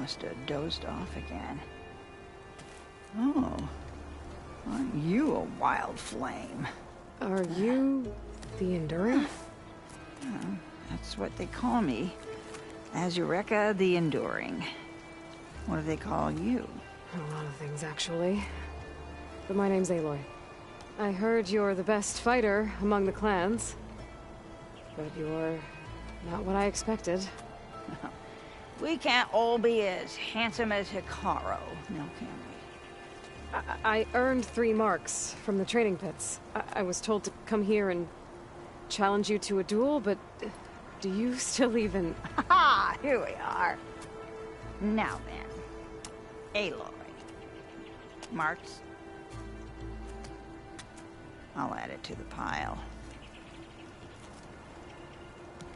must have dozed off again. Oh, aren't you a wild flame? Are you the Enduring? That's what they call me. Azureka the Enduring. What do they call you? A lot of things, actually. But my name's Aloy. I heard you're the best fighter among the clans. But you're not what I expected. We can't all be as handsome as Hikaru, now can we? I earned 3 marks from the training pits. I was told to come here and challenge you to a duel, but do you still even... Ha! Here we are. Now then, Aloy. Marks. I'll add it to the pile.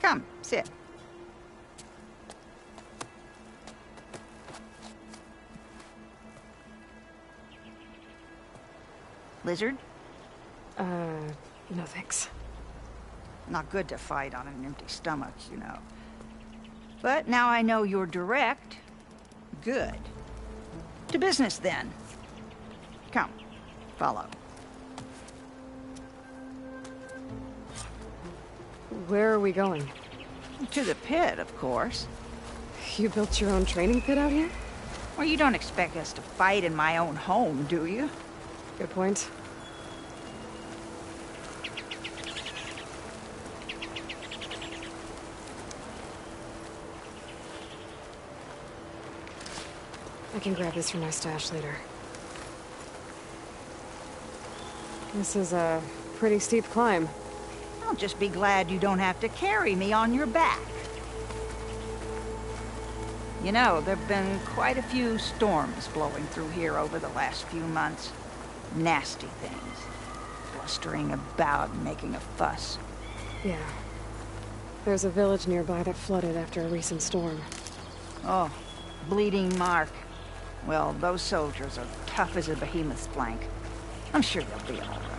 Come, sit. Lizard? No thanks. Not good to fight on an empty stomach, you know. But now I know you're direct. Good. To business, then. Come, follow. Where are we going? To the pit, of course. You built your own training pit out here? Well, you don't expect us to fight in my own home, do you? Good point. I can grab this from my stash later. This is a pretty steep climb. I'll just be glad you don't have to carry me on your back. You know, there've been quite a few storms blowing through here over the last few months. Nasty things. Blustering about and making a fuss. Yeah. There's a village nearby that flooded after a recent storm. Oh, Bleeding Mark. Well, those soldiers are tough as a behemoth's flank. I'm sure they'll be all right.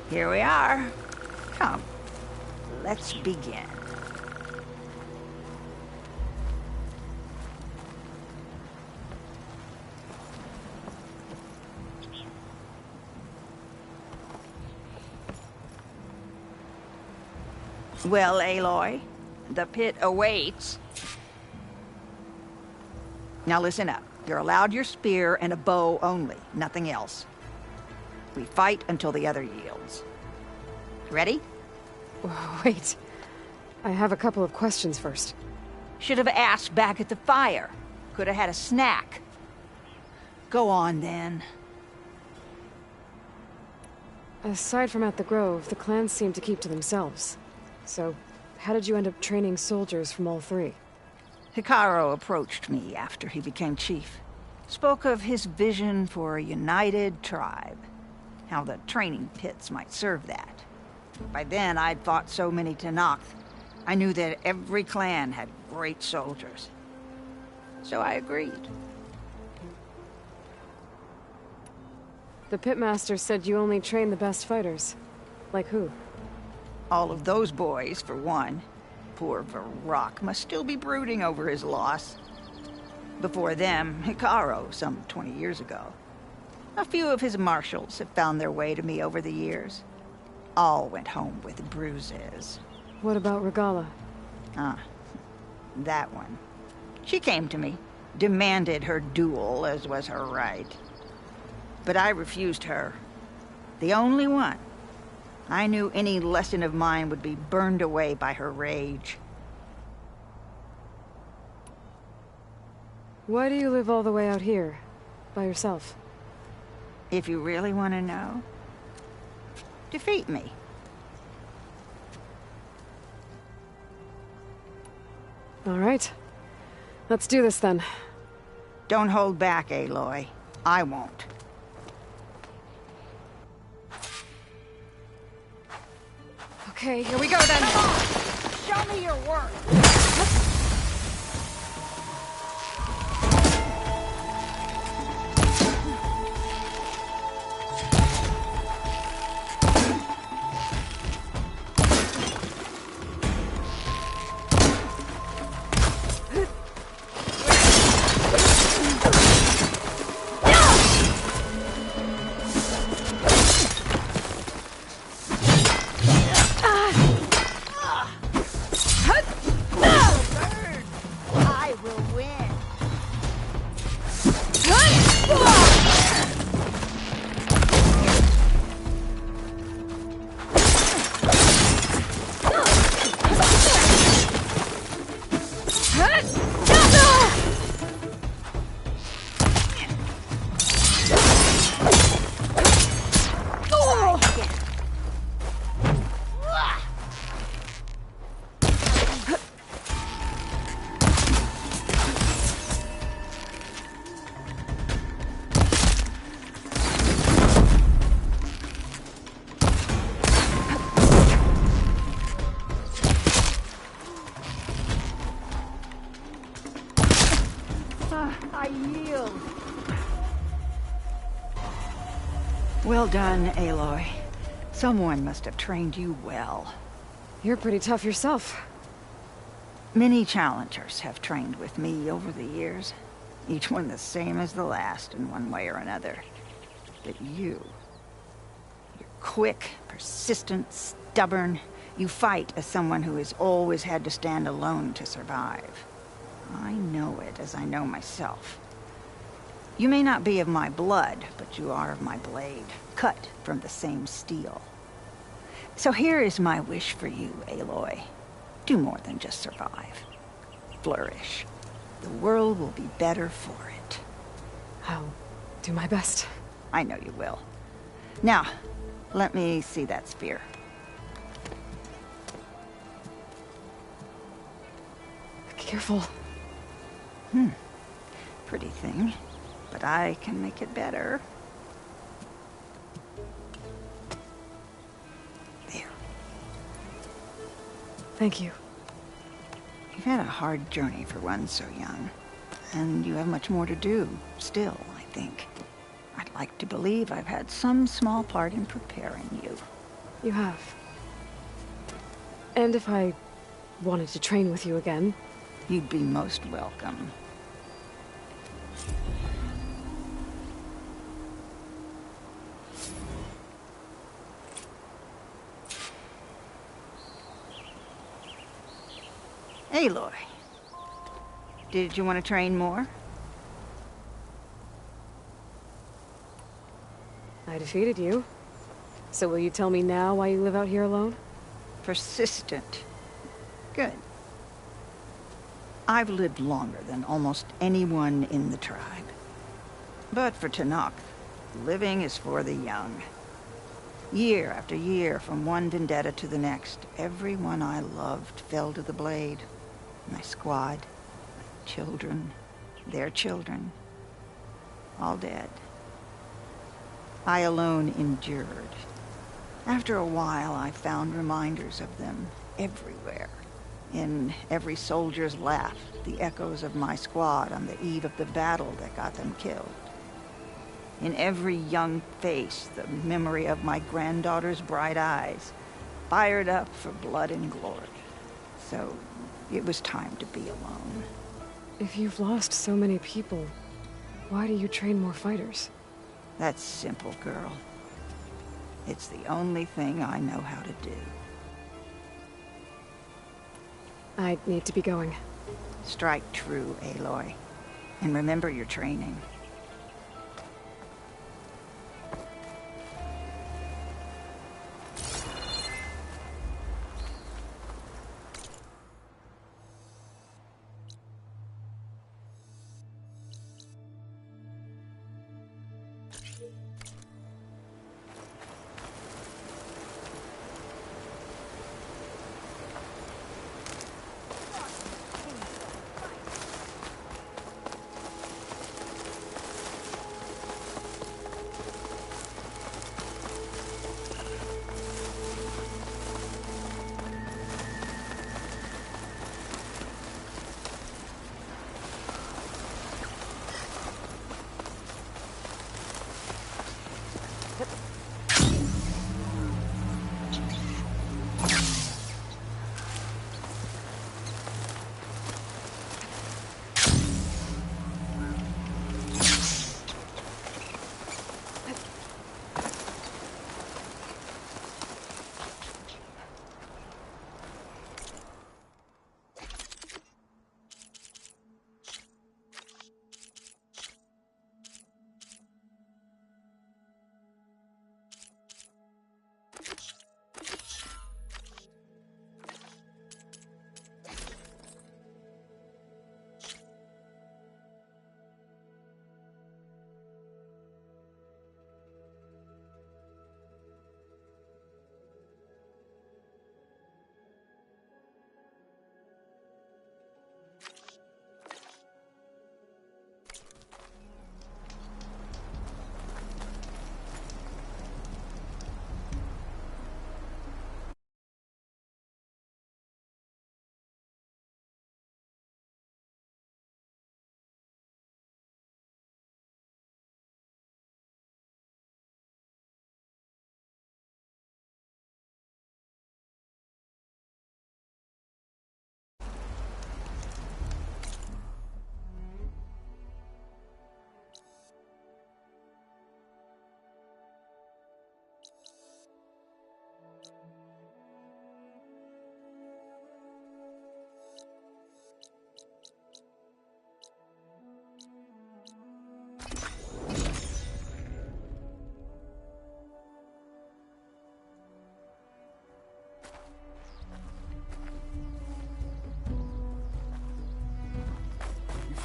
Here we are. Come, let's begin. Well, Aloy, the pit awaits. Now listen up. You're allowed your spear and a bow only, nothing else. We fight until the other yields. Ready? Wait. I have a couple of questions first. Should have asked back at the fire. Could have had a snack. Go on, then. Aside from at the Grove, the clans seem to keep to themselves. So, how did you end up training soldiers from all 3? Hikaru approached me after he became chief. Spoke of his vision for a united tribe. How the training pits might serve that. By then, I'd fought so many Tenakth. I knew that every clan had great soldiers. So I agreed. The pitmaster said you only train the best fighters. Like who? All of those boys, for one. Poor Varrock must still be brooding over his loss. Before them, Hikaru, some 20 years ago. A few of his marshals have found their way to me over the years. All went home with bruises. What about Regala? Ah, that one. She came to me, demanded her duel, as was her right. But I refused her. The only one. I knew any lesson of mine would be burned away by her rage. Why do you live all the way out here, by yourself? If you really want to know, defeat me. All right. Let's do this then. Don't hold back, Aloy. I won't. Okay, here we go then. Come on! Show me your work! Well done, Aloy. Someone must have trained you well. You're pretty tough yourself. Many challengers have trained with me over the years. Each one the same as the last in one way or another. But you're quick, persistent, stubborn. You fight as someone who has always had to stand alone to survive. I know it as I know myself. You may not be of my blood, but you are of my blade, cut from the same steel. So here is my wish for you, Aloy. Do more than just survive. Flourish. The world will be better for it. I'll do my best. I know you will. Now, let me see that spear. Careful. Pretty thing, but I can make it better. There. Thank you. You've had a hard journey for one so young, and you have much more to do, still, I think. I'd like to believe I've had some small part in preparing you. You have. And if I wanted to train with you again... You'd be most welcome. Aloy, did you want to train more? I defeated you. So will you tell me now why you live out here alone? Persistent. Good. I've lived longer than almost anyone in the tribe. But for Tanakh, living is for the young. Year after year, from one vendetta to the next, everyone I loved fell to the blade. My squad, my children, their children, all dead. I alone endured. After a while, I found reminders of them everywhere. In every soldier's laugh, the echoes of my squad on the eve of the battle that got them killed. In every young face, the memory of my granddaughter's bright eyes, fired up for blood and glory. So, it was time to be alone. If you've lost so many people, why do you train more fighters? That's simple, girl. It's the only thing I know how to do. I need to be going. Strike true, Aloy. And remember your training.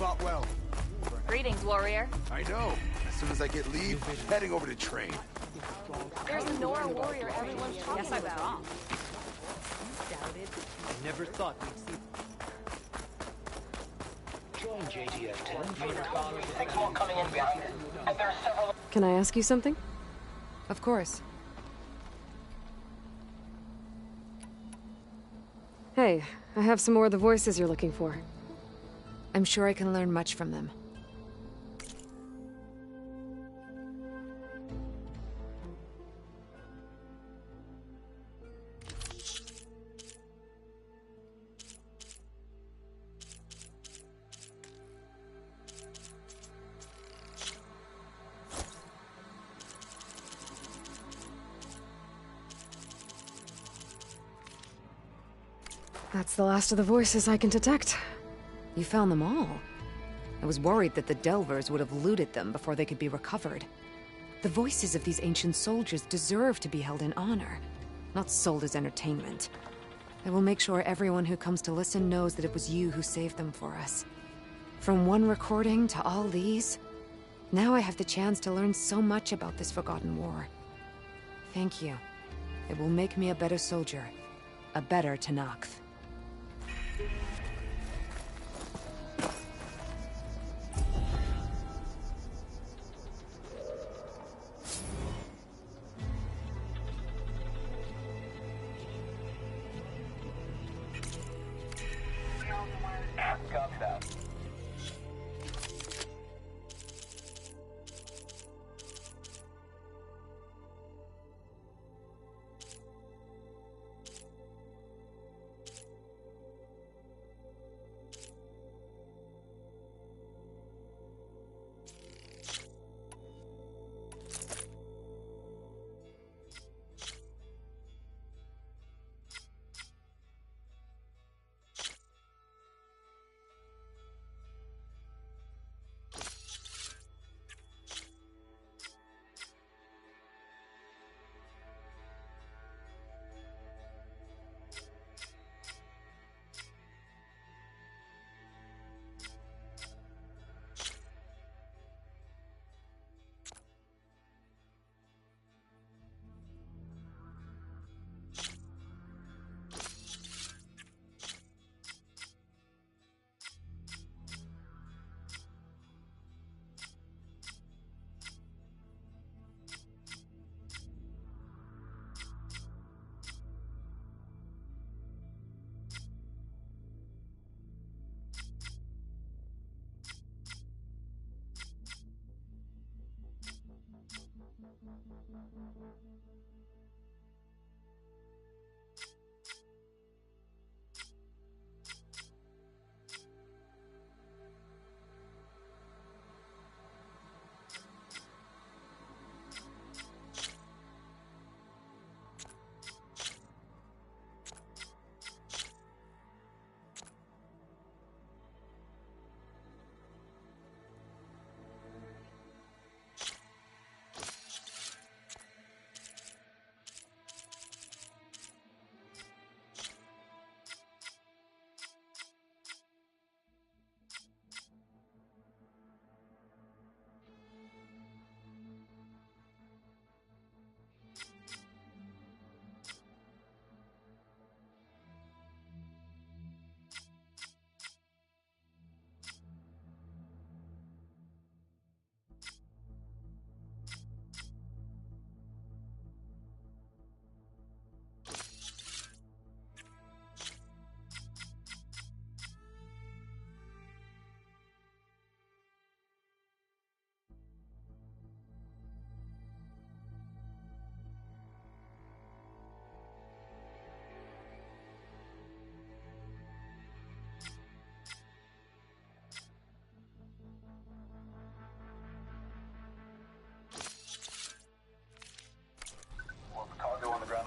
fought well. Greetings, warrior. I know. As soon as I get leave, heading over to train. There's the Nora warrior everyone's talking about. Guess I was wrong. Doubted. I never thought we'd see. Join JTF 10. 6 more coming in behind it. And there are several. Can I ask you something? Of course. Hey, I have some more of the voices you're looking for. I'm sure I can learn much from them. That's the last of the voices I can detect. You found them all. I was worried that the Delvers would have looted them before they could be recovered. The voices of these ancient soldiers deserve to be held in honor, not sold as entertainment. I will make sure everyone who comes to listen knows that it was you who saved them for us. From one recording to all these, now I have the chance to learn so much about this forgotten war. Thank you. It will make me a better soldier, a better Tenakth. Copy that.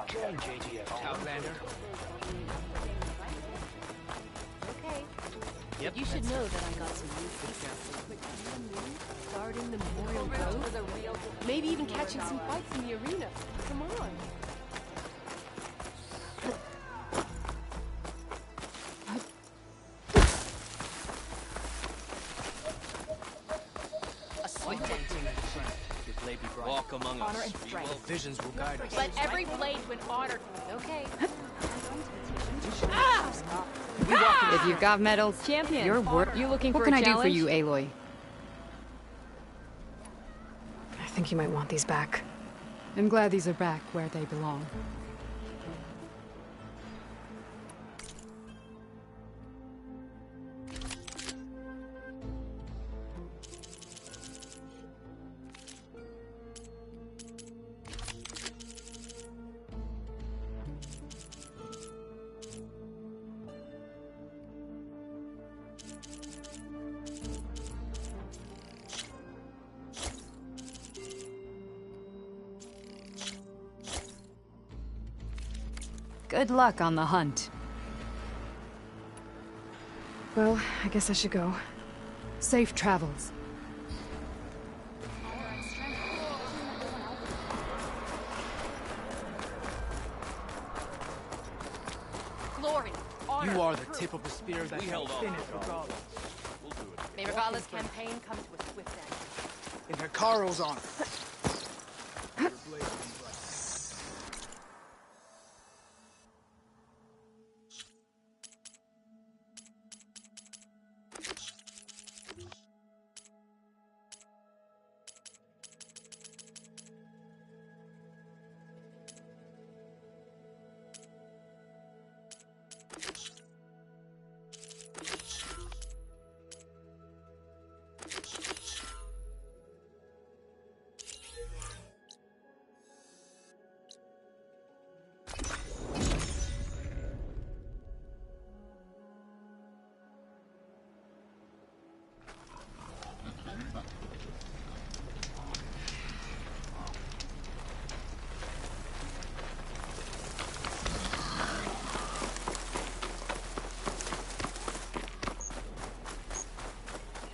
Join JTF, Outlander. Okay. Yep. You should know that I got some new features. Guarding the Memorial Road. Maybe even catching some fights in the arena. Come on. and strength. Well, visions will guide us. Let every blade win honor. Okay. If you've got medals, Champion. you're worth. You looking What for can a I do for challenge? you, Aloy? I think you might want these back. I'm glad these are back where they belong. Good luck on the hunt. Well, I guess I should go. Safe travels. Glory. Honor. You are the tip of the spear that held off. finish regardless. May Regala's campaign come to a swift end. And Hikaru's on it.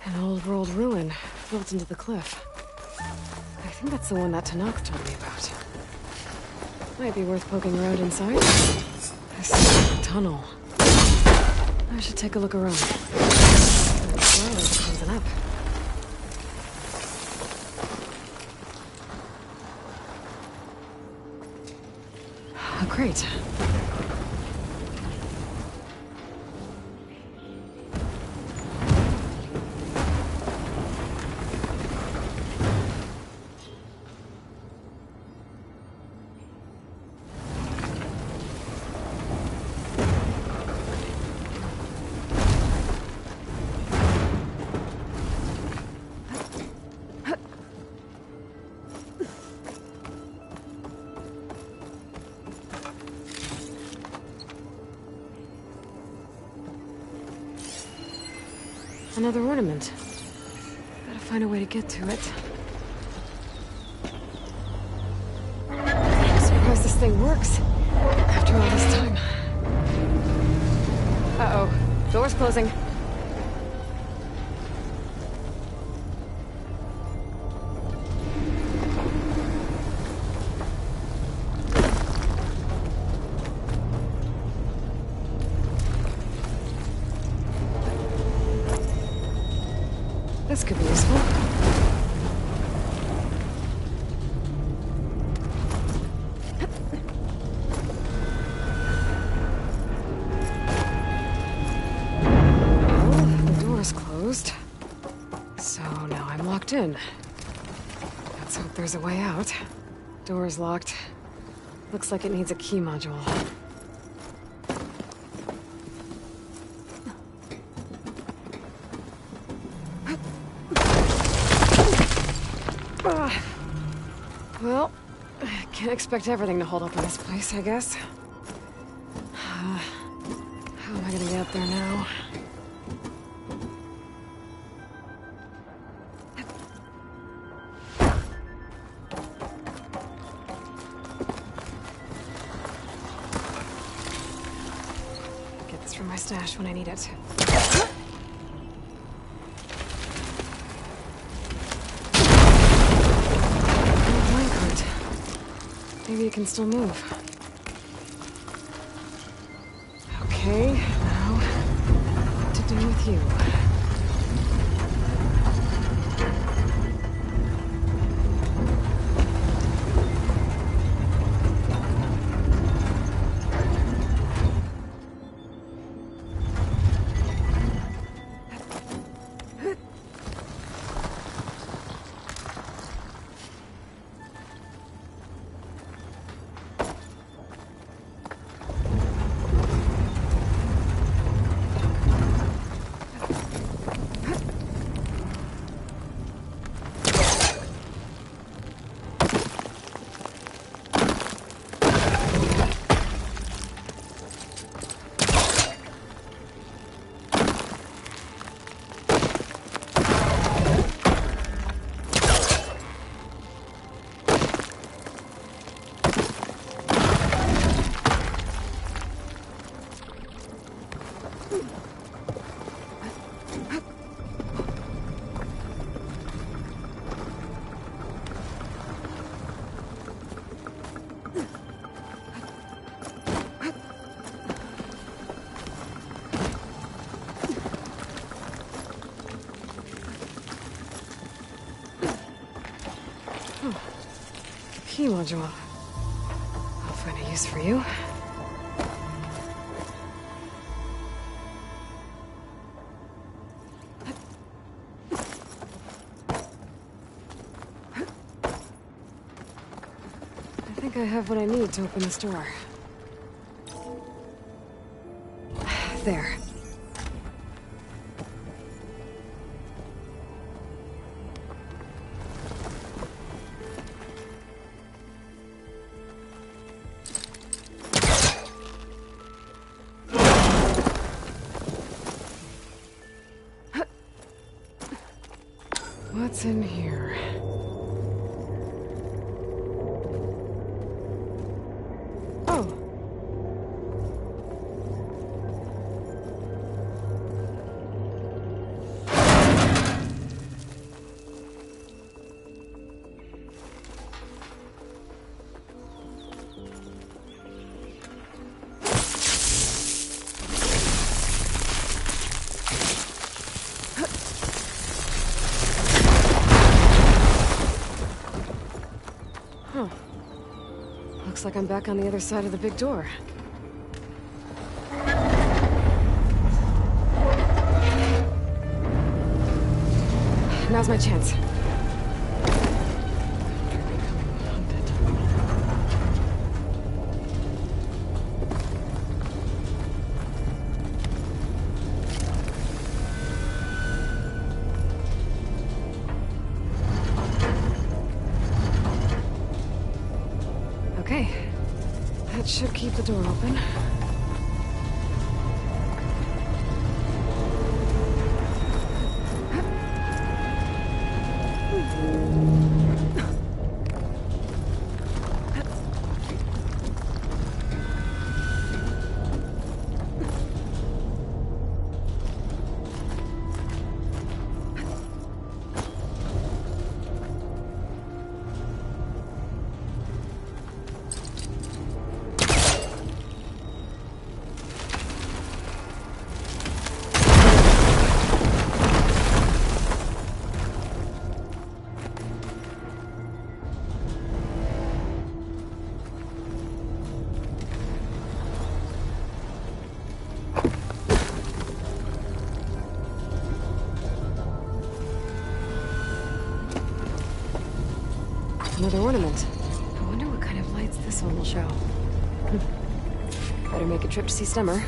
An old world ruin built into the cliff. I think that's the one that Tanakh told me about. Might be worth poking around inside. This is a tunnel. I should take a look around. Well, there's something up. Oh, great. Another ornament. Gotta find a way to get to it. I'm surprised this thing works. After all this time. Uh-oh. Door's closing. This could be useful. Well, the door's closed. So now I'm locked in. Let's hope there's a way out. Door's locked. Looks like it needs a key module. Well, I can't expect everything to hold up in this place, I guess. How am I gonna get up there now? Get this from my stash when I need it. Maybe it can still move. Okay, now what to do with you? key module. I'll find a use for you. I think I have what I need to open this door. There. What's in here? Oh. Huh. Looks like I'm back on the other side of the big door. Now's my chance. Okay. That should keep the door open. Another ornament. I wonder what kind of lights this one will show. Better make a trip to see Stemmer.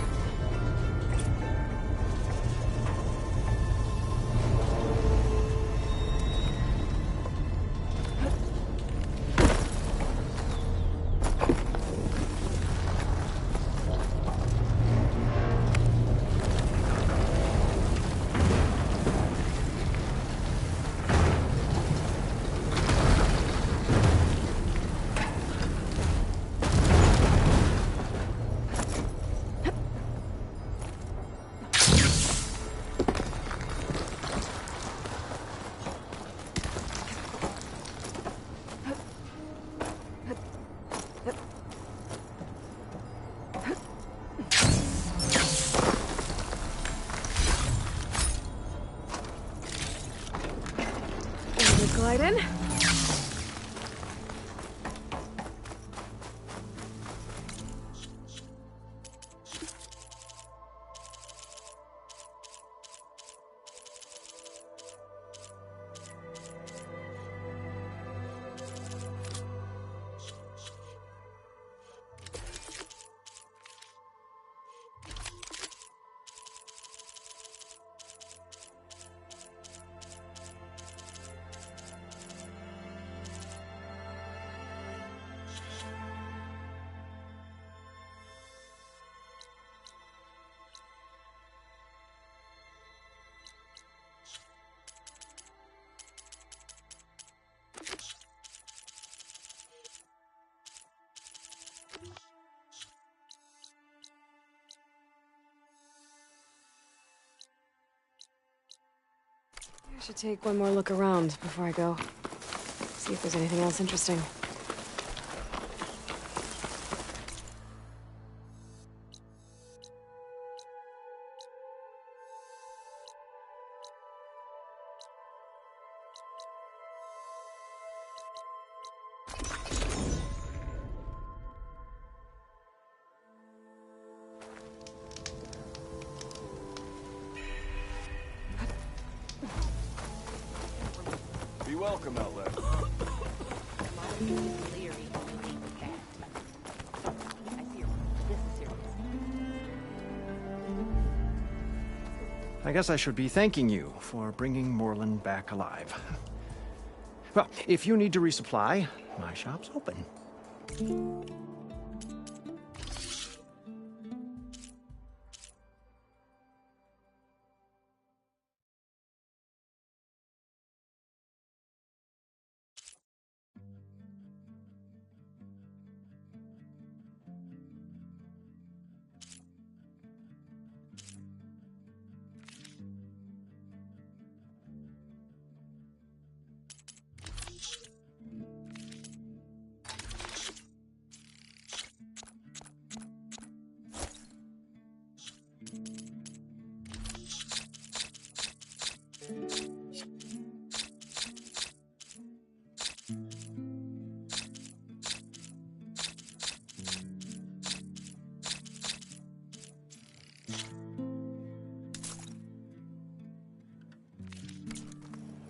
Glide in. I should take one more look around before I go. See if there's anything else interesting. welcome, Outlet. I guess I should be thanking you for bringing Moreland back alive. Well, if you need to resupply, my shop's open.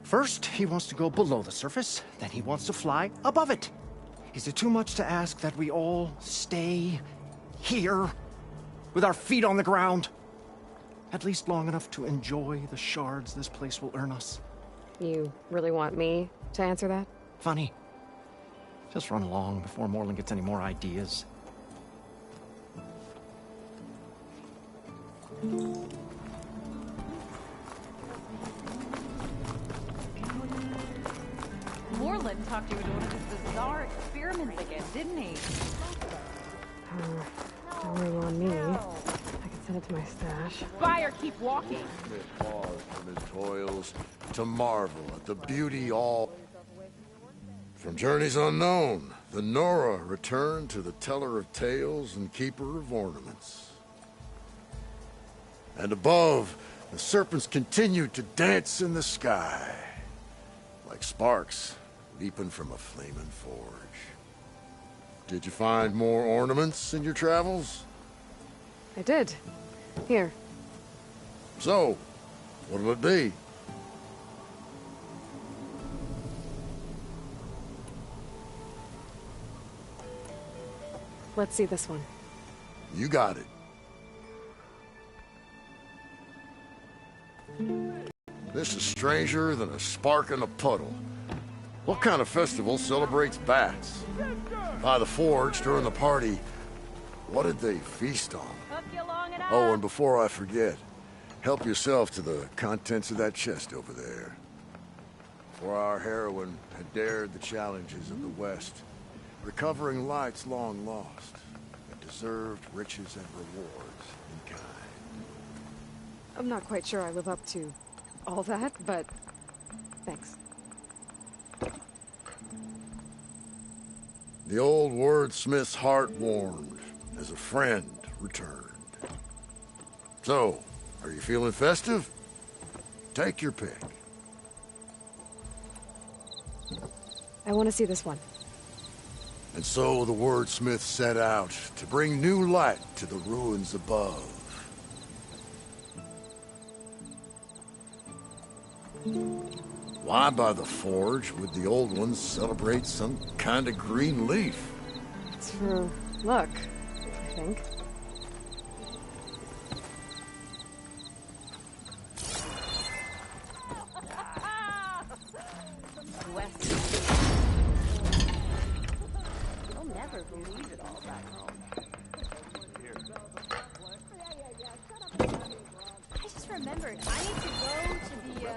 First, he wants to go below the surface, then he wants to fly above it. Is it too much to ask that we all stay here, with our feet on the ground? At least long enough to enjoy the shards this place will earn us. You really want me to answer that? Funny. Just run along before Moreland gets any more ideas. Moreland talked you into one of his bizarre experiments again, didn't he? Don't worry on me. I can send it to my stash. Buy or keep walking. Smith paused from his toils to marvel at the beauty all. From journeys unknown, the Nora returned to the teller of tales and keeper of ornaments. And above, the serpents continued to dance in the sky, like sparks leaping from a flaming forge. Did you find more ornaments in your travels? I did. Here. So, what'll it be? Let's see this one. You got it. This is stranger than a spark in a puddle. What kind of festival celebrates bats? By the forge during the party, what did they feast on? Oh, and before I forget, help yourself to the contents of that chest over there. For our heroine had dared the challenges of the West, recovering lights long lost, and deserved riches and rewards in kind. I'm not quite sure I live up to all that, but thanks. The old wordsmith's heart warmed as a friend returned. So, are you feeling festive? Take your pick. I want to see this one. And so the wordsmith set out to bring new light to the ruins above. Why by the forge would the old ones celebrate some kind of green leaf? It's for luck, I think. You'll never believe it all back home. I just remembered, I need to go to the,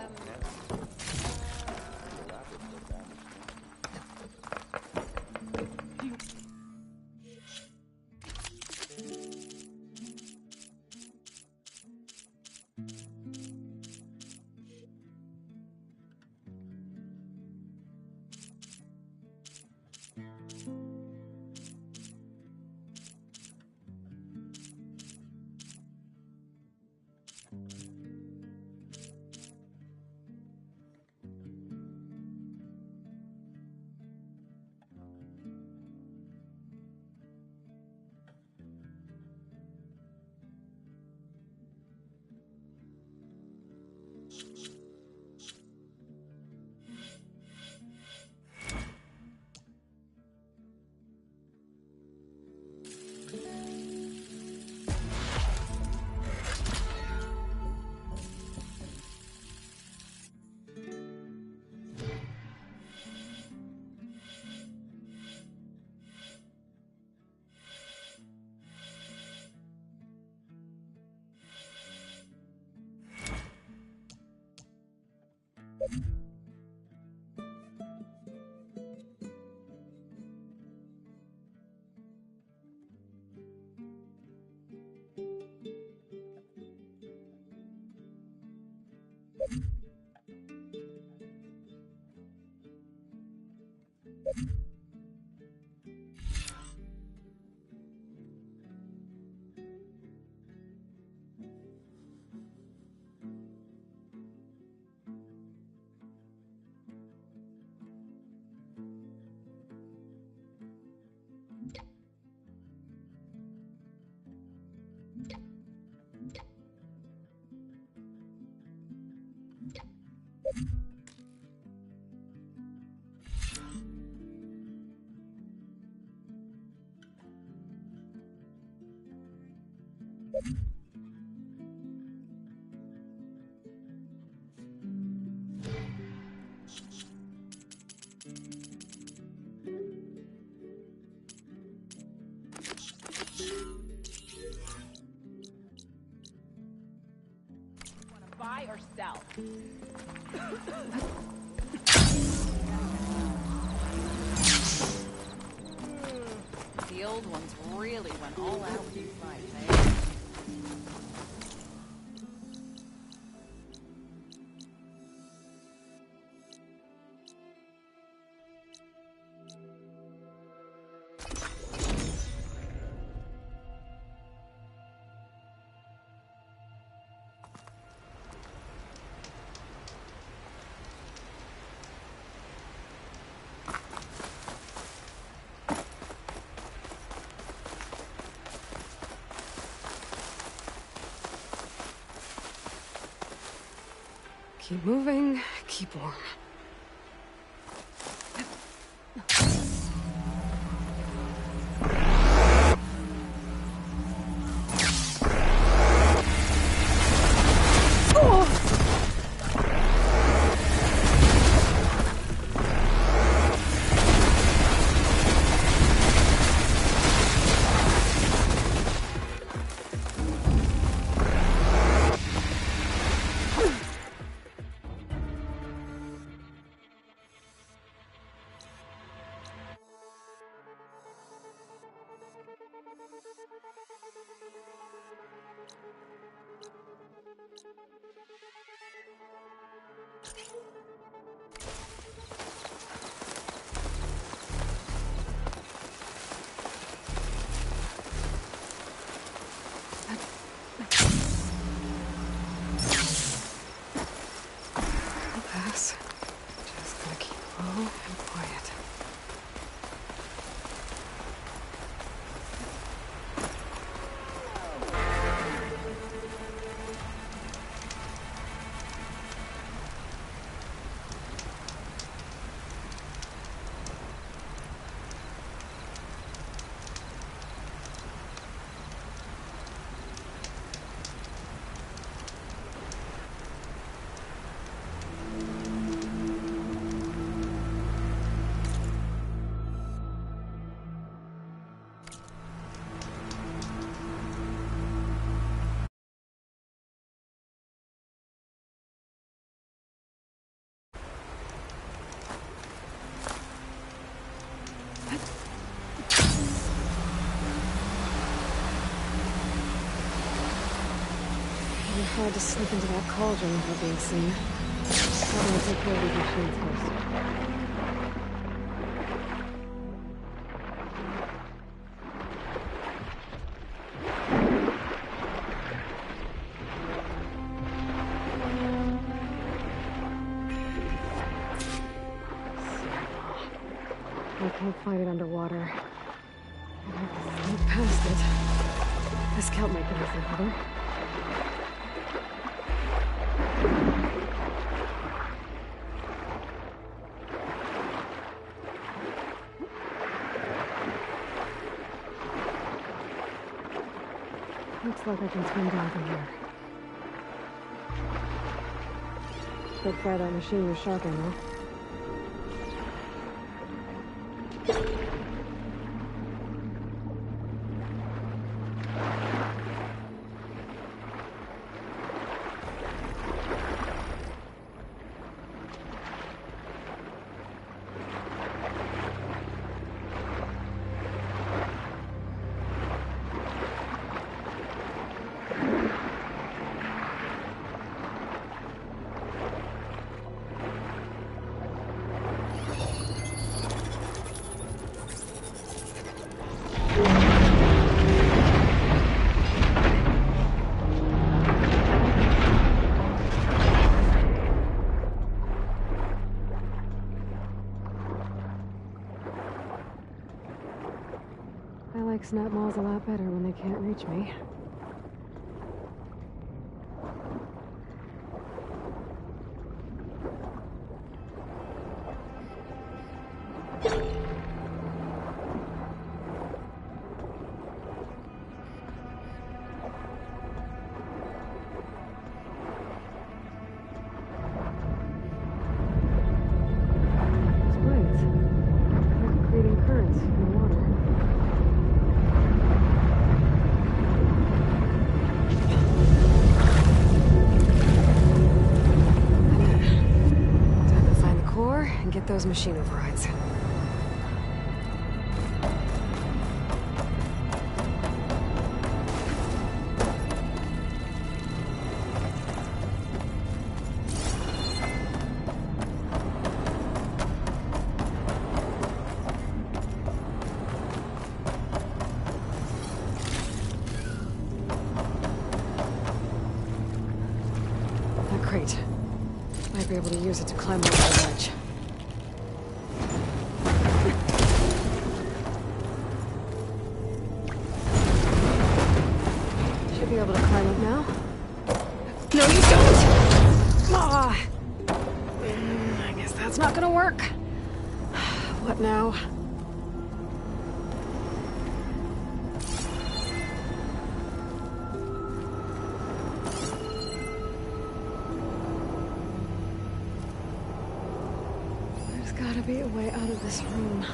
Buy or sell? The old ones really went all out with these fights, eh? Keep moving, keep warm. Pass. Just gotta keep low and quiet. It'd be hard to slip into that cauldron without being seen. I'm gonna take care of these machines first. I can't fight it underwater. I'd have to sneak past it. The scout might give us another. Looks like I can swim down from here. So far that machine was shocking, though. I like snap malls a lot better when they can't reach me. those machine overrides. That crate. Might be able to use it to climb over the ledge. Should be able to climb up now. No, you don't! Ah! I guess that's not gonna work. What now? There's gotta be a way out of this room.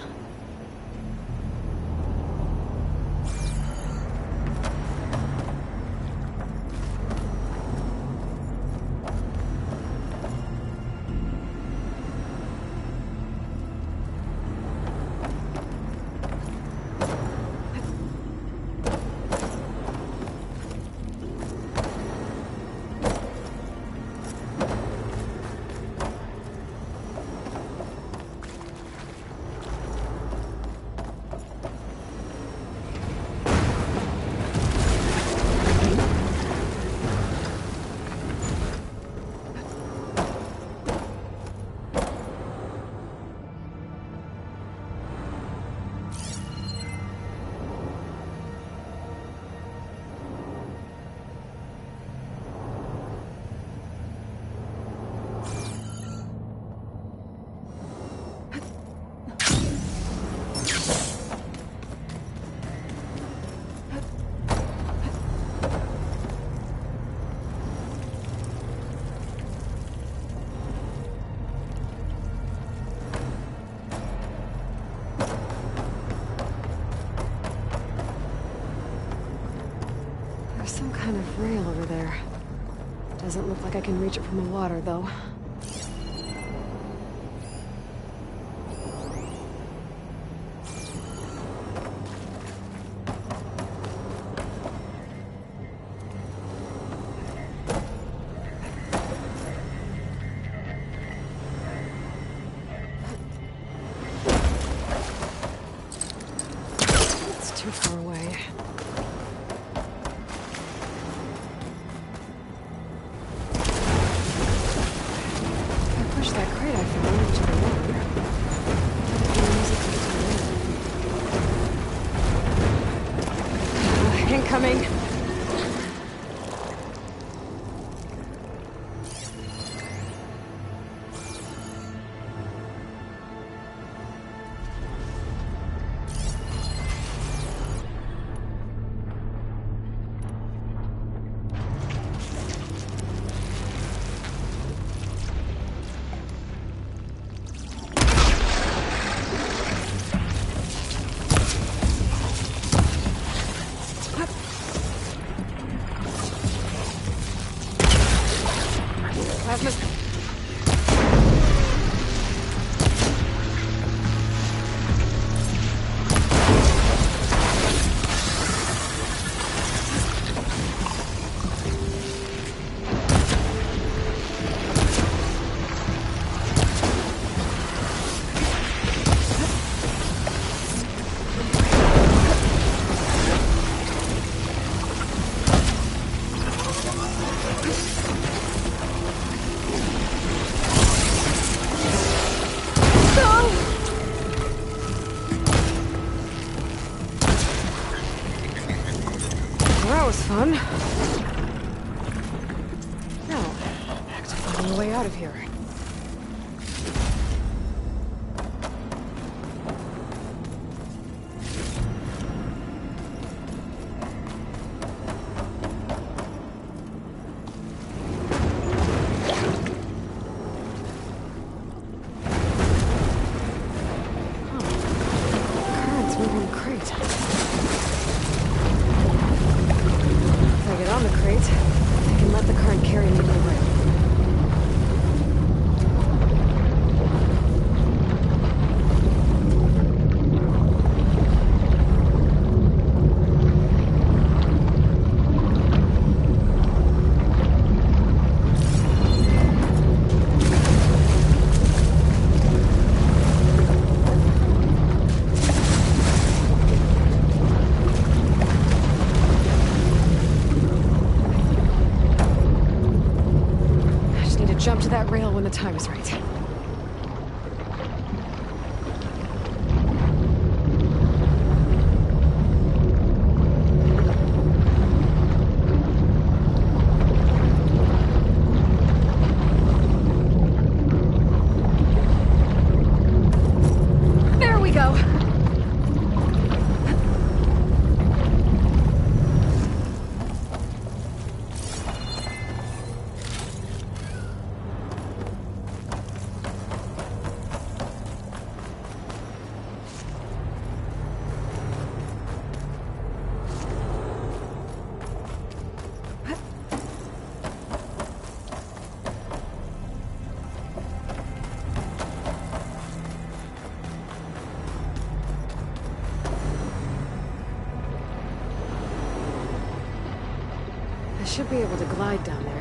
There's some kind of rail over there. Doesn't look like I can reach it from the water, though. It's too far away. That crate I found into the water. Incoming. Plasma's... That was fun. Now, back to finding a way out of here. Current's moving the crate. If I get on the crate, I can let the current carry me over. that rail when the time is right. There we go! I should be able to glide down there.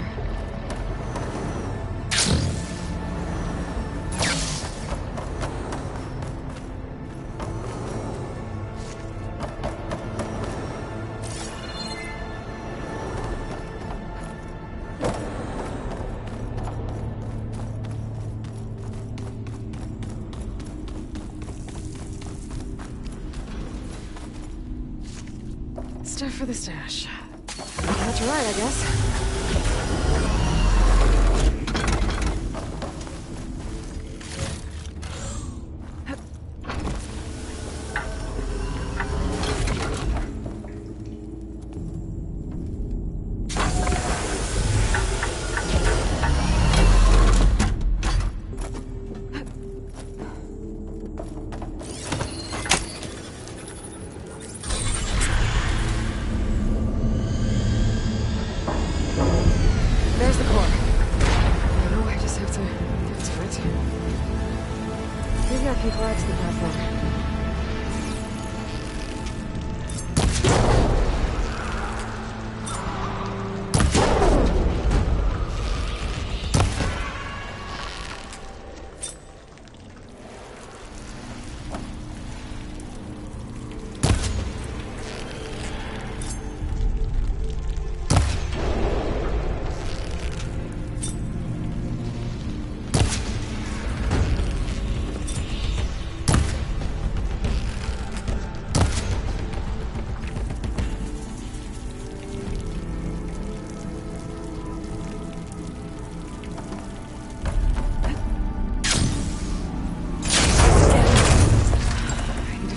Stuff for the stash. That's right, I guess. There's the core. I know I just have to get to it. Maybe I can collapse the platform.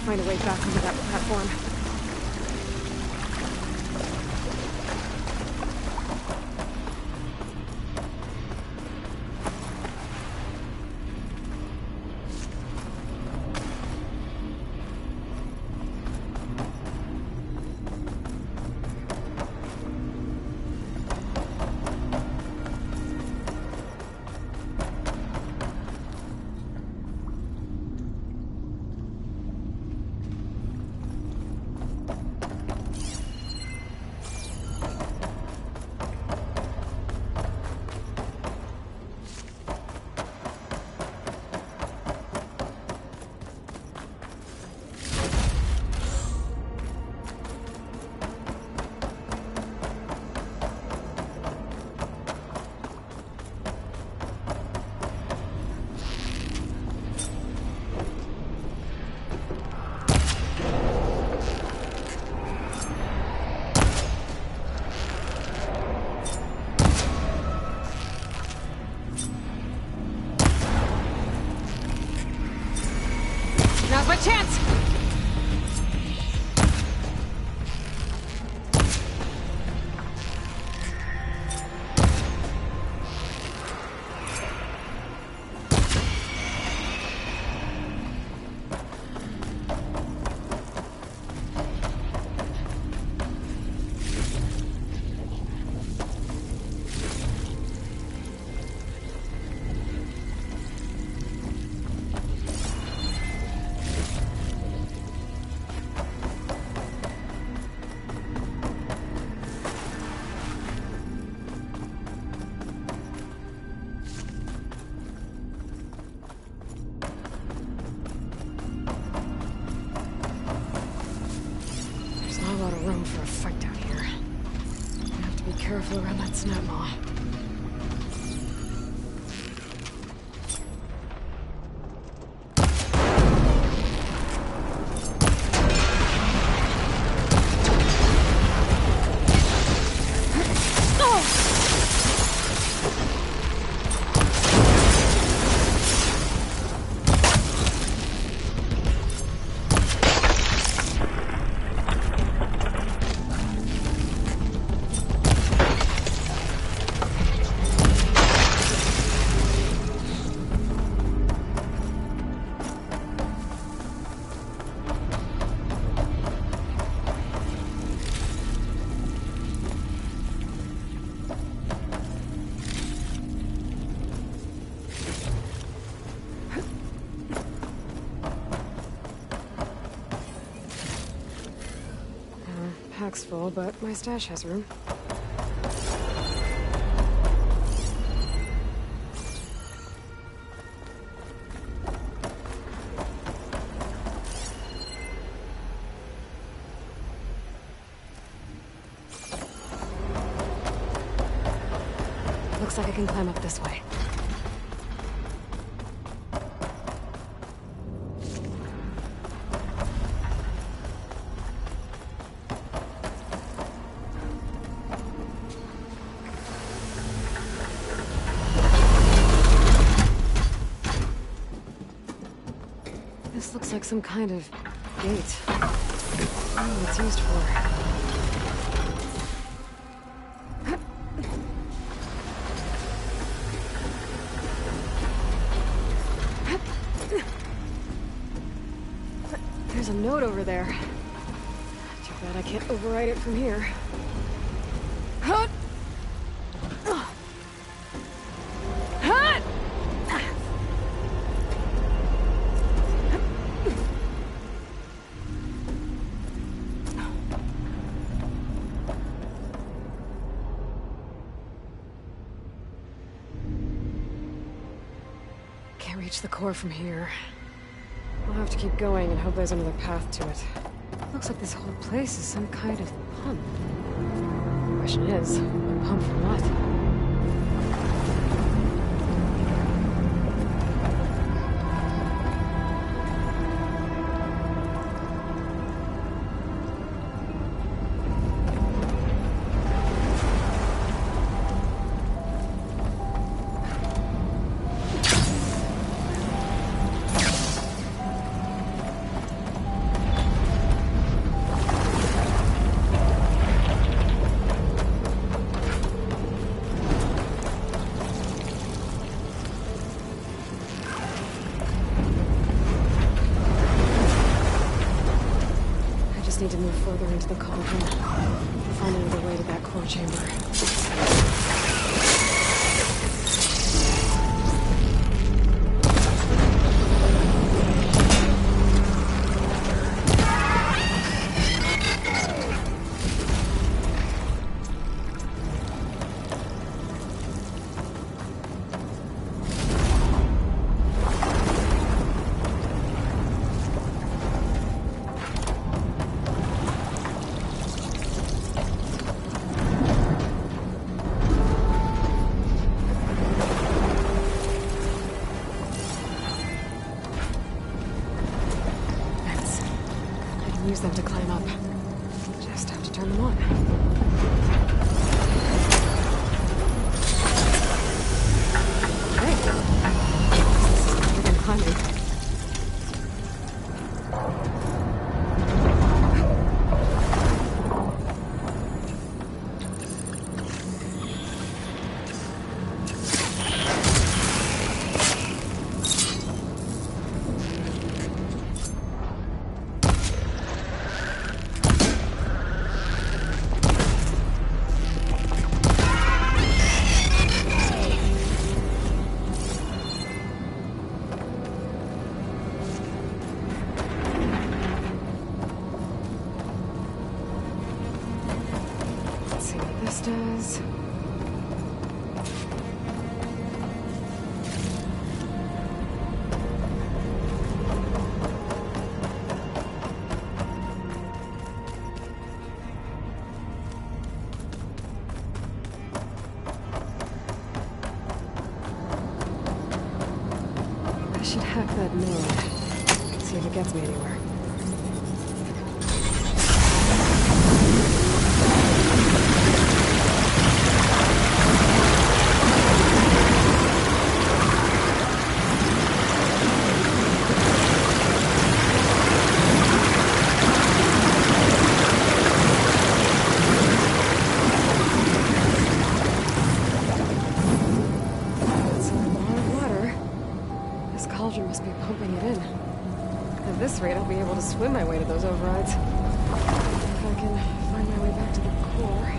Find a way back onto that platform. Now's my chance! Room for a fight down here. I have to be careful around that snap maw. pack's full, but my stash has room. Looks like I can climb up this way. This looks like some kind of gate. I don't know what it's used for. There's a note over there. Too bad I can't overwrite it from here. Can't reach the core from here. I'll have to keep going and hope there's another path to it. Looks like this whole place is some kind of pump. The question is, a pump for what? Need to move further into the cauldron. Find another way to that core chamber. Use them to climb up. Just have to turn them on. Hey! This is climbing. Does. I should hack that node. See if it gets me anywhere. Must be pumping it in. At this rate, I'll be able to swim my way to those overrides. If I can find my way back to the core.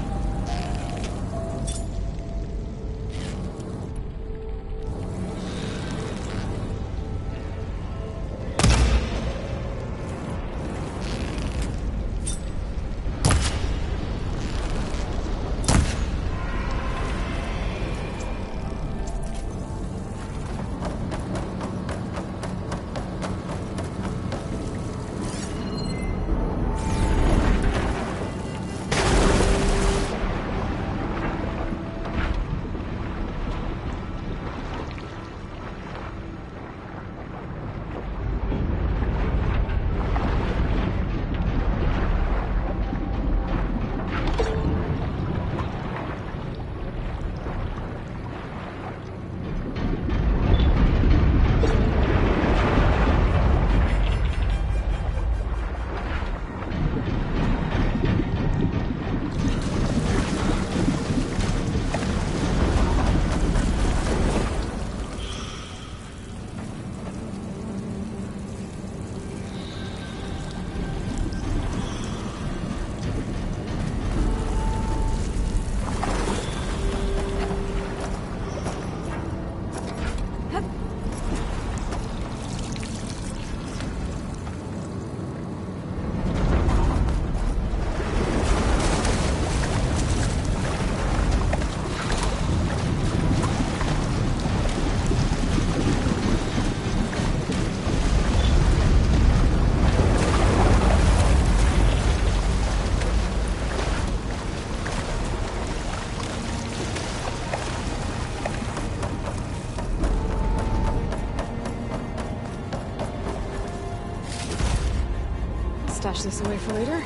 this away for later.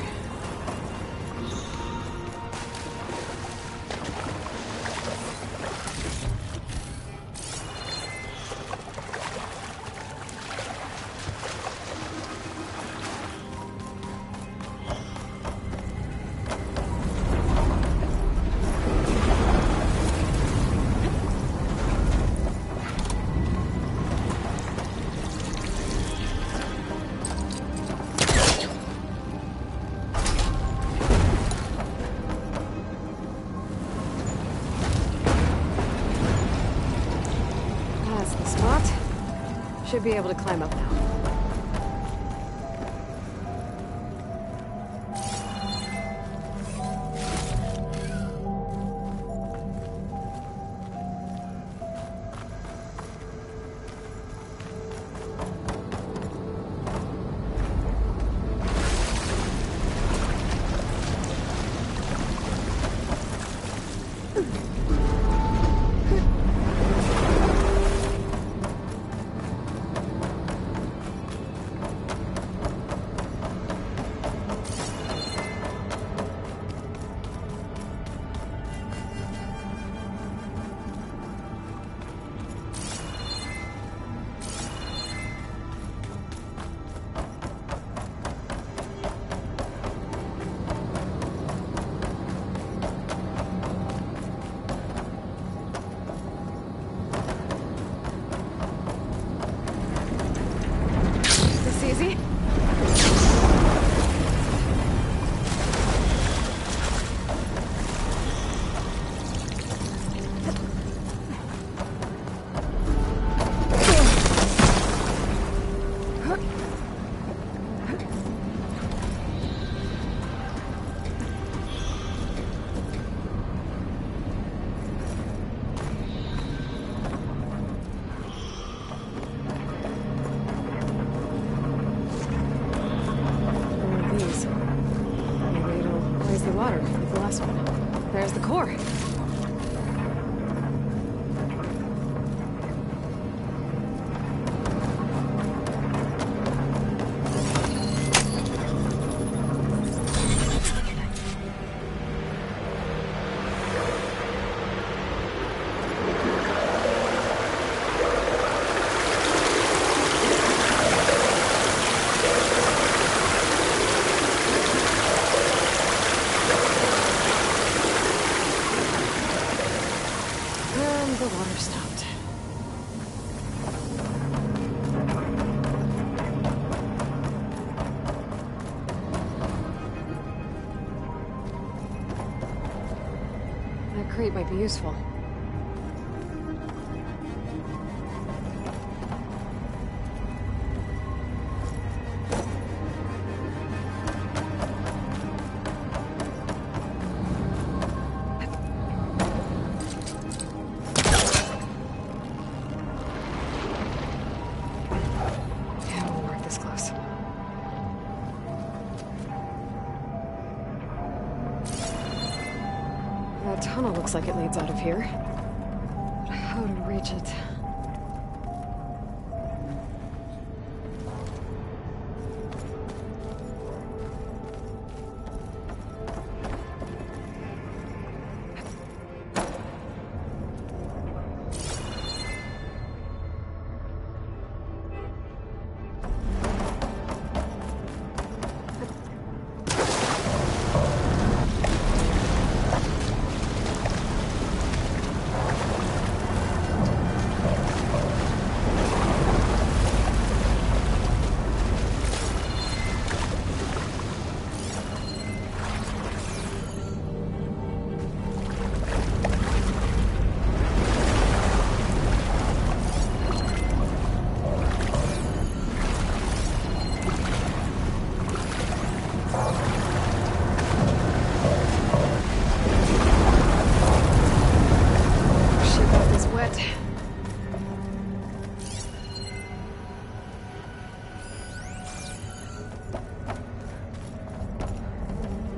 Should be able to climb up now. There's the core. The water stopped. That crate might be useful. That tunnel looks like it leads out of here. But how to reach it?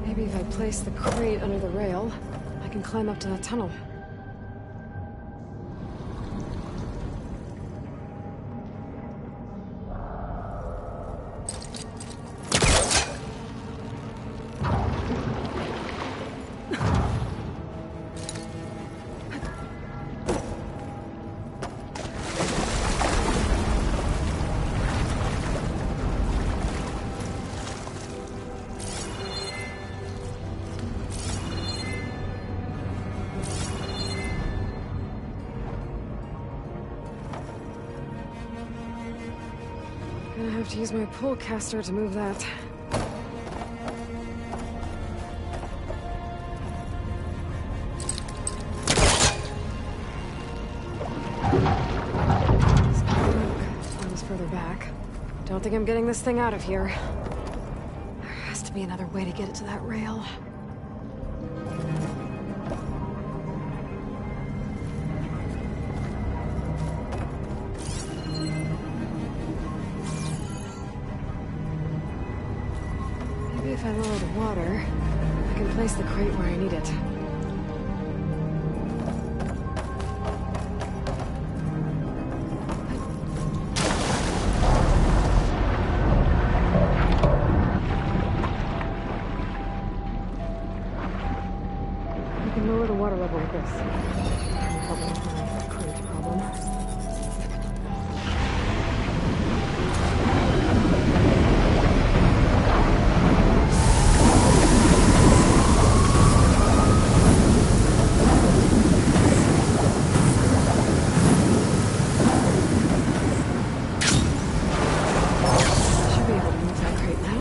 Maybe if I place the crate under the rail, I can climb up to that tunnel. have to use my pull caster to move that. Almost further back. Don't think I'm getting this thing out of here. There has to be another way to get it to that rail. Maybe if I lower the water, I can place the crate where I need it. I can lower the water level with this. Help me with my crate problem. Should be able to move that crate now.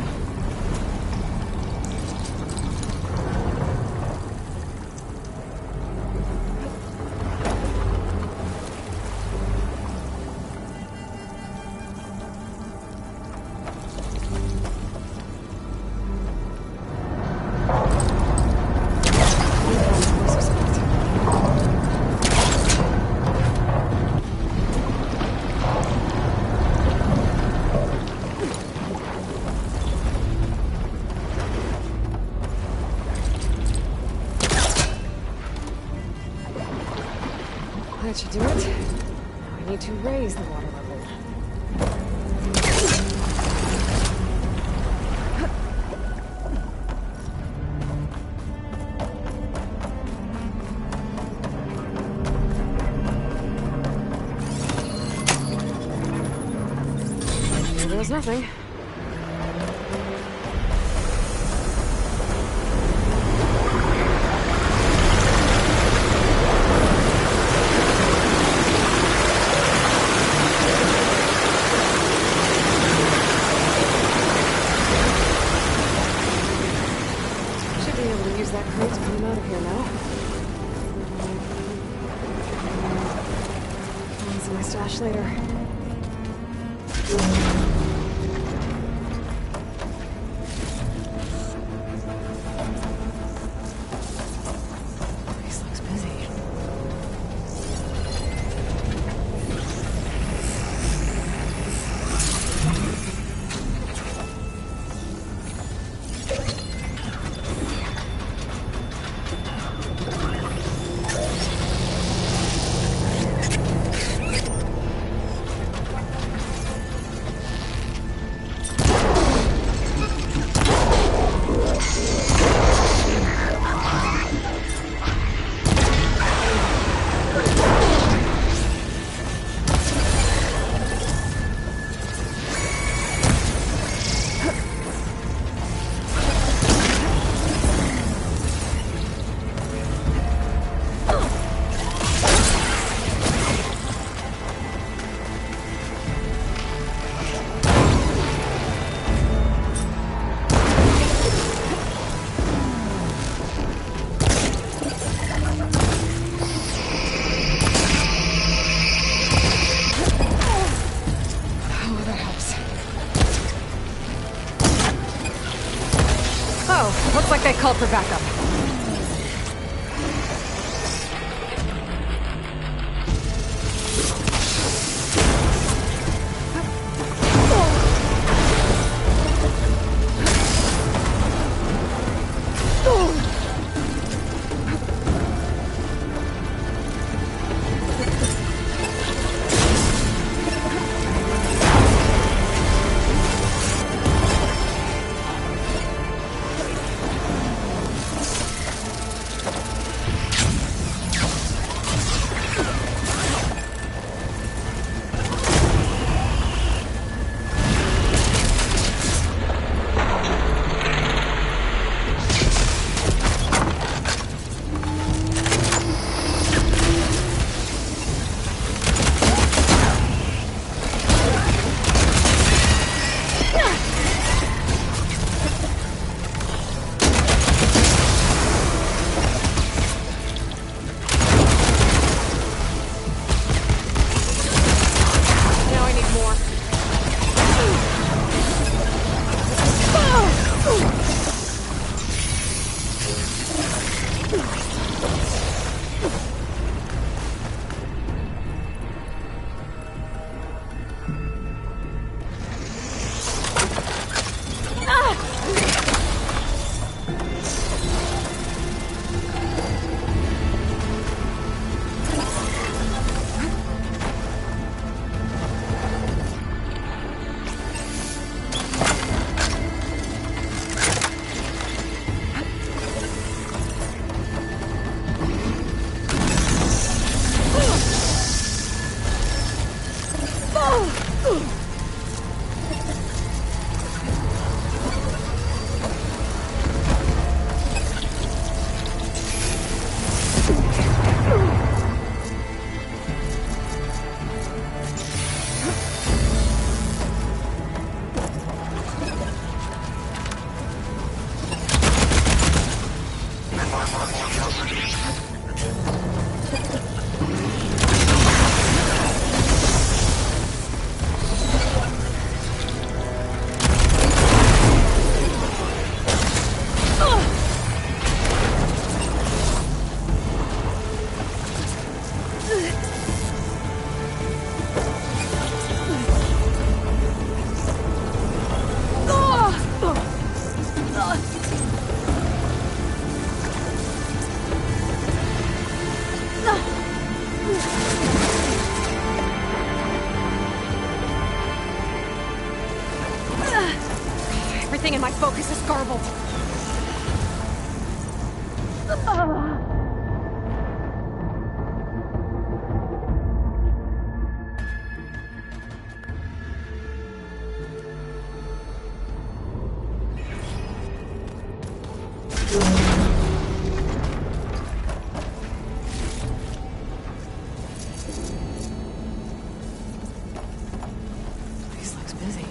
That should do it. Now I need to raise the water level. Here goes nothing. Should be able to use that crate to pull him out of here now. I'll see my stash later. Place looks busy. Everything in my focus is garbled. Place looks busy.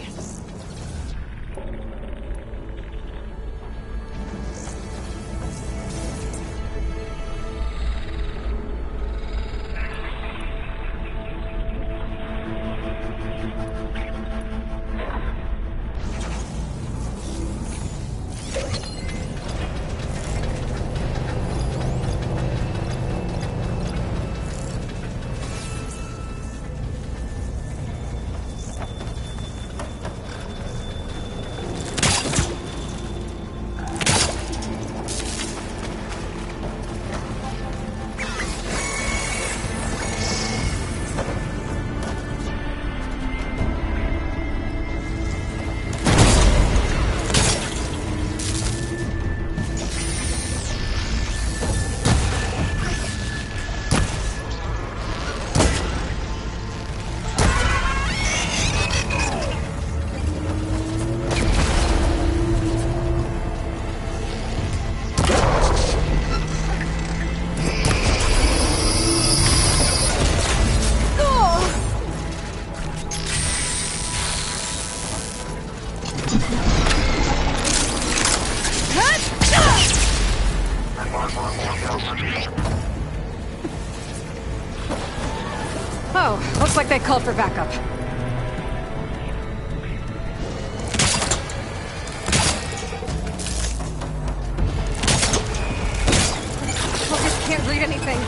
Oh, looks like they called for backup. Focus can't read anything.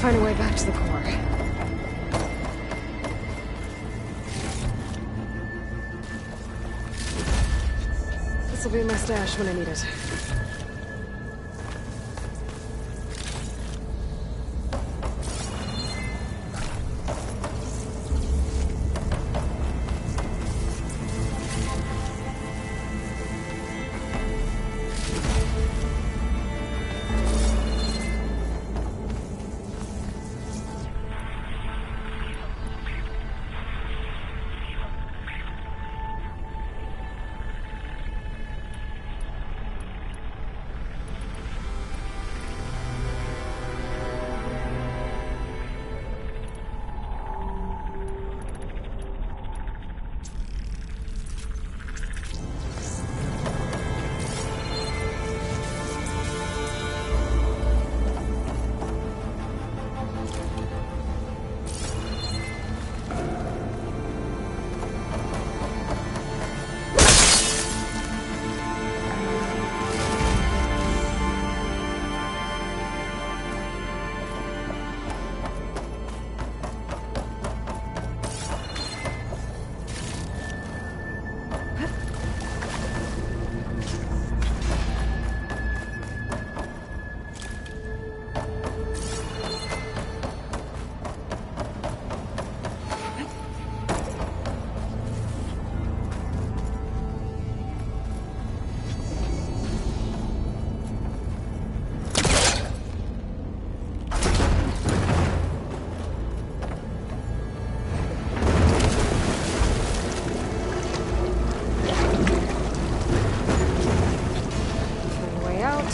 Find a way back to the core. This'll be my stash when I need it.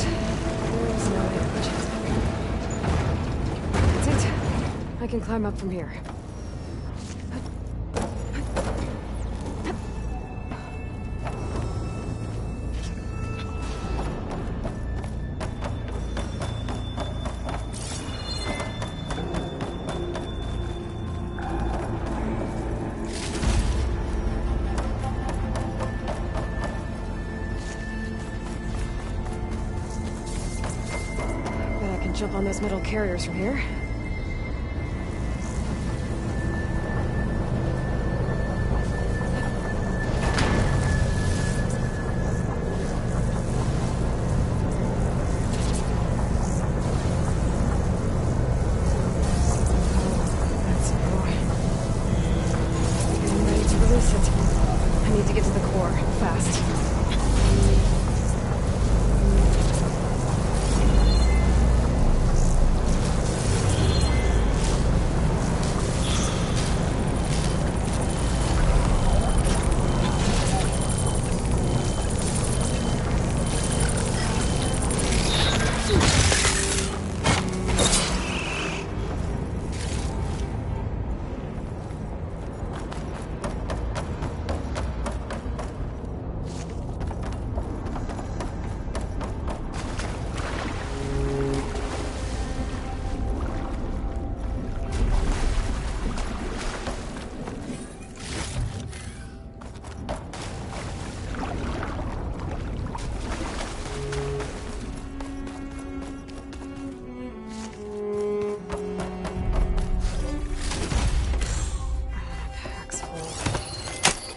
There's no edge. That's it. I can climb up from here. Jump on those metal carriers from here. That's more. Getting ready to release it. I need to get to the core, fast.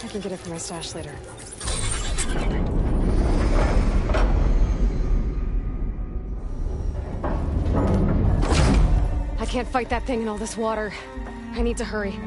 I can get it from my stash later. I can't fight that thing in all this water. I need to hurry.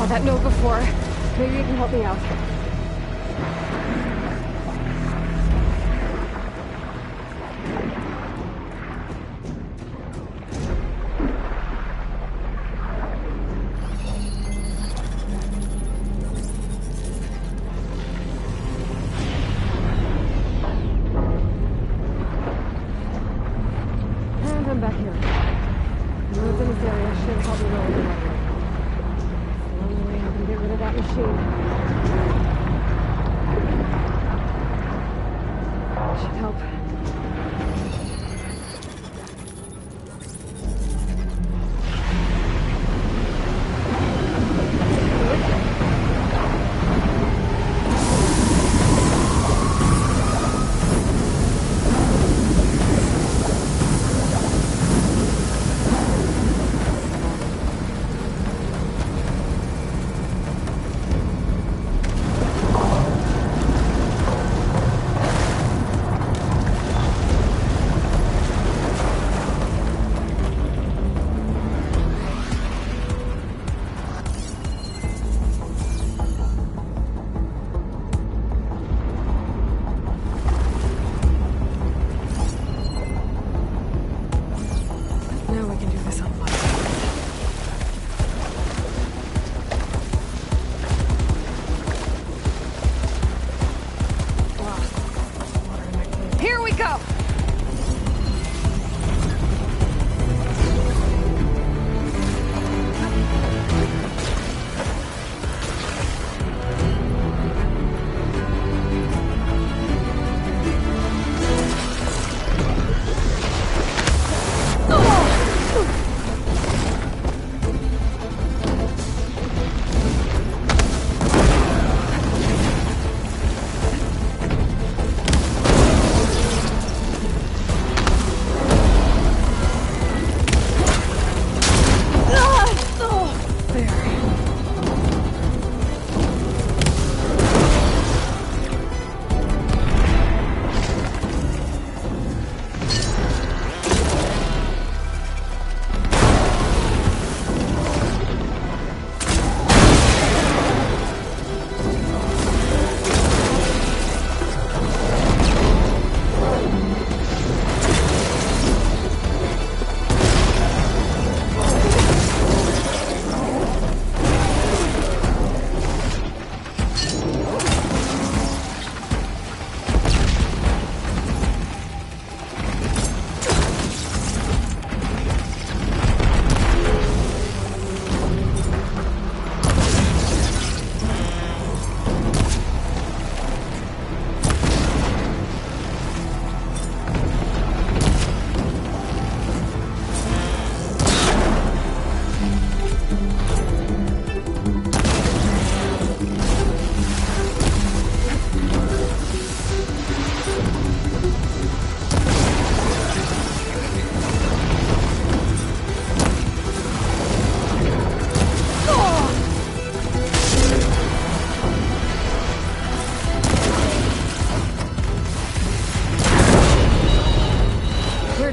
That note before. Maybe you can help me out. And I'm back here. Roads in this area should help me roll the water. Get rid of that machine.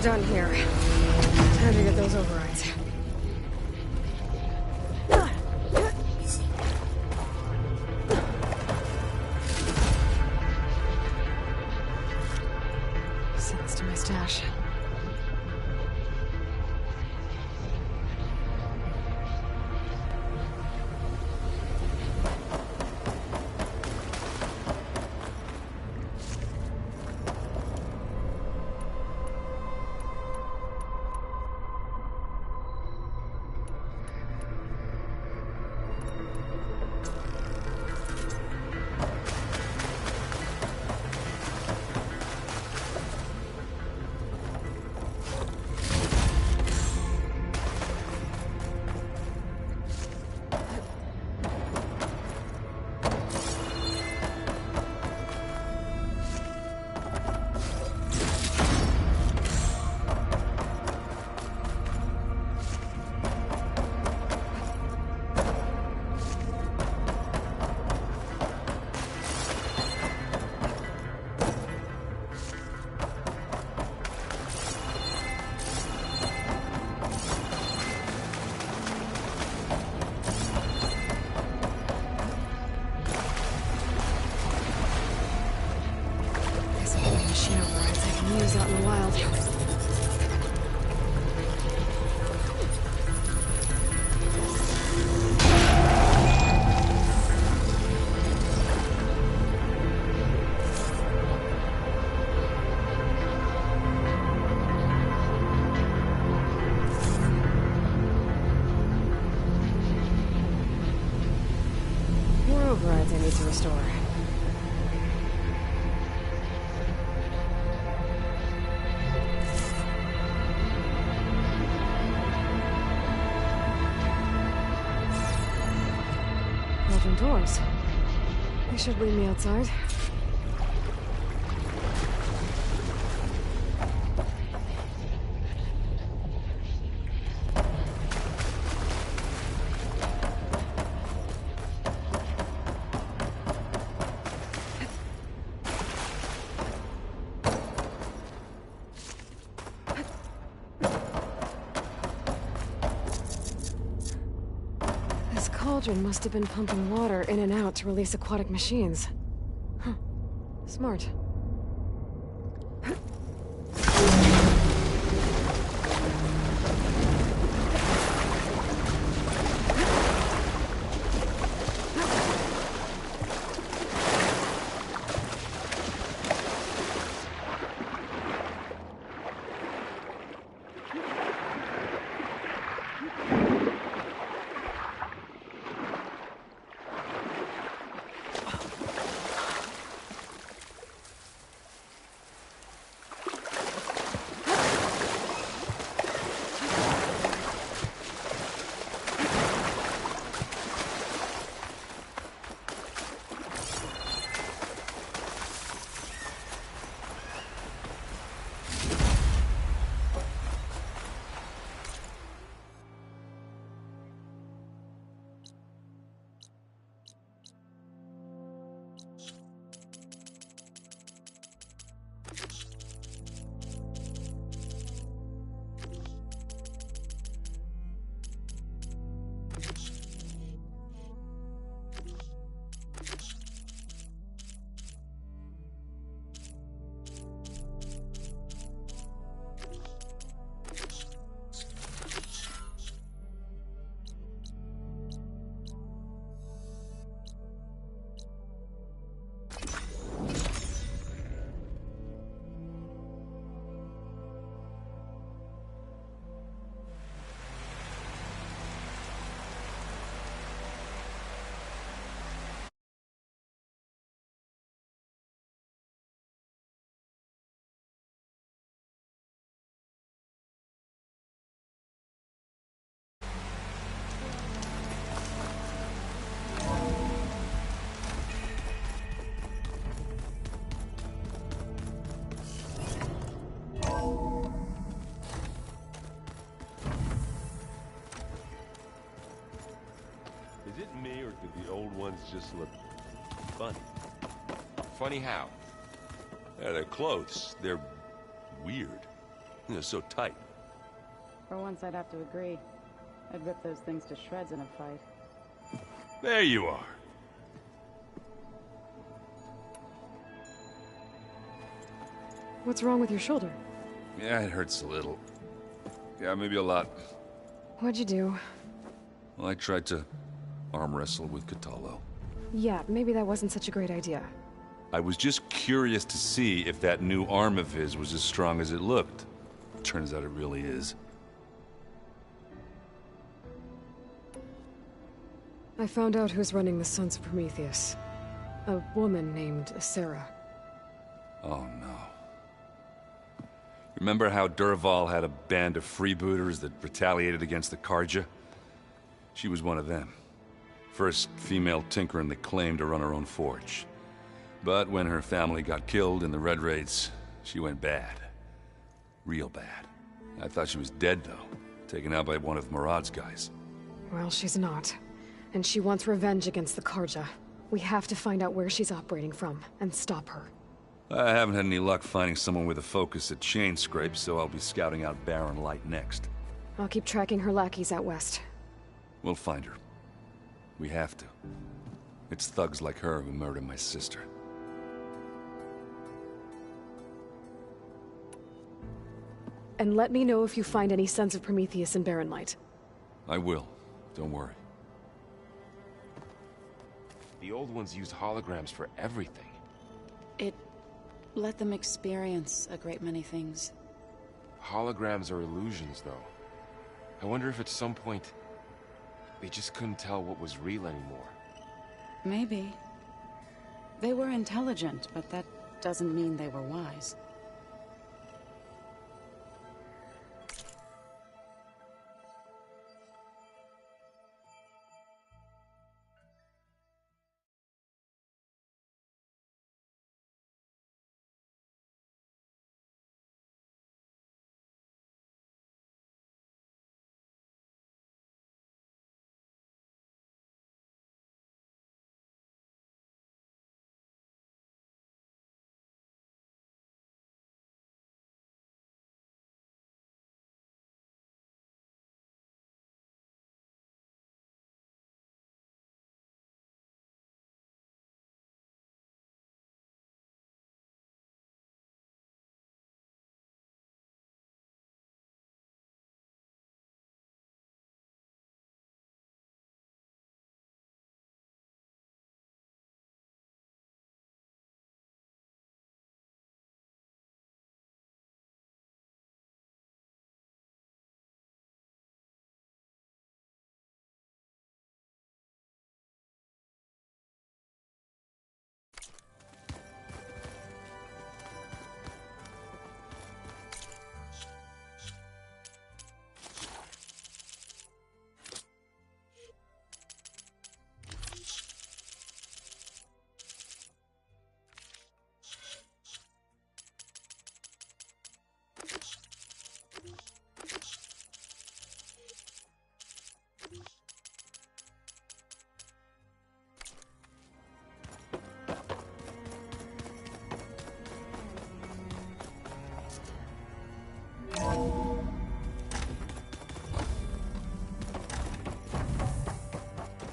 done here. Time to get those overrides. Send this to my stash. Out in the wild. More overrides I need to restore. Doors. They should leave me outside. Cauldron must have been pumping water in and out to release aquatic machines. Huh. Smart. Is it me, or do the old ones just look funny? Funny how? Yeah, their clothes, they're weird. They're so tight. For once, I'd have to agree. I'd rip those things to shreds in a fight. There you are. What's wrong with your shoulder? Yeah, it hurts a little. Yeah, maybe a lot. What'd you do? Well, I tried to arm wrestle with Catallo. Yeah, maybe that wasn't such a great idea. I was just curious to see if that new arm of his was as strong as it looked. Turns out it really is. I found out who's running the Sons of Prometheus. A woman named Sarah. Oh no. Remember how Durval had a band of freebooters that retaliated against the Karja? She was one of them. First female tinker in the claim to run her own forge. But when her family got killed in the Red Raids, she went bad. Real bad. I thought she was dead, though. Taken out by one of Murad's guys. Well, she's not. And she wants revenge against the Karja. We have to find out where she's operating from, and stop her. I haven't had any luck finding someone with a focus at chain scrapes, so I'll be scouting out Barren Light next. I'll keep tracking her lackeys out west. We'll find her. We have to. It's thugs like her who murdered my sister. And let me know if you find any Sons of Prometheus in Barren Light. I will. Don't worry. The old ones used holograms for everything. It let them experience a great many things. Holograms are illusions, though. I wonder if at some point they just couldn't tell what was real anymore. Maybe. They were intelligent, but that doesn't mean they were wise.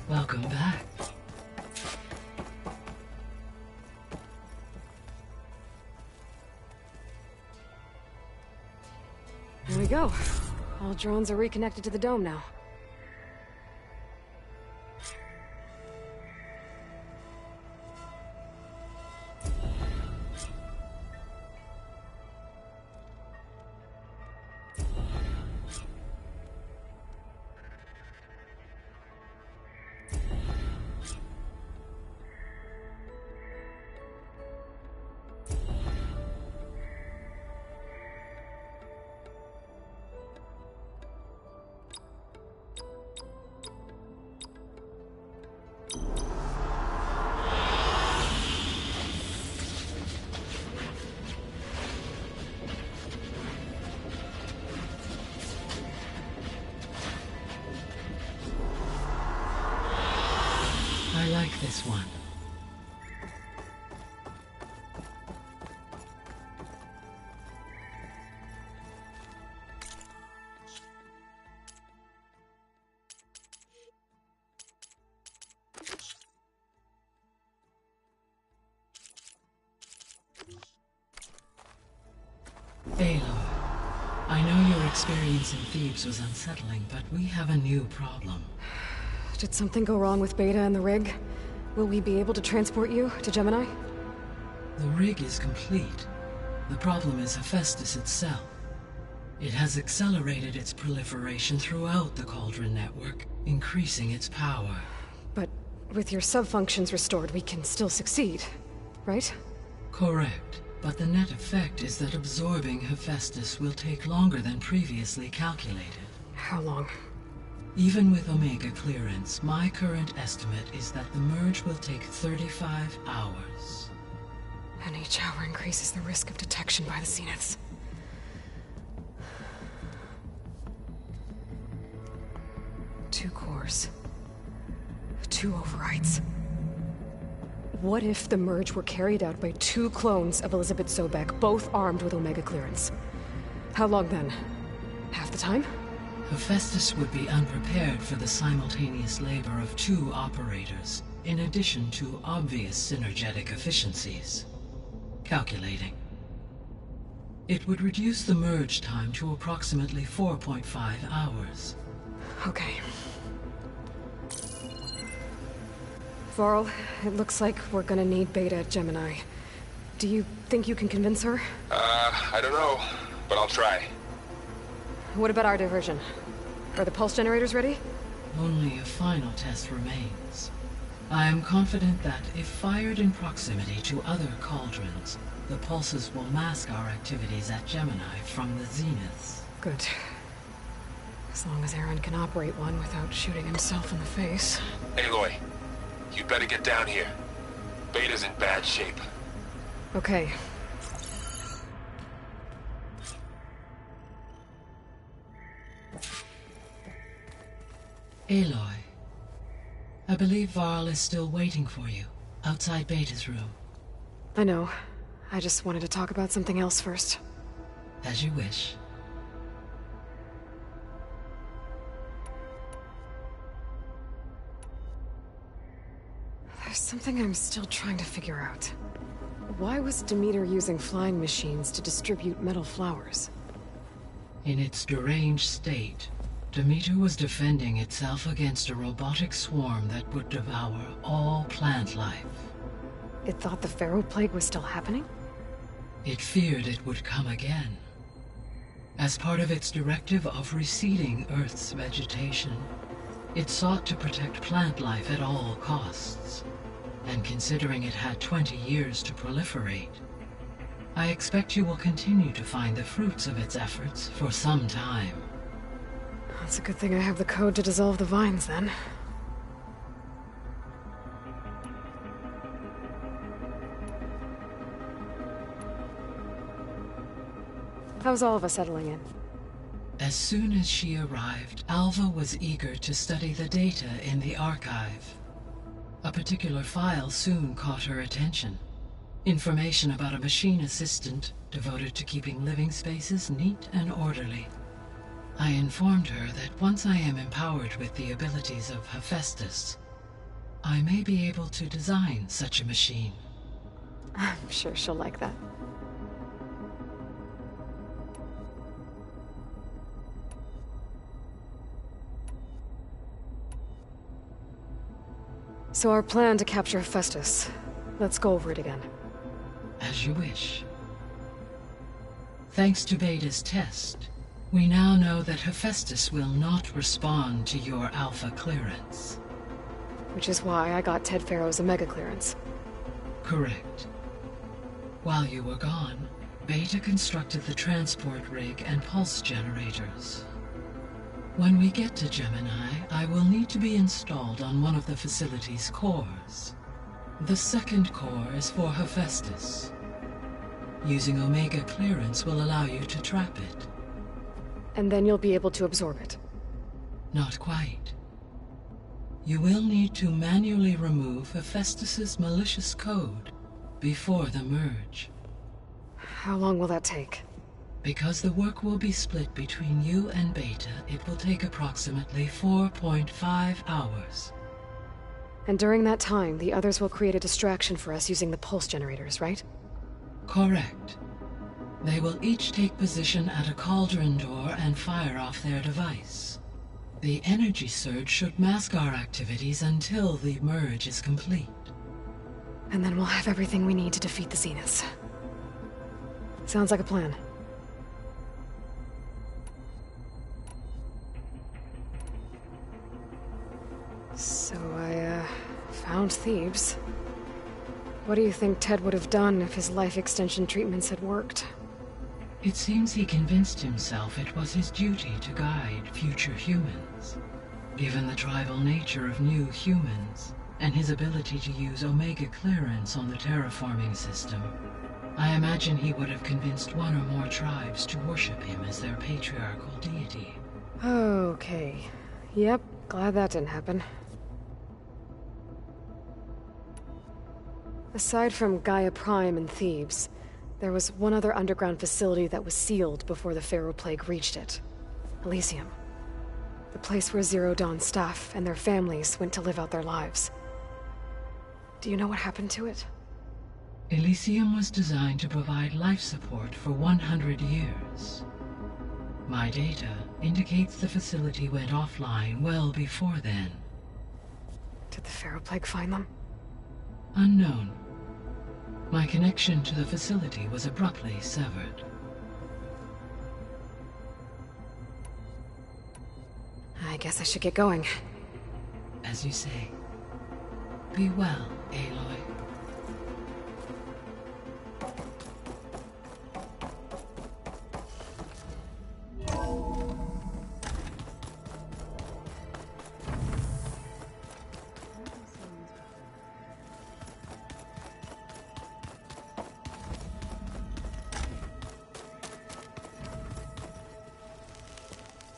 Welcome back. There we go. All drones are reconnected to the dome now. Aloy, I know your experience in Thebes was unsettling, but we have a new problem. Did something go wrong with Beta and the rig? Will we be able to transport you to Gemini? The rig is complete. The problem is Hephaestus itself. It has accelerated its proliferation throughout the Cauldron network, increasing its power. But with your sub-functions restored, we can still succeed, right? Correct. But the net effect is that absorbing Hephaestus will take longer than previously calculated. How long? Even with Omega clearance, my current estimate is that the merge will take 35 hours. And each hour increases the risk of detection by the Zeniths. Two cores. Two overrides. What if the merge were carried out by two clones of Elizabeth Sobek, both armed with Omega clearance? How long then? Half the time? Hephaestus would be unprepared for the simultaneous labor of two operators, in addition to obvious synergetic efficiencies. Calculating. It would reduce the merge time to approximately 4.5 hours. Okay. Varl, it looks like we're gonna need Beta at Gemini. Do you think you can convince her? I don't know, but I'll try. What about our diversion? Are the pulse generators ready? Only a final test remains. I am confident that if fired in proximity to other cauldrons, the pulses will mask our activities at Gemini from the Zeniths. Good. As long as Errand can operate one without shooting himself in the face. Aloy, you better get down here. Beta's in bad shape. Okay. Aloy, I believe Varl is still waiting for you, outside Beta's room. I know. I just wanted to talk about something else first. As you wish. There's something I'm still trying to figure out. Why was Demeter using flying machines to distribute metal flowers? In its deranged state, Demeter was defending itself against a robotic swarm that would devour all plant life. It thought the Pharaoh Plague was still happening? It feared it would come again. As part of its directive of reseeding Earth's vegetation, it sought to protect plant life at all costs. And considering it had 20 years to proliferate, I expect you will continue to find the fruits of its efforts for some time. That's a good thing I have the code to dissolve the vines, then. How's Alva settling in? As soon as she arrived, Alva was eager to study the data in the archive. A particular file soon caught her attention. Information about a machine assistant devoted to keeping living spaces neat and orderly. I informed her that once I am empowered with the abilities of Hephaestus, I may be able to design such a machine. I'm sure she'll like that. So our plan to capture Hephaestus. Let's go over it again. As you wish. Thanks to Beta's test, we now know that Hephaestus will not respond to your Alpha clearance. Which is why I got Ted Pharaoh's Omega clearance. Correct. While you were gone, Beta constructed the transport rig and pulse generators. When we get to Gemini, I will need to be installed on one of the facility's cores. The second core is for Hephaestus. Using Omega clearance will allow you to trap it. And then you'll be able to absorb it. Not quite. You will need to manually remove Hephaestus's malicious code before the merge. How long will that take? Because the work will be split between you and Beta, it will take approximately 4.5 hours. And during that time, the others will create a distraction for us using the pulse generators, right? Correct. They will each take position at a cauldron door and fire off their device. The energy surge should mask our activities until the merge is complete. And then we'll have everything we need to defeat the Zeniths. Sounds like a plan. So I, found Thebes. What do you think Ted would have done if his life extension treatments had worked? It seems he convinced himself it was his duty to guide future humans. Given the tribal nature of new humans, and his ability to use Omega clearance on the terraforming system, I imagine he would have convinced one or more tribes to worship him as their patriarchal deity. Okay. Yep, glad that didn't happen. Aside from Gaia Prime and Thebes, there was one other underground facility that was sealed before the Pharaoh Plague reached it. Elysium. The place where Zero Dawn staff and their families went to live out their lives. Do you know what happened to it? Elysium was designed to provide life support for 100 years. My data indicates the facility went offline well before then. Did the Pharaoh Plague find them? Unknown. My connection to the facility was abruptly severed. I guess I should get going. As you say. Be well, Aloy.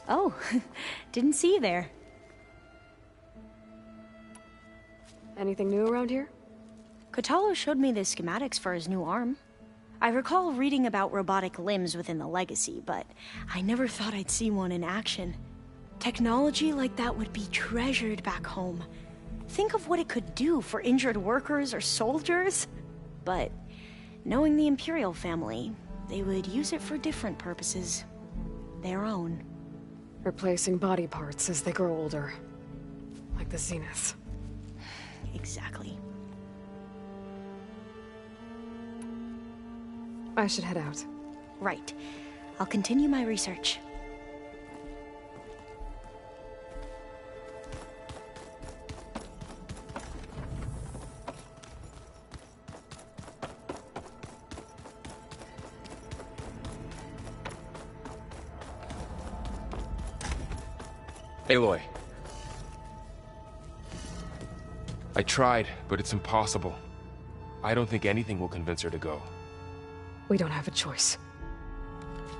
Oh, didn't see you there. Anything new around here? Kotallo showed me the schematics for his new arm. I recall reading about robotic limbs within the Legacy, but I never thought I'd see one in action. Technology like that would be treasured back home. Think of what it could do for injured workers or soldiers. But knowing the Imperial family, they would use it for different purposes. Their own. Replacing body parts as they grow older. Like the Zeniths. Exactly. I should head out. Right. I'll continue my research. Aloy. I tried, but it's impossible. I don't think anything will convince her to go. We don't have a choice.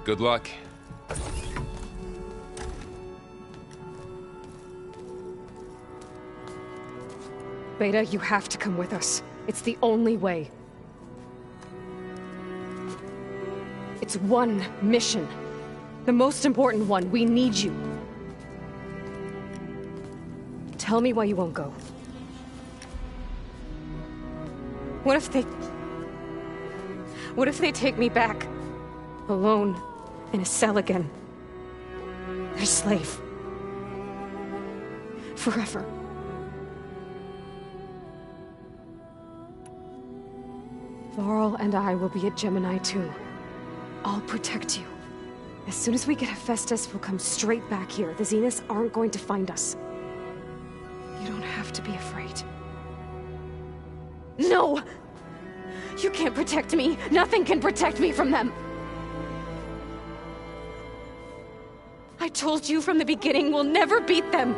Good luck. Beta, you have to come with us. It's the only way. It's one mission. The most important one. We need you. Tell me why you won't go. What if they take me back? Alone, in a cell again. A slave. Forever. Laurel and I will be at Gemini too. I'll protect you. As soon as we get Hephaestus, we'll come straight back here. The Zeniths aren't going to find us. You don't have to be afraid. No! You can't protect me. Nothing can protect me from them. I told you from the beginning we'll never beat them.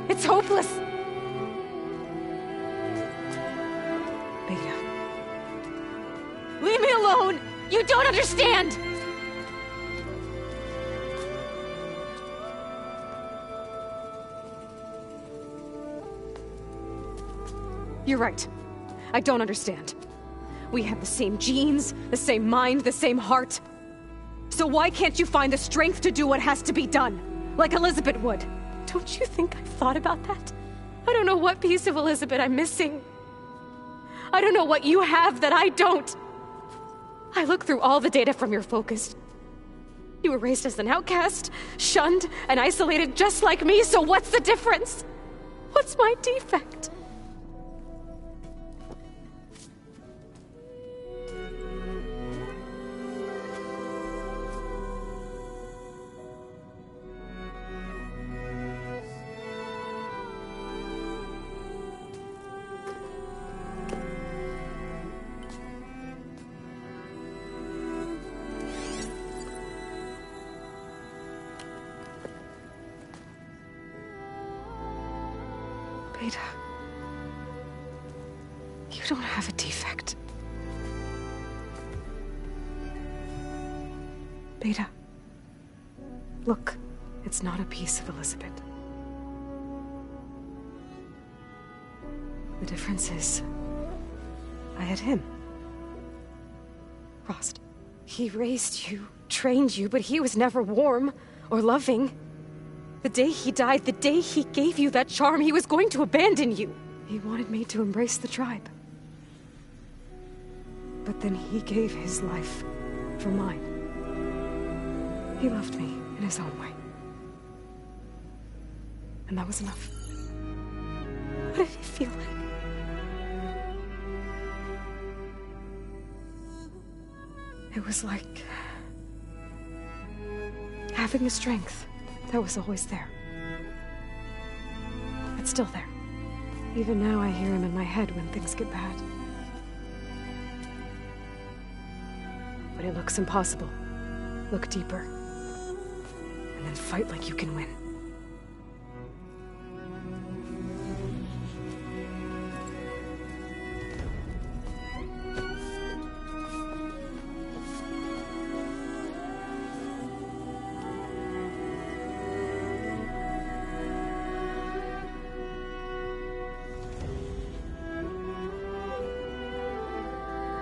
It's hopeless. Beta. Leave me alone! You don't understand! You're right. I don't understand. We have the same genes, the same mind, the same heart. So why can't you find the strength to do what has to be done? Like Elizabeth would. Don't you think I've thought about that? I don't know what piece of Elizabeth I'm missing. I don't know what you have that I don't. I looked through all the data from your focus. You were raised as an outcast, shunned, and isolated just like me, so what's the difference? What's my defect? Beta, you don't have a defect. Beta, look, it's not a piece of Elizabeth. The difference is, I had him. Rost. He raised you, trained you, but he was never warm or loving. The day he died, the day he gave you that charm, he was going to abandon you. He wanted me to embrace the tribe. But then he gave his life for mine. He loved me in his own way. And that was enough. What did it feel like? It was like having the strength that was always there. It's still there. Even now I hear him in my head when things get bad. But it looks impossible. Look deeper. And then fight like you can win.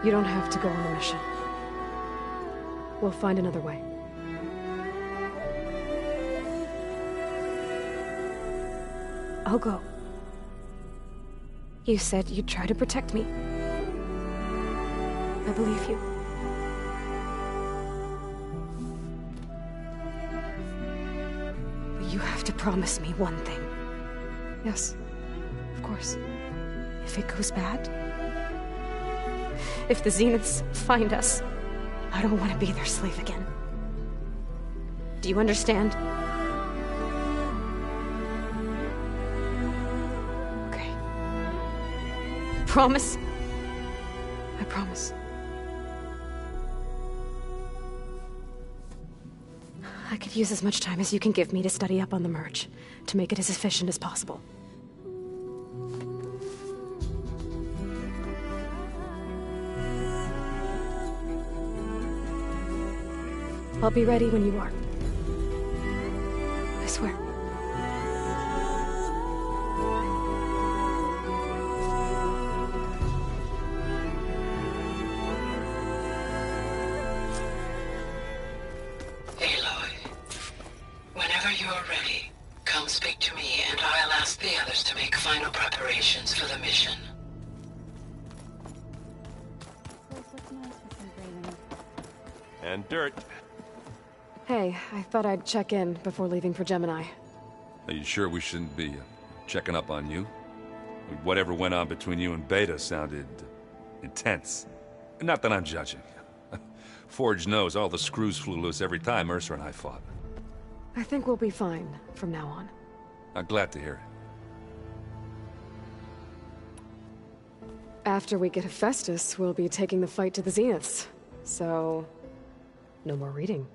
You don't have to go on the mission. We'll find another way. I'll go. You said you'd try to protect me. I believe you. But you have to promise me one thing. Yes, of course. If it goes bad, if the Zeniths find us, I don't want to be their slave again. Do you understand? Okay. Promise? I promise. I could use as much time as you can give me to study up on the merge, to make it as efficient as possible. I'll be ready when you are. I swear. Aloy, whenever you are ready, come speak to me and I'll ask the others to make final preparations for the mission. And dirt. Hey, I thought I'd check in before leaving for Gemini. Are you sure we shouldn't be checking up on you? Whatever went on between you and Beta sounded intense. Not that I'm judging. Forge knows all the screws flew loose every time Mercer and I fought. I think we'll be fine from now on. I'm glad to hear it. After we get Hephaestus, we'll be taking the fight to the Zeniths. So, no more reading.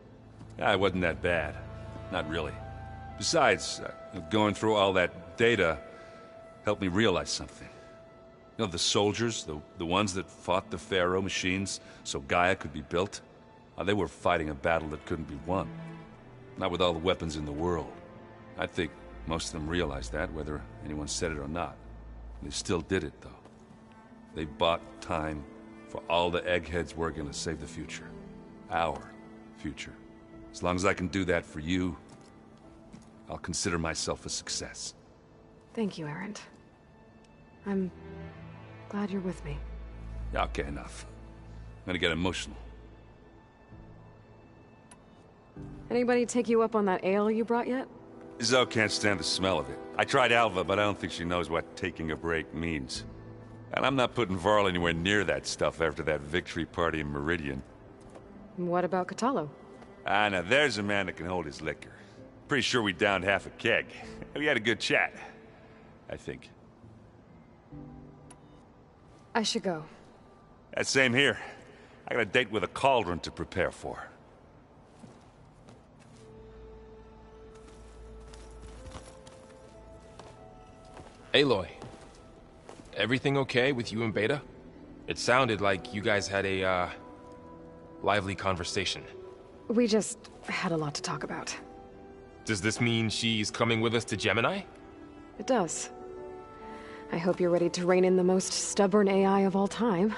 It wasn't that bad. Not really. Besides, going through all that data helped me realize something. You know, the soldiers, the ones that fought the Pharaoh machines so Gaia could be built, they were fighting a battle that couldn't be won. Not with all the weapons in the world. I think most of them realized that, whether anyone said it or not. They still did it, though. They bought time for all the eggheads working to save the future. Our future. As long as I can do that for you, I'll consider myself a success. Thank you, Errand. I'm glad you're with me. Yeah, okay, enough. I'm gonna get emotional. Anybody take you up on that ale you brought yet? Zoe can't stand the smell of it. I tried Alva, but I don't think she knows what taking a break means. And I'm not putting Varl anywhere near that stuff after that victory party in Meridian. What about Catallo? Ah, now there's a man that can hold his liquor. Pretty sure we downed half a keg. We had a good chat, I think. I should go. Same here. I got a date with a cauldron to prepare for. Aloy, everything okay with you and Beta? It sounded like you guys had a, lively conversation. We just had a lot to talk about. Does this mean she's coming with us to Gemini? It does. I hope you're ready to rein in the most stubborn AI of all time.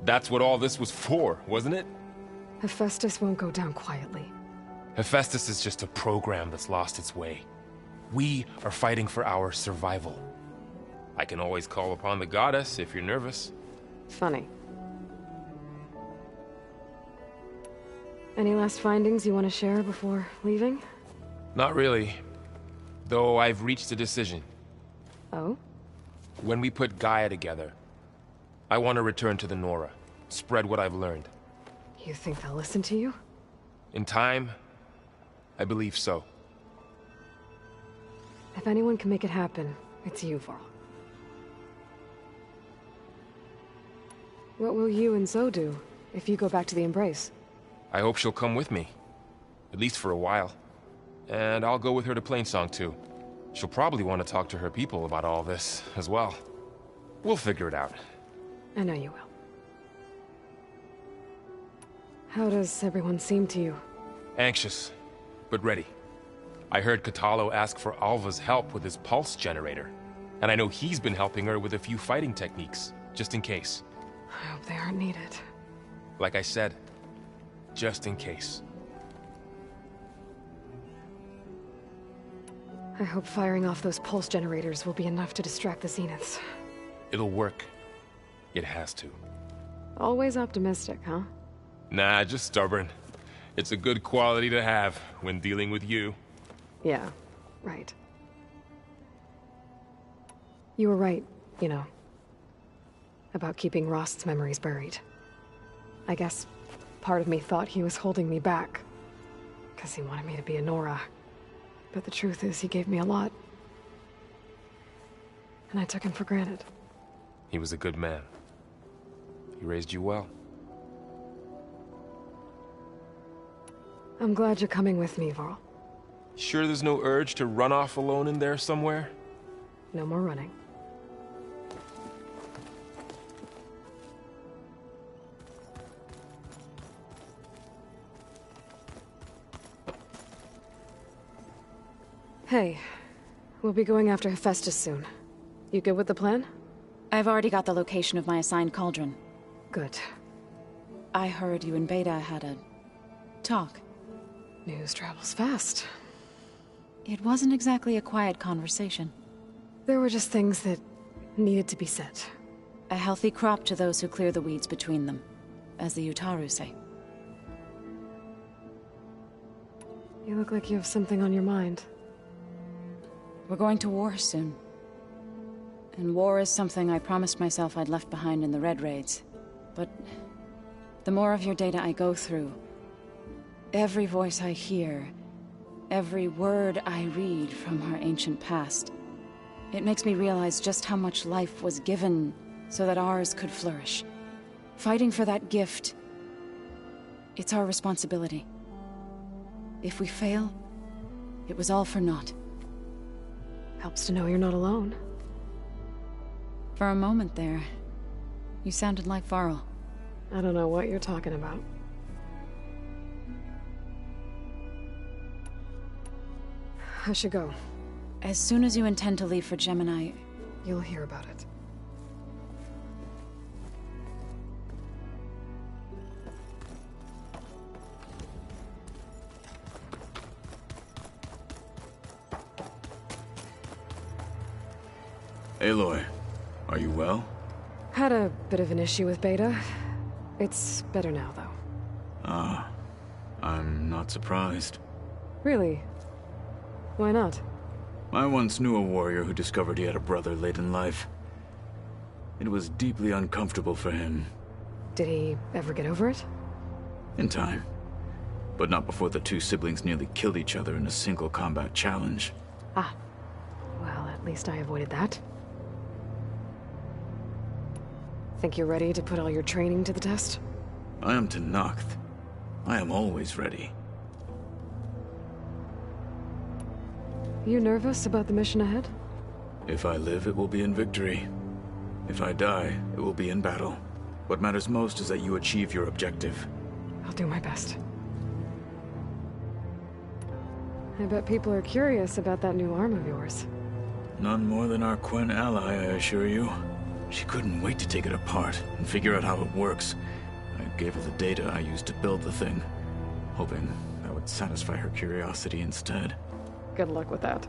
That's what all this was for, wasn't it? Hephaestus won't go down quietly. Hephaestus is just a program that's lost its way. We are fighting for our survival. I can always call upon the goddess if you're nervous. Funny. Any last findings you want to share before leaving? Not really. Though I've reached a decision. Oh? When we put Gaia together, I want to return to the Nora. Spread what I've learned. You think they'll listen to you? In time, I believe so. If anyone can make it happen, it's you, Varl. What will you and Zoe do if you go back to the Embrace? I hope she'll come with me. At least for a while. And I'll go with her to Plainsong too. She'll probably want to talk to her people about all this as well. We'll figure it out. I know you will. How does everyone seem to you? Anxious, but ready. I heard Catallo ask for Alva's help with his pulse generator. And I know he's been helping her with a few fighting techniques, just in case. I hope they aren't needed. Like I said, just in case. I hope firing off those pulse generators will be enough to distract the Zeniths. It'll work. It has to. Always optimistic, huh? Nah, just stubborn. It's a good quality to have when dealing with you. Yeah, right. You were right, you know. About keeping Rost's memories buried. I guess part of me thought he was holding me back. Because he wanted me to be a Nora. But the truth is, he gave me a lot. And I took him for granted. He was a good man. He raised you well. I'm glad you're coming with me, Varl. Sure there's no urge to run off alone in there somewhere? No more running. Hey, we'll be going after Hephaestus soon. You good with the plan? I've already got the location of my assigned cauldron. Good. I heard you and Beta had a talk. News travels fast. It wasn't exactly a quiet conversation. There were just things that needed to be said. A healthy crop to those who clear the weeds between them, as the Utaru say. You look like you have something on your mind. We're going to war soon. And war is something I promised myself I'd left behind in the Red Raids. But the more of your data I go through, every voice I hear, every word I read from our ancient past, it makes me realize just how much life was given so that ours could flourish. Fighting for that gift, it's our responsibility. If we fail, it was all for naught. Helps to know you're not alone. For a moment there, you sounded like Varl. I don't know what you're talking about. I should go. As soon as you intend to leave for Gemini, you'll hear about it. Aloy, are you well? Had a bit of an issue with Beta. It's better now, though. Ah, I'm not surprised. Really? Why not? I once knew a warrior who discovered he had a brother late in life. It was deeply uncomfortable for him. Did he ever get over it? In time. But not before the two siblings nearly killed each other in a single combat challenge. Ah. Well, at least I avoided that. Think you're ready to put all your training to the test? I am Tenakth. I am always ready. You nervous about the mission ahead? If I live, it will be in victory. If I die, it will be in battle. What matters most is that you achieve your objective. I'll do my best. I bet people are curious about that new arm of yours. None more than our Quen ally, I assure you. She couldn't wait to take it apart and figure out how it works. I gave her the data I used to build the thing, hoping that would satisfy her curiosity instead. Good luck with that.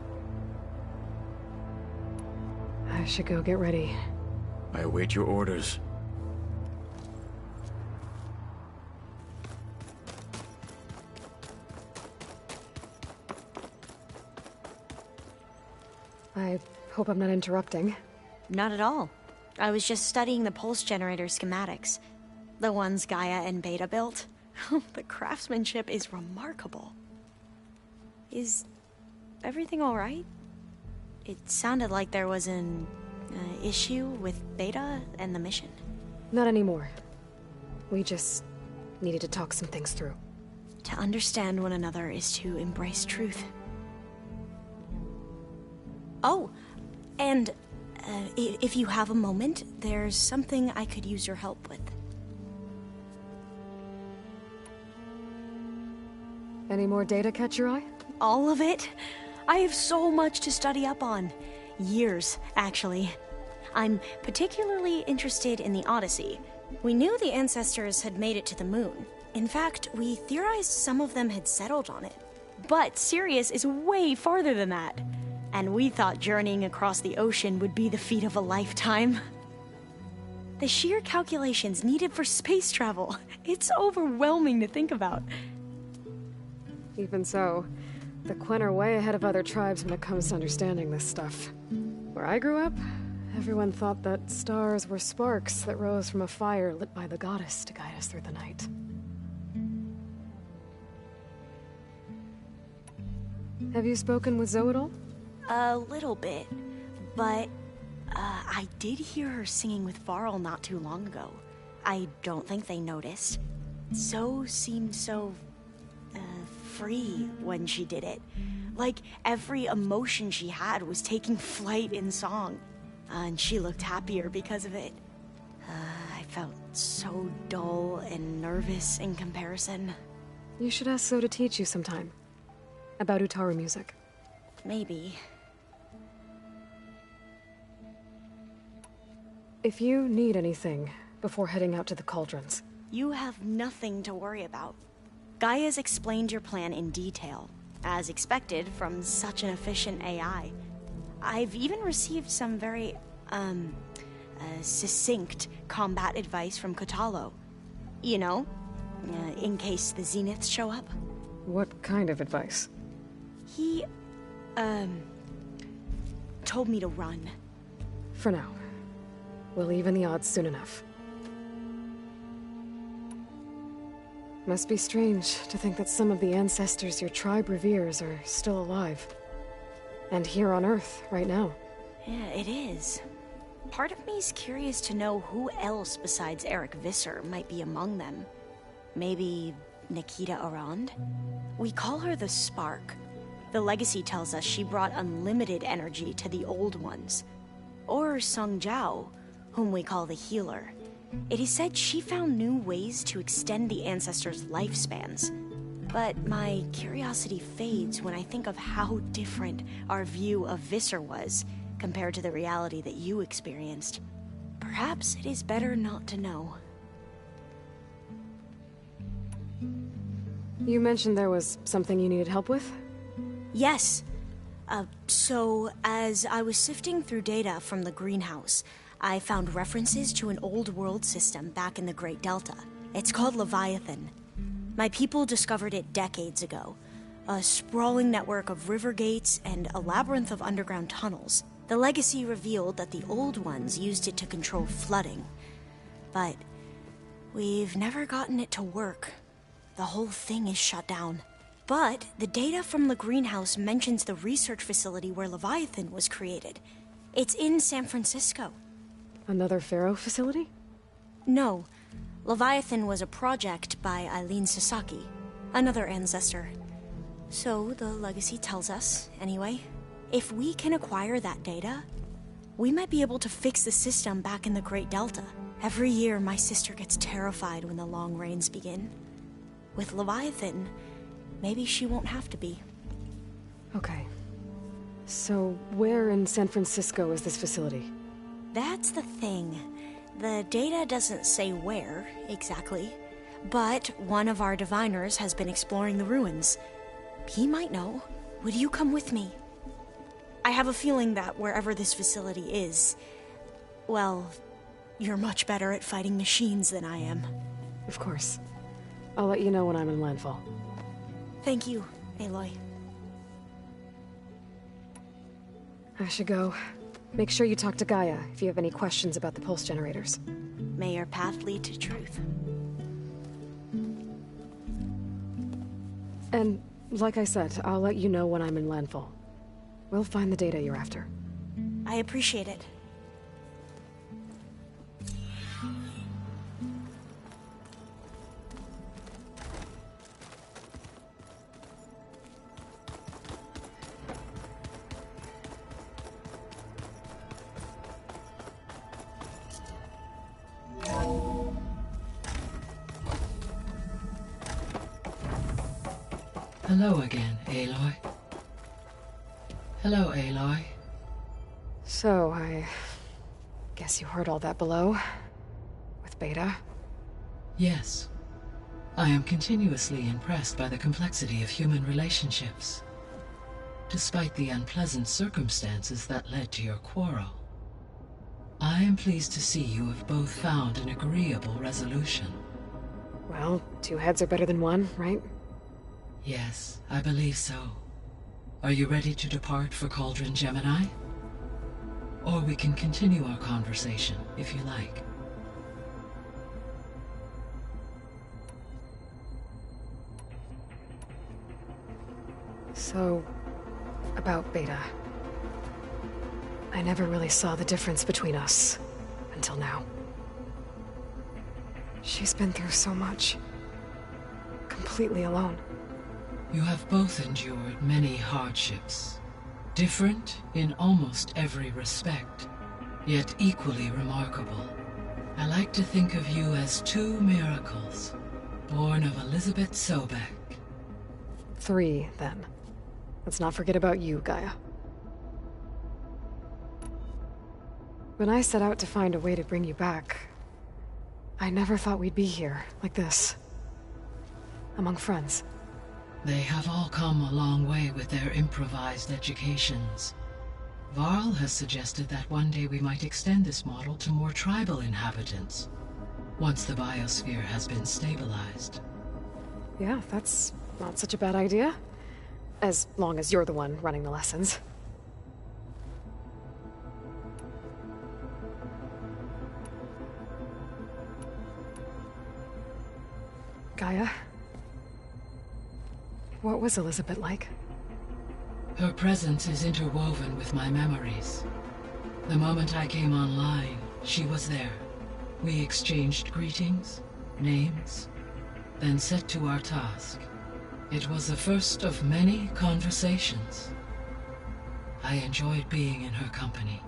I should go get ready. I await your orders. I hope I'm not interrupting. Not at all. I was just studying the pulse generator schematics. The ones Gaia and Beta built. The craftsmanship is remarkable. Is everything alright? It sounded like there was an issue with Beta and the mission. Not anymore. We just needed to talk some things through. To understand one another is to embrace truth. Oh, and if you have a moment, there's something I could use your help with. Any more data catch your eye? All of it? I have so much to study up on. Years, actually. I'm particularly interested in the Odyssey. We knew the ancestors had made it to the moon. In fact, we theorized some of them had settled on it. But Sirius is way farther than that. And we thought journeying across the ocean would be the feat of a lifetime. The sheer calculations needed for space travel, it's overwhelming to think about. Even so, the Quen are way ahead of other tribes when it comes to understanding this stuff. Where I grew up, everyone thought that stars were sparks that rose from a fire lit by the goddess to guide us through the night. Have you spoken with Zoe at all? A little bit, but I did hear her singing with Varl not too long ago. I don't think they noticed. Zoe seemed so free when she did it. Like every emotion she had was taking flight in song. And she looked happier because of it. I felt so dull and nervous in comparison. You should ask Zoe to teach you sometime. About Utaru music. Maybe. If you need anything before heading out to the cauldrons... You have nothing to worry about. Gaia's explained your plan in detail, as expected from such an efficient AI. I've even received some very, succinct combat advice from Kotalo. You know, in case the Zeniths show up. What kind of advice? He, told me to run. For now. We'll even the odds soon enough. Must be strange to think that some of the ancestors your tribe reveres are still alive. And here on Earth, right now. Yeah, it is. Part of me's curious to know who else besides Eric Visser might be among them. Maybe Nikita Errand? We call her the Spark. The legacy tells us she brought unlimited energy to the old ones. Or Sung Jiao, whom we call the Healer. It is said she found new ways to extend the ancestors' lifespans. But my curiosity fades when I think of how different our view of Visser was compared to the reality that you experienced. Perhaps it is better not to know. You mentioned there was something you needed help with? Yes. So, as I was sifting through data from the greenhouse, I found references to an old world system back in the Great Delta. It's called Leviathan. My people discovered it decades ago. A sprawling network of river gates and a labyrinth of underground tunnels. The legacy revealed that the old ones used it to control flooding. But we've never gotten it to work. The whole thing is shut down. But the data from the greenhouse mentions the research facility where Leviathan was created. It's in San Francisco. Another Pharaoh facility? No. Leviathan was a project by Eileen Sasaki, another ancestor. So the legacy tells us, anyway. If we can acquire that data, we might be able to fix the system back in the Great Delta. Every year, my sister gets terrified when the long rains begin. With Leviathan, maybe she won't have to be. Okay. So, where in San Francisco is this facility? That's the thing. The data doesn't say where, exactly. But one of our diviners has been exploring the ruins. He might know. Would you come with me? I have a feeling that wherever this facility is, well, you're much better at fighting machines than I am. Of course. I'll let you know when I'm in landfall. Thank you, Aloy. I should go. Make sure you talk to Gaia if you have any questions about the pulse generators. May your path lead to truth. And, like I said, I'll let you know when I'm in landfall. We'll find the data you're after. I appreciate it. Hello again, Aloy. Hello, Aloy. So, I guess you heard all that below? With Beta? Yes. I am continuously impressed by the complexity of human relationships. Despite the unpleasant circumstances that led to your quarrel, I am pleased to see you have both found an agreeable resolution. Well, two heads are better than one, right? Yes, I believe so. Are you ready to depart for Cauldron Gemini? Or we can continue our conversation, if you like. So, about Beta. I never really saw the difference between us, until now. She's been through so much. Completely alone. You have both endured many hardships. Different in almost every respect, yet equally remarkable. I like to think of you as two miracles, born of Elizabeth Sobek. 3, then. Let's not forget about you, Gaia. When I set out to find a way to bring you back, I never thought we'd be here, like this. Among friends. They have all come a long way with their improvised educations. Varl has suggested that one day we might extend this model to more tribal inhabitants, once the biosphere has been stabilized. Yeah, that's not such a bad idea. As long as you're the one running the lessons. Gaia? What was Elizabeth like? Her presence is interwoven with my memories. The moment I came online, she was there. We exchanged greetings, names, then set to our task. It was the first of many conversations. I enjoyed being in her company,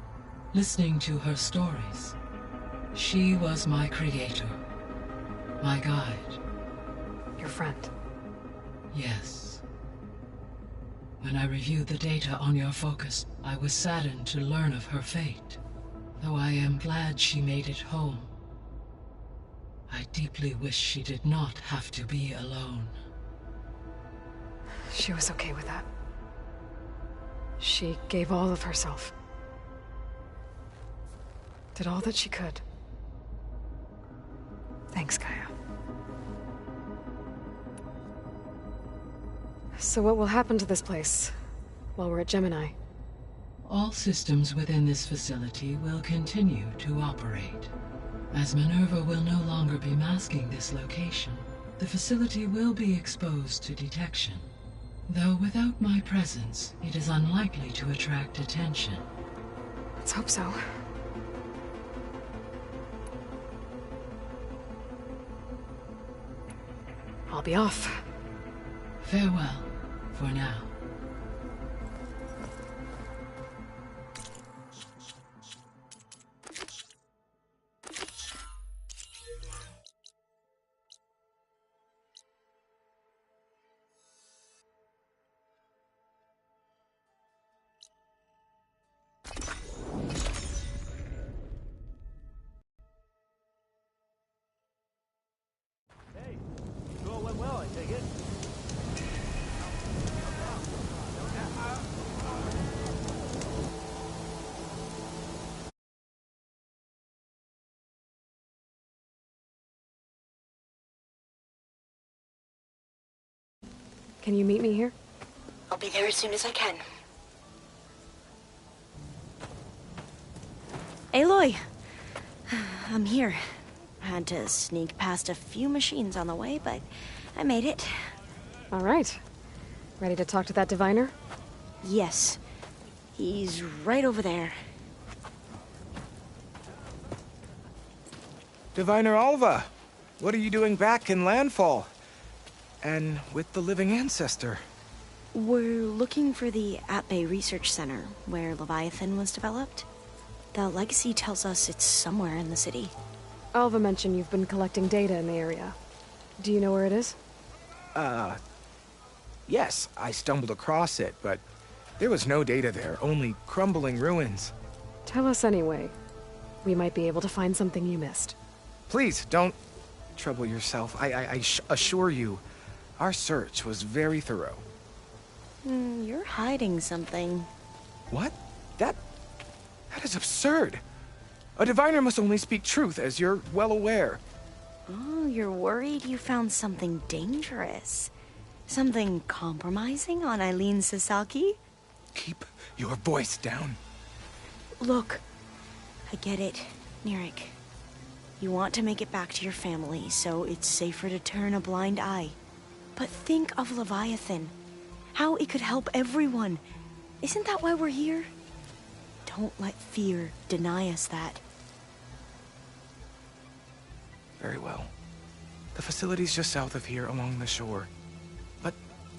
listening to her stories. She was my creator, my guide. Your friend? Yes. When I reviewed the data on your focus, I was saddened to learn of her fate. Though I am glad she made it home. I deeply wish she did not have to be alone. She was okay with that. She gave all of herself. Did all that she could. Thanks, Gaia. So what will happen to this place while we're at Gemini? All systems within this facility will continue to operate. As Minerva will no longer be masking this location, the facility will be exposed to detection. Though without my presence, it is unlikely to attract attention. Let's hope so. I'll be off. Farewell, for now. Can you meet me here? I'll be there as soon as I can. Aloy! I'm here. Had to sneak past a few machines on the way, but I made it. All right. Ready to talk to that diviner? Yes. He's right over there. Diviner Alva, what are you doing back in Landfall? And with the living ancestor? We're looking for the At-Bay Research Center, where Leviathan was developed. The legacy tells us it's somewhere in the city. Alva mentioned you've been collecting data in the area. Do you know where it is? Yes, I stumbled across it, but there was no data there, only crumbling ruins. Tell us anyway. We might be able to find something you missed. Please, don't trouble yourself. I assure you, our search was very thorough. You're hiding something. What? That is absurd. A diviner must only speak truth, as you're well aware. Oh, you're worried you found something dangerous. Something compromising on Eileen Sasaki? Keep your voice down. Look, I get it, Nirik. You want to make it back to your family, so it's safer to turn a blind eye. But think of Leviathan. How it could help everyone. Isn't that why we're here? Don't let fear deny us that. Very well. The facility's just south of here, along the shore. But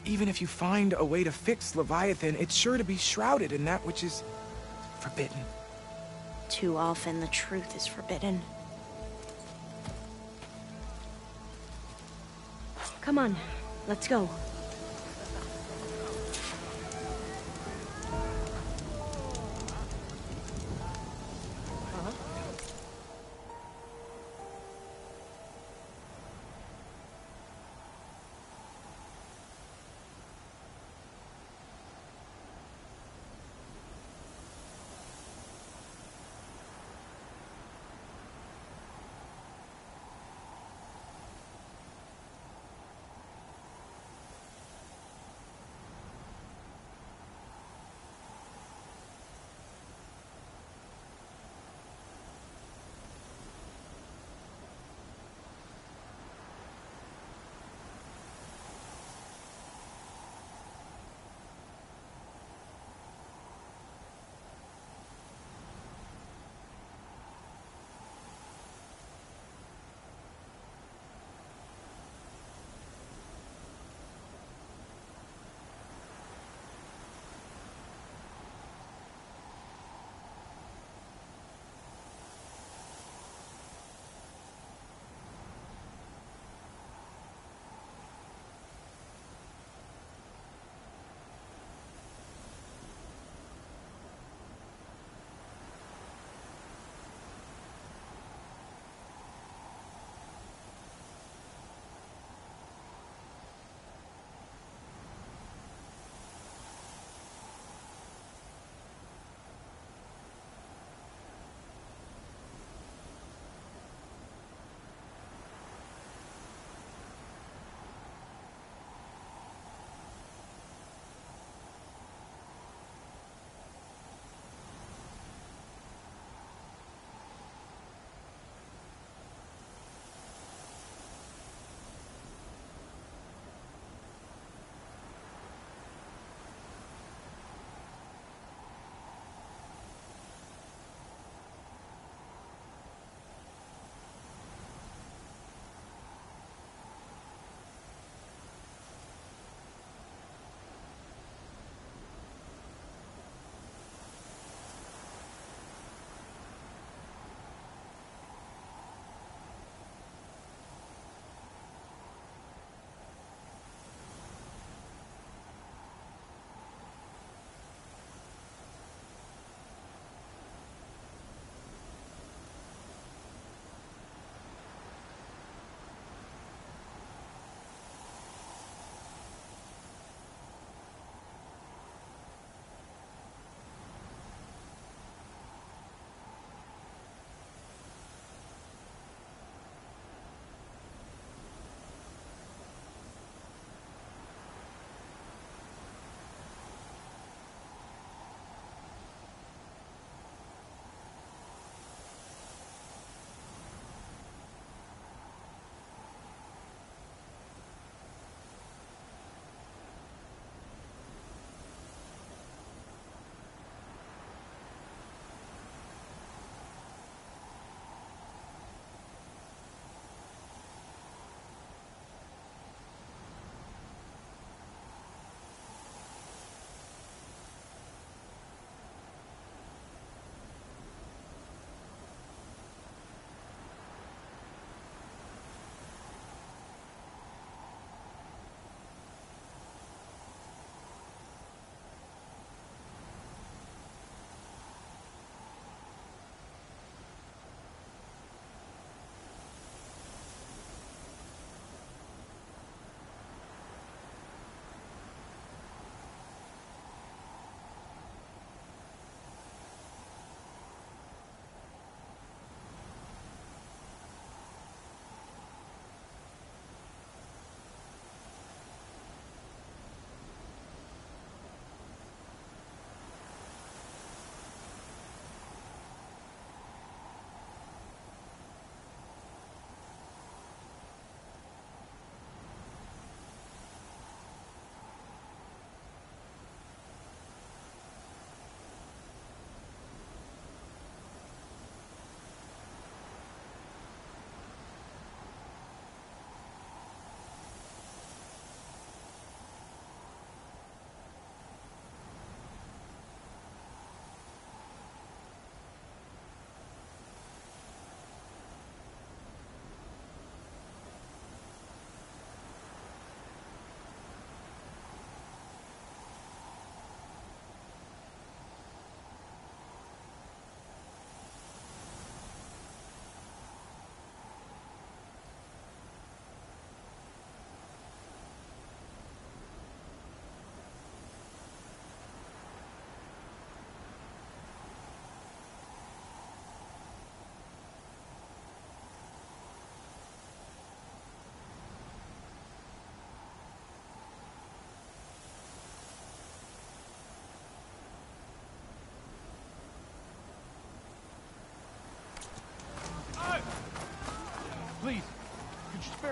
even if you find a way to fix Leviathan, it's sure to be shrouded in that which is forbidden. Too often the truth is forbidden. Come on, let's go.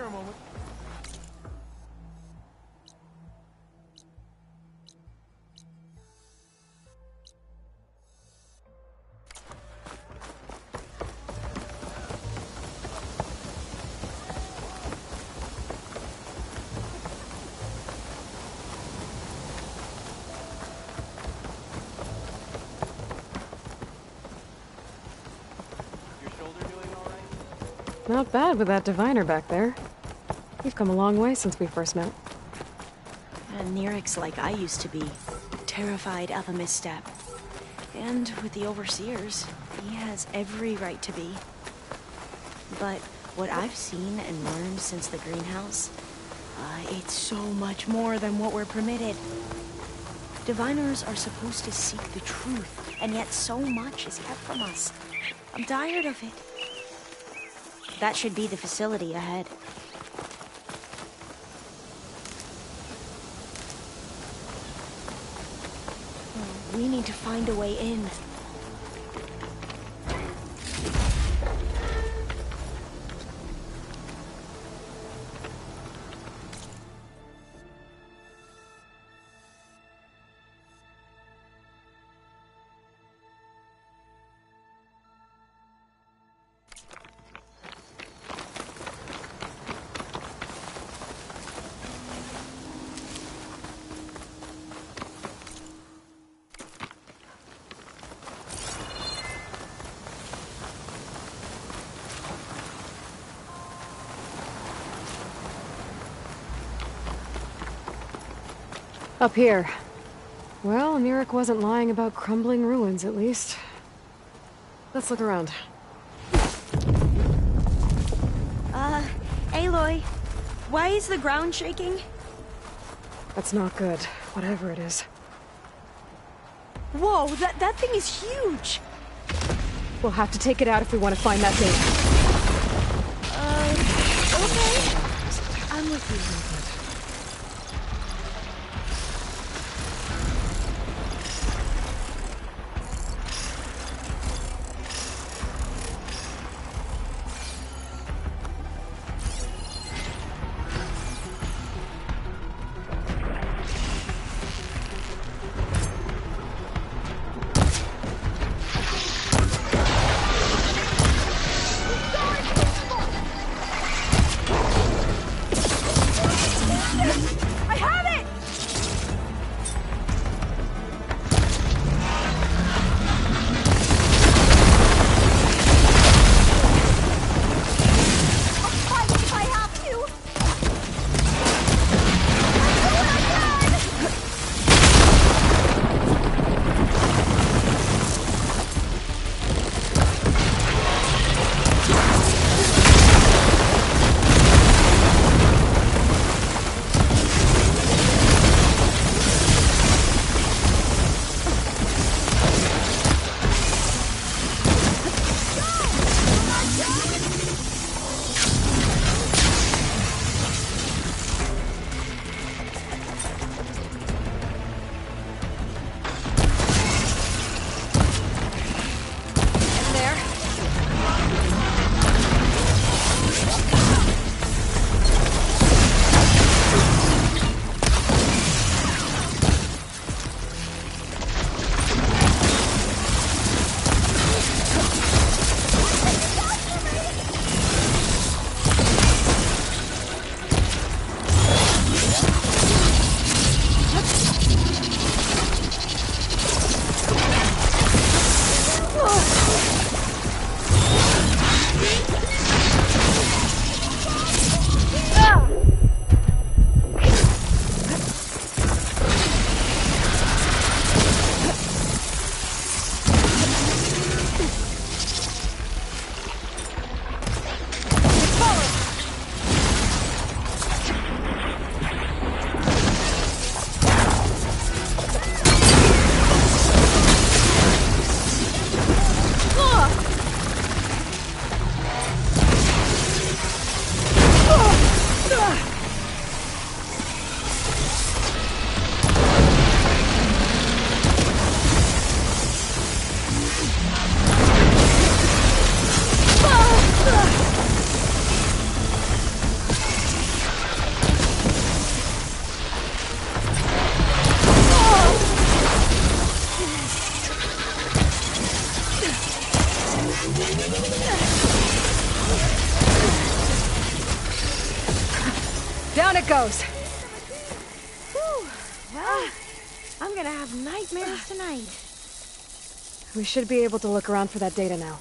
a moment. Not bad with that diviner back there. We've come a long way since we first met. And Nirik's like I used to be, terrified of a misstep. And with the overseers, he has every right to be. But what I've seen and learned since the greenhouse, it's so much more than what we're permitted. Diviners are supposed to seek the truth, and yet so much is kept from us. I'm tired of it. That should be the facility ahead. We need to find a way in. Up here. Well, Nirik wasn't lying about crumbling ruins, at least. Let's look around. Aloy, why is the ground shaking? That's not good, whatever it is. Whoa, that thing is huge! We'll have to take it out if we want to find that thing. Okay. I'm with you. Down it goes. Whew. Well, I'm gonna have nightmares tonight. We should be able to look around for that data now.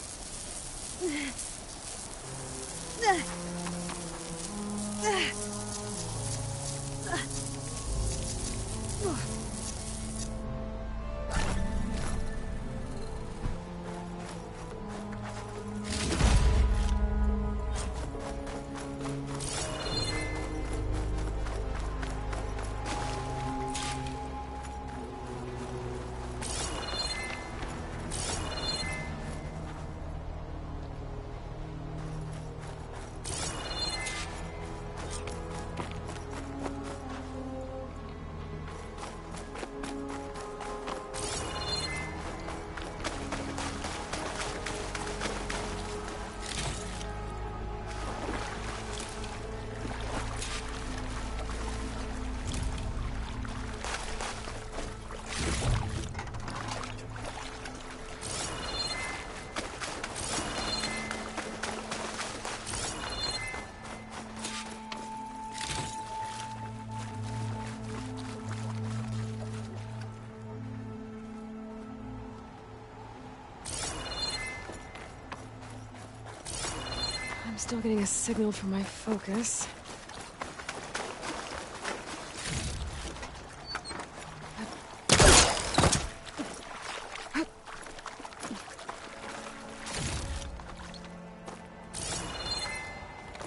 I'm still getting a signal from my focus.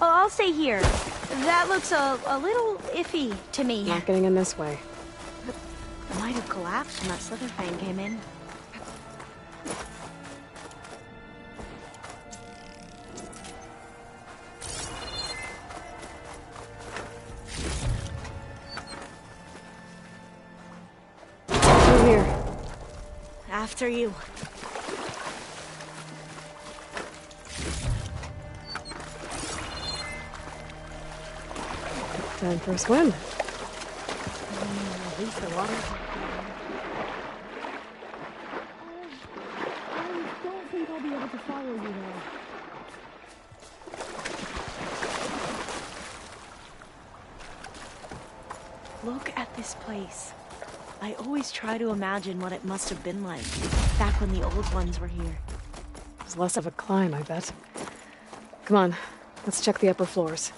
Oh, I'll stay here. That looks a little iffy to me. Not getting in this way. It might have collapsed when that slither fang came in. Through here. After you. Time for a swim. At least the water. I don't think I'll be able to follow you now. Look at this place. I always try to imagine what it must have been like back when the old ones were here. It was less of a climb, I bet. Come on, let's check the upper floors.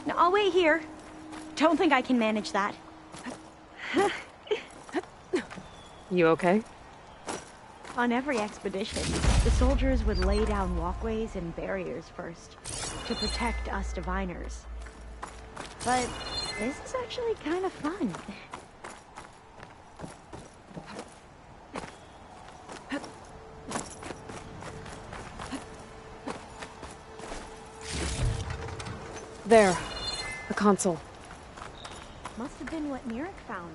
Now, I'll wait here. Don't think I can manage that. You okay? On every expedition, the soldiers would lay down walkways and barriers first to protect us diviners. But this is actually kind of fun. There, the console. Must have been what Mirek found.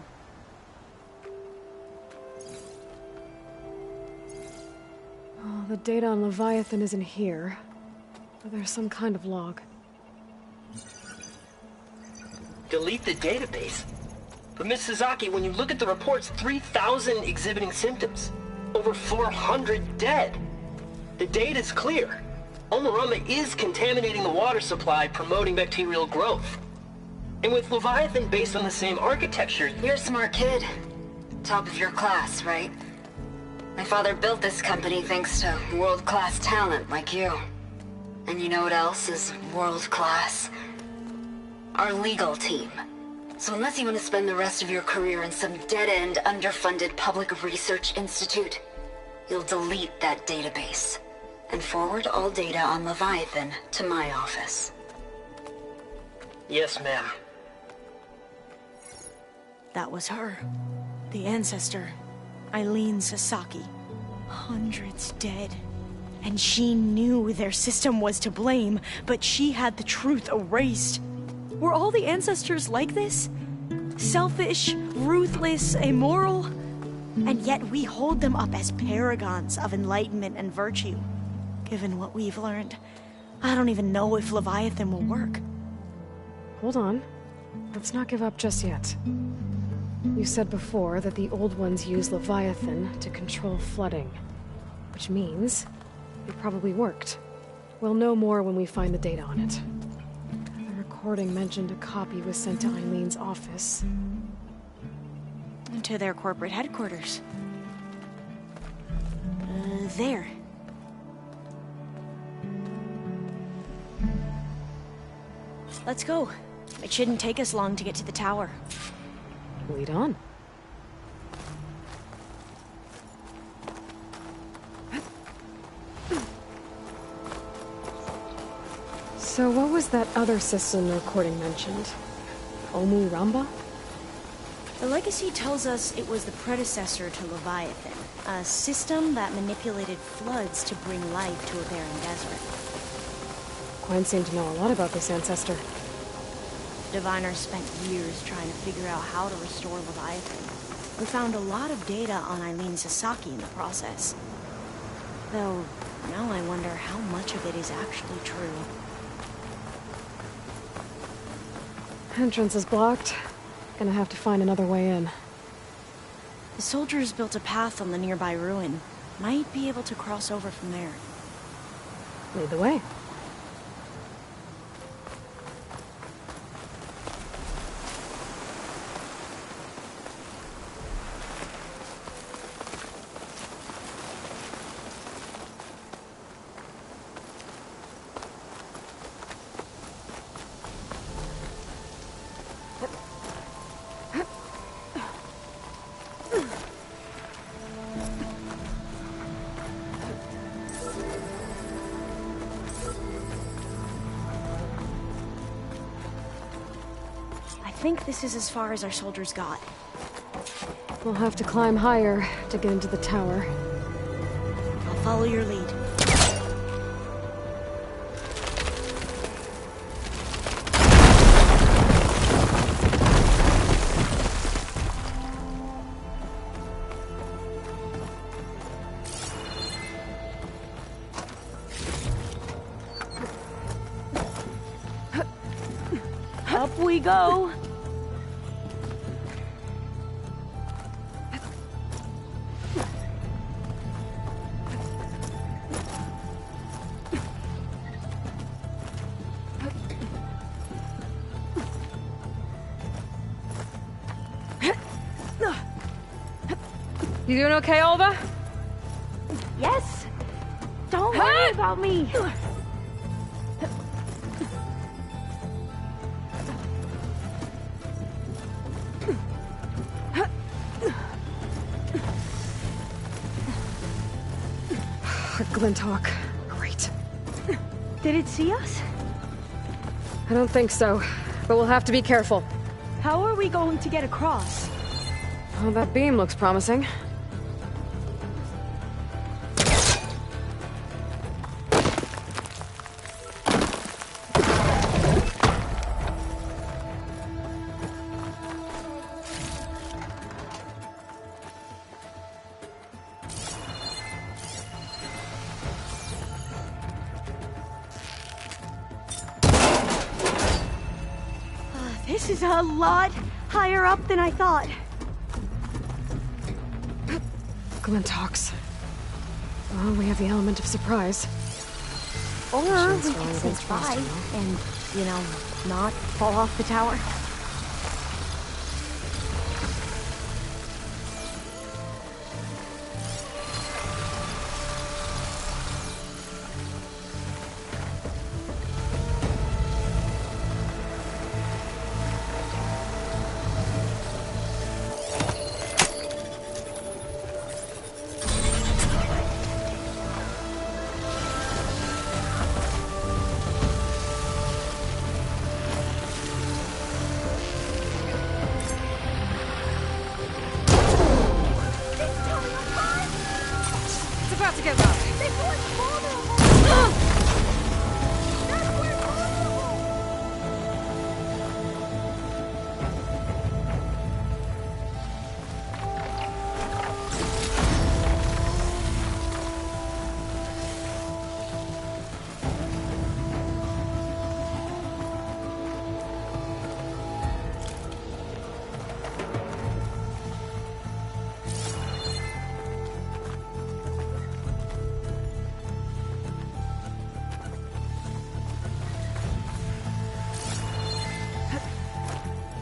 Oh, the data on Leviathan isn't here. But there's some kind of log. Delete the database? But Miss Sasaki, when you look at the reports, 3,000 exhibiting symptoms. Over 400 dead. The data's clear. Omarama is contaminating the water supply, promoting bacterial growth. And with Leviathan based on the same architecture... You're a smart kid. Top of your class, right? My father built this company thanks to world-class talent like you. And you know what else is world-class? Our legal team. So unless you want to spend the rest of your career in some dead-end, underfunded public research institute, you'll delete that database and forward all data on Leviathan to my office. Yes, ma'am. That was her. The ancestor. Eileen Sasaki. Hundreds dead. And she knew their system was to blame, but she had the truth erased. Were all the ancestors like this? Selfish, ruthless, immoral? And yet we hold them up as paragons of enlightenment and virtue. Given what we've learned, I don't even know if Leviathan will work. Hold on. Let's not give up just yet. You said before that the old ones use Leviathan to control flooding. Which means it probably worked. We'll know more when we find the data on it. The recording mentioned a copy was sent to Eileen's office. To their corporate headquarters. There. Let's go. It shouldn't take us long to get to the tower. Lead on. So what was that other system recording mentioned? Omu Ramba? The legacy tells us it was the predecessor to Leviathan, a system that manipulated floods to bring life to a barren desert. Quinn seemed to know a lot about this ancestor. Diviners spent years trying to figure out how to restore Leviathan. We found a lot of data on Eileen Sasaki in the process. Though, now I wonder how much of it is actually true. Entrance is blocked. Gonna have to find another way in. The soldiers built a path on the nearby ruin. Might be able to cross over from there. Lead the way. I think this is as far as our soldiers got. We'll have to climb higher to get into the tower. I'll follow your lead. Up we go! You doing okay, Olva? Yes! Don't worry about me! Glinthawk. Great. Did it see us? I don't think so, but we'll have to be careful. How are we going to get across? Oh, that beam looks promising. This is a lot higher up than I thought. Glinthawks. Well, we have the element of surprise. Or Shouldn't we strong could against sneak by frost, you know. and, you know, not fall off the tower.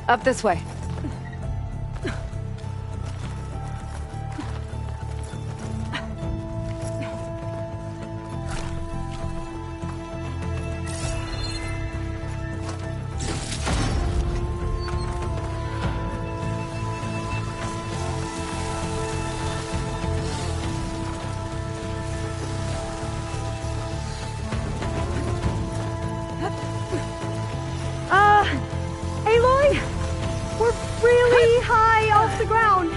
Up this way. Aloy? We're really high off the ground.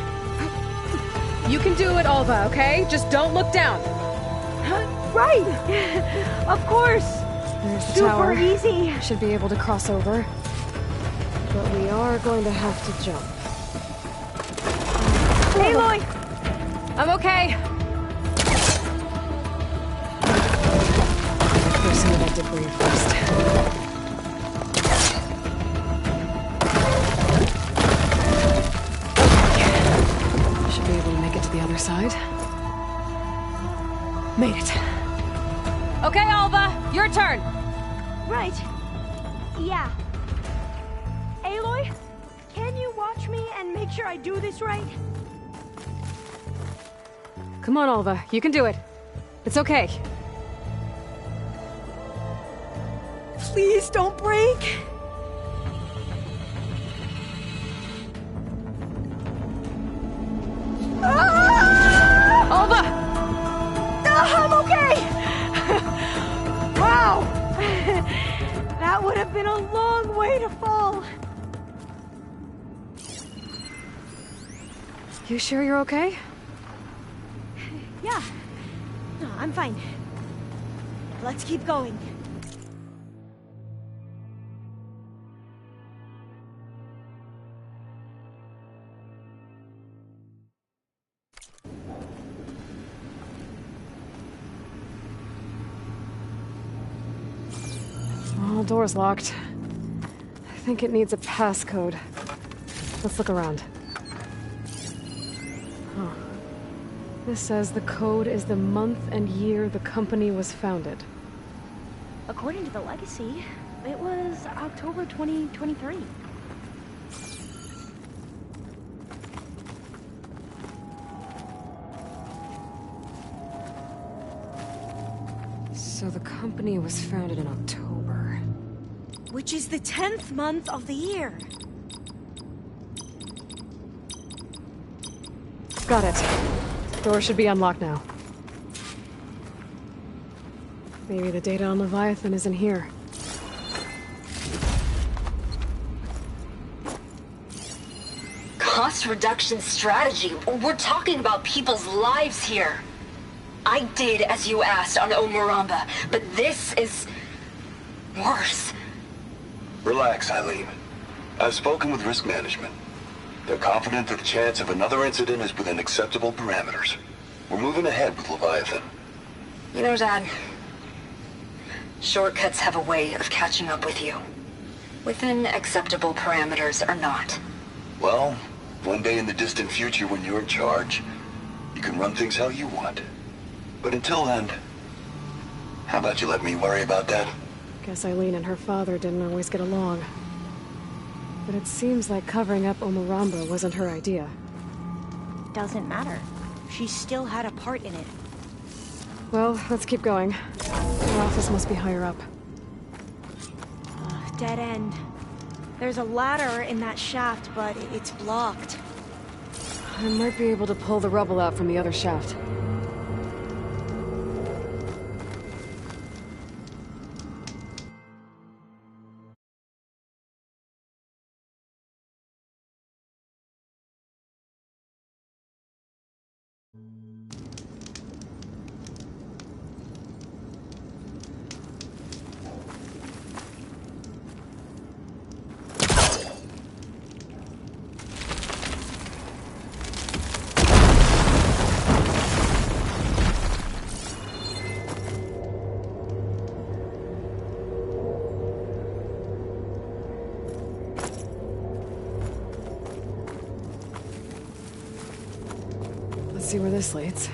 You can do it, Alva, okay? Just don't look down. Right! Of course! There's the Super tower. easy. Should be able to cross over. But we are going to have to jump. Aloy! I'm okay. Clear some of that debris first. Should be able to make it to the other side. Made it. Okay, Alva, your turn. Right. Yeah. Aloy, can you watch me and make sure I do this right? Come on, Alva, you can do it. It's okay. Please don't break. Alva! I'm okay! Wow! That would have been a long way to fall. You sure you're okay? Yeah. No, I'm fine. Let's keep going. Well, door's locked. I think it needs a passcode. Let's look around. Huh. This says the code is the month and year the company was founded. According to the legacy, it was October 2023. So the company was founded in October. Which is the 10th month of the year. Got it. Door should be unlocked now. Maybe the data on Leviathan is in here. Cost reduction strategy. We're talking about people's lives here. I did as you asked on Omuramba, but this is worse. Relax, Eileen. I've spoken with risk management. They're confident that the chance of another incident is within acceptable parameters. We're moving ahead with Leviathan. You know, Dad, shortcuts have a way of catching up with you. Within acceptable parameters or not. Well, one day in the distant future when you're in charge, you can run things how you want. But until then, how about you let me worry about that? Guess Eileen and her father didn't always get along. But it seems like covering up Omuramba wasn't her idea. Doesn't matter. She still had a part in it. Well, let's keep going. Her office must be higher up. Dead end. There's a ladder in that shaft, but it's blocked. I might be able to pull the rubble out from the other shaft. See where this leads.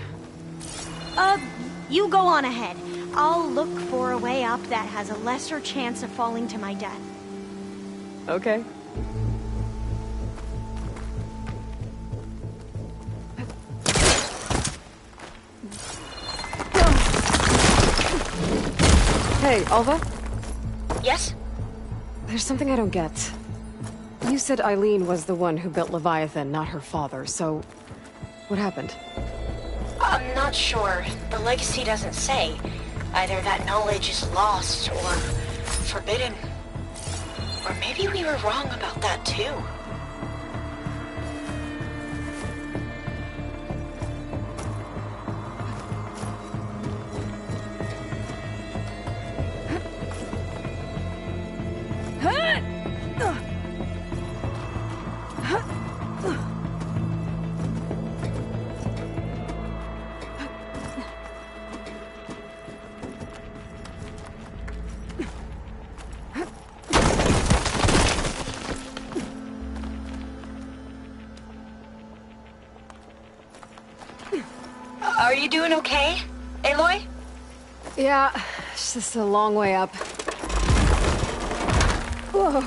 You go on ahead. I'll look for a way up that has a lesser chance of falling to my death. Okay. Hey, Alva? Yes? There's something I don't get. You said Eileen was the one who built Leviathan, not her father, so... what happened? I'm not sure. The legacy doesn't say. Either that knowledge is lost, or forbidden. Or maybe we were wrong about that too. Are you doing okay, Aloy? Yeah, it's just a long way up. Whoa.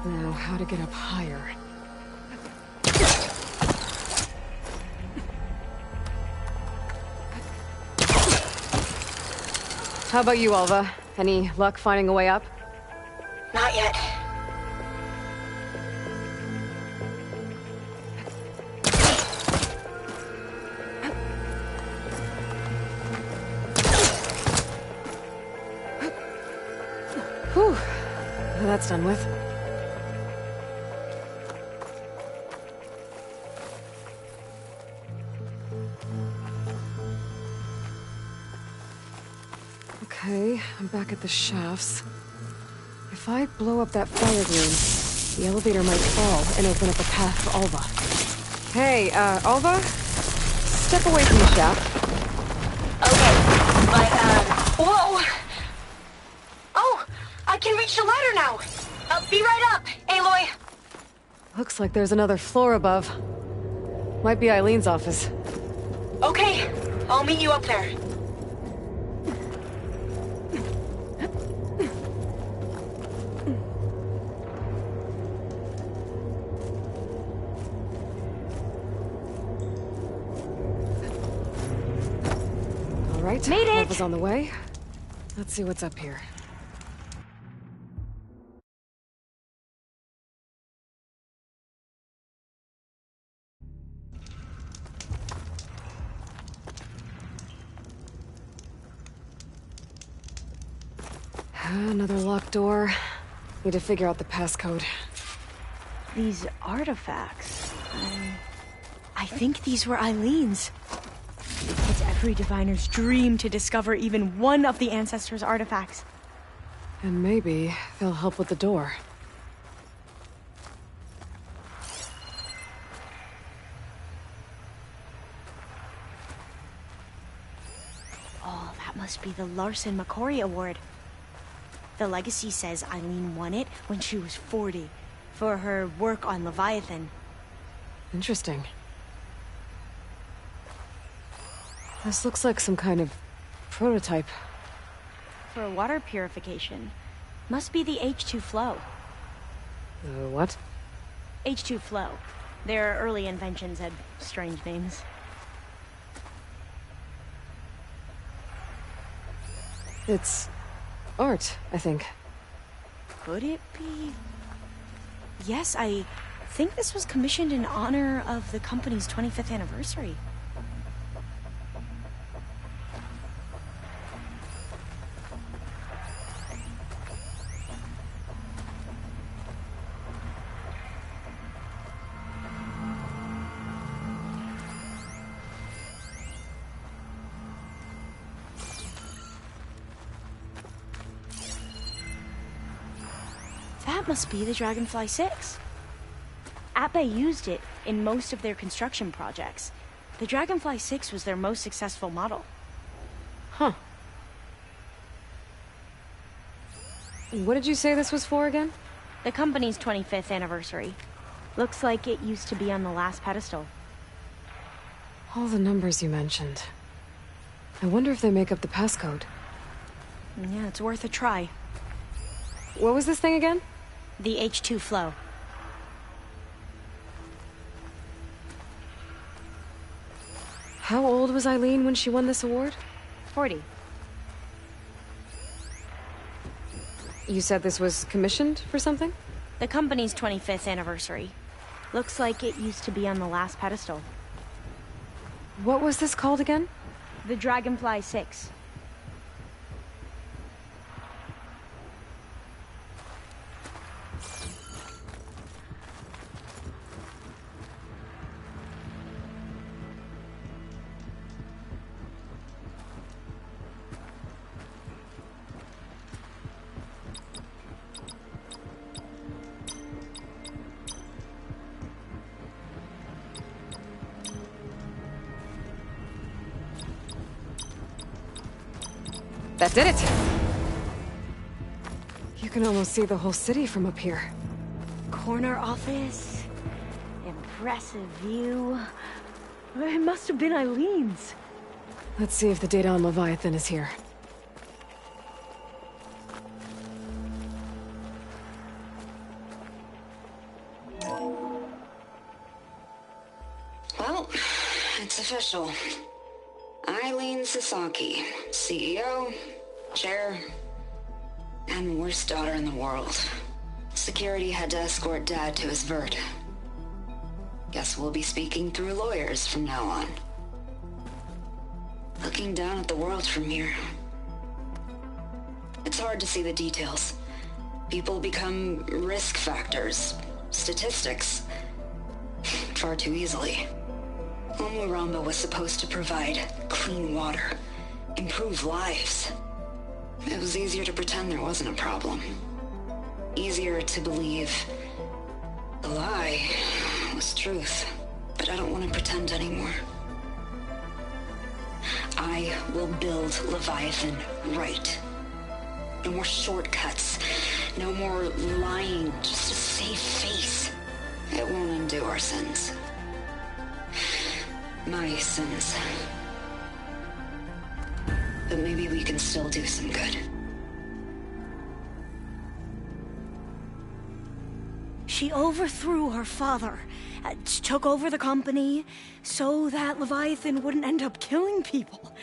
Now, how to get up higher? How about you, Alva? Any luck finding a way up? Not yet. Whew. That's done with. Okay, I'm back at the shafts. If I blow up that fire room, the elevator might fall and open up a path for Alva. Hey, Alva? Step away from the shaft. Whoa! Oh! I can reach the ladder now! Be right up, Aloy! Looks like there's another floor above. Might be Eileen's office. Okay, I'll meet you up there. All right, made it! Alva's on the way. Let's see what's up here. Another locked door. Need to figure out the passcode. These artifacts... I think these were Eileen's. It's every diviner's dream to discover even one of the Ancestors' artifacts. And maybe they'll help with the door. Oh, that must be the Larson McCory Award. The legacy says Eileen won it when she was 40, for her work on Leviathan. Interesting. This looks like some kind of prototype. For water purification. Must be the H2 flow. What? H2 flow. Their early inventions had strange names. It's art, I think. Could it be? Yes, I think this was commissioned in honor of the company's 25th anniversary. That must be the Dragonfly 6. Ape used it in most of their construction projects. The Dragonfly 6 was their most successful model. Huh. What did you say this was for again? The company's 25th anniversary. Looks like it used to be on the last pedestal. All the numbers you mentioned. I wonder if they make up the passcode. Yeah, it's worth a try. What was this thing again? The H2 flow. How old was Eileen when she won this award? 40. You said this was commissioned for something? The company's 25th anniversary. Looks like it used to be on the last pedestal. What was this called again? The Dragonfly 6. That did it! You can almost see the whole city from up here. Corner office. Impressive view. It must have been Eileen's. Let's see if the data on Leviathan is here. It's official. Eileen Sasaki, CEO, chair, and worst daughter in the world. Security had to escort Dad to his vert. Guess we'll be speaking through lawyers from now on. Looking down at the world from here. It's hard to see the details. People become risk factors, statistics, far too easily. Omuramba was supposed to provide clean water, improve lives. It was easier to pretend there wasn't a problem. Easier to believe the lie was truth. But I don't want to pretend anymore. I will build Leviathan right. No more shortcuts. No more lying just to save face. It won't undo our sins. My sins. But maybe we can still do some good. She overthrew her father, took over the company, so that Leviathan wouldn't end up killing people.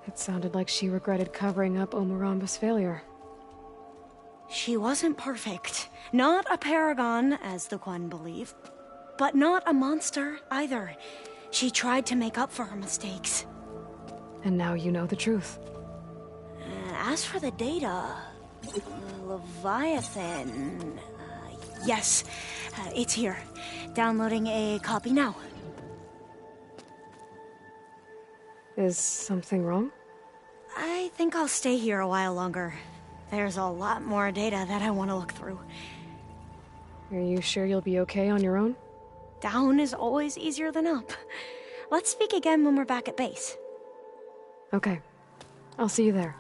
It sounded like she regretted covering up Omuramba's failure. She wasn't perfect. Not a paragon, as the Quan believe. But not a monster, either. She tried to make up for her mistakes. And now you know the truth. As for the data... Leviathan... yes, it's here. Downloading a copy now. Is something wrong? I think I'll stay here a while longer. There's a lot more data that I want to look through. Are you sure you'll be okay on your own? Down is always easier than up. Let's speak again when we're back at base. Okay. I'll see you there.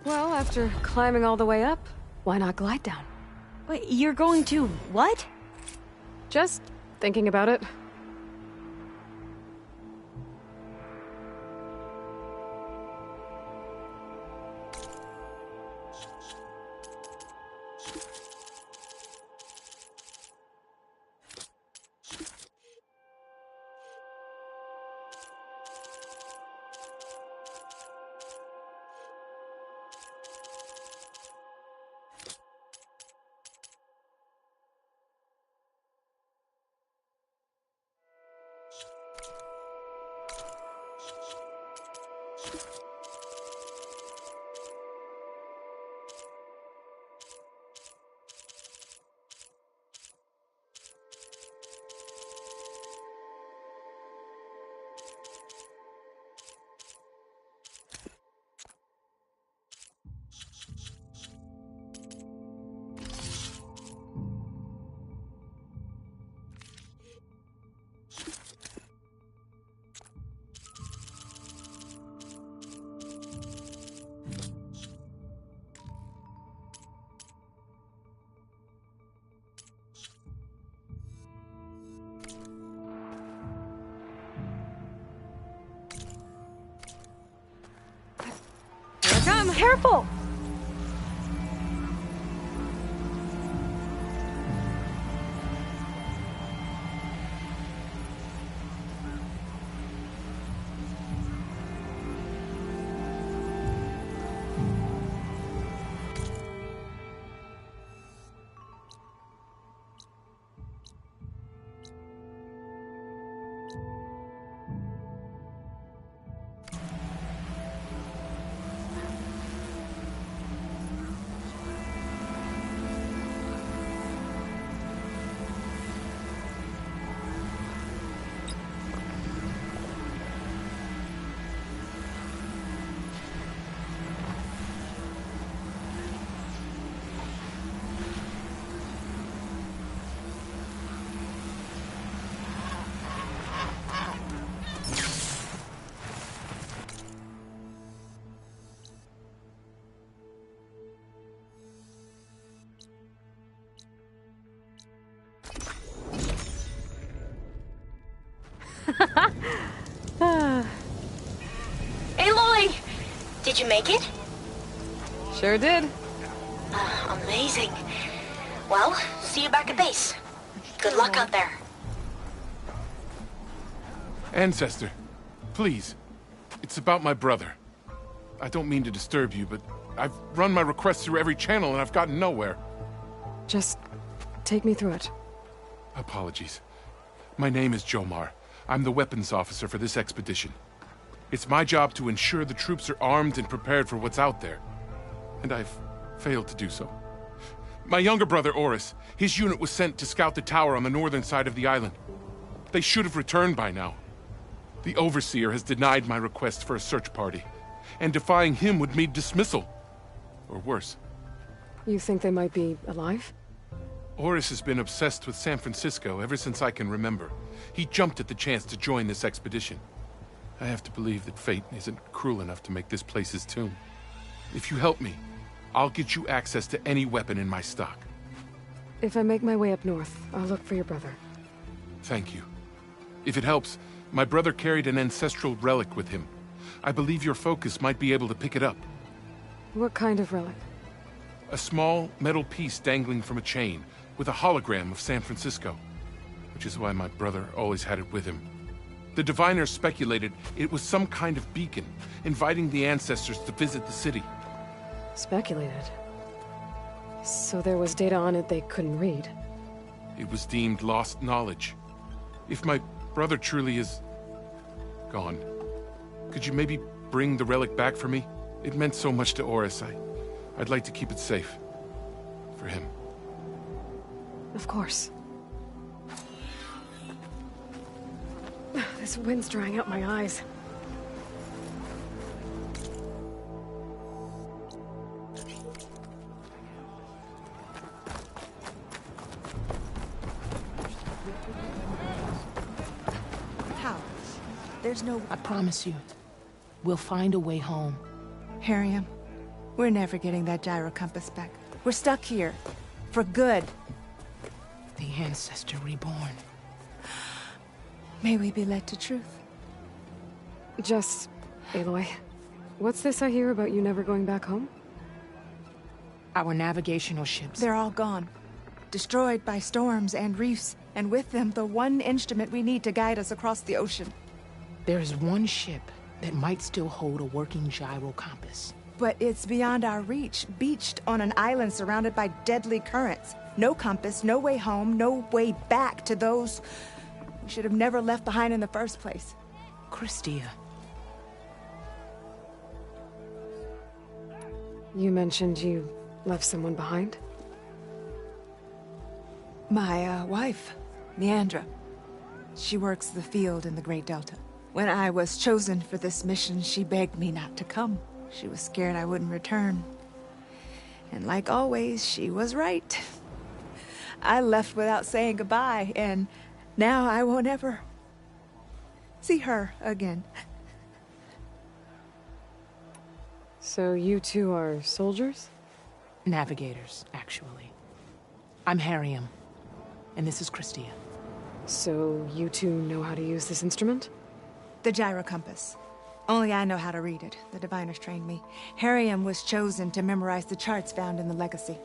Well, after climbing all the way up, why not glide down? Wait, you're going to what? Just thinking about it. Come, careful! Aloy! Did you make it? Sure did. Amazing. Well, see you back at base. Good luck out there. Ancestor, please. It's about my brother. I don't mean to disturb you, but I've run my request through every channel and I've gotten nowhere. Just take me through it. Apologies. My name is Jomar. I'm the weapons officer for this expedition. It's my job to ensure the troops are armed and prepared for what's out there. And I've failed to do so. My younger brother, Oris, his unit was sent to scout the tower on the northern side of the island. They should have returned by now. The Overseer has denied my request for a search party, and defying him would mean dismissal. Or worse. You think they might be alive? Oris has been obsessed with San Francisco ever since I can remember. He jumped at the chance to join this expedition. I have to believe that fate isn't cruel enough to make this place his tomb. If you help me, I'll get you access to any weapon in my stock. If I make my way up north, I'll look for your brother. Thank you. If it helps, my brother carried an ancestral relic with him. I believe your focus might be able to pick it up. What kind of relic? A small metal piece dangling from a chain, with a hologram of San Francisco. Which is why my brother always had it with him. The diviners speculated it was some kind of beacon, inviting the ancestors to visit the city. Speculated? So there was data on it they couldn't read? It was deemed lost knowledge. If my brother truly is gone, could you maybe bring the relic back for me? It meant so much to Oris. I'd like to keep it safe. For him. Of course. This wind's drying out my eyes. How? There's no... I promise you, we'll find a way home. Harriam, we're never getting that gyro compass back. We're stuck here. For good. The Ancestor reborn. May we be led to truth. Jess, Aloy, what's this I hear about you never going back home? Our navigational ships. They're all gone. Destroyed by storms and reefs, and with them the one instrument we need to guide us across the ocean. There's one ship that might still hold a working gyro compass. But it's beyond our reach, beached on an island surrounded by deadly currents. No compass, no way home, no way back to those we should have never left behind in the first place. Christia. You mentioned you left someone behind? My, wife, Leandra. She works the field in the Great Delta. When I was chosen for this mission, she begged me not to come. She was scared I wouldn't return. And like always, she was right. I left without saying goodbye, and now I won't ever see her again. So you two are soldiers? Navigators, actually. I'm Harriam, and this is Christia. So you two know how to use this instrument? The gyro compass. Only I know how to read it. The diviners trained me. Harriam was chosen to memorize the charts found in the Legacy.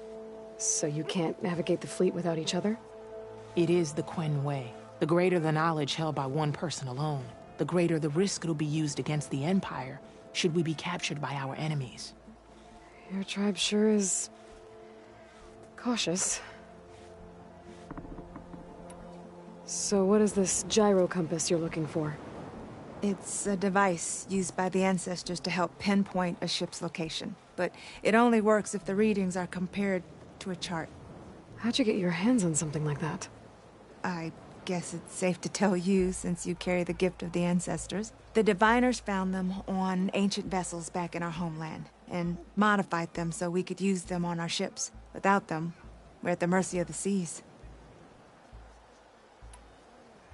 So you can't navigate the fleet without each other? It is the Quen way. The greater the knowledge held by one person alone, the greater the risk it'll be used against the Empire, should we be captured by our enemies. Your tribe sure is... cautious. So what is this gyro compass you're looking for? It's a device used by the ancestors to help pinpoint a ship's location. But it only works if the readings are compared to a chart. How'd you get your hands on something like that? I guess it's safe to tell you, since you carry the gift of the ancestors. The diviners found them on ancient vessels back in our homeland, and modified them so we could use them on our ships. Without them, we're at the mercy of the seas.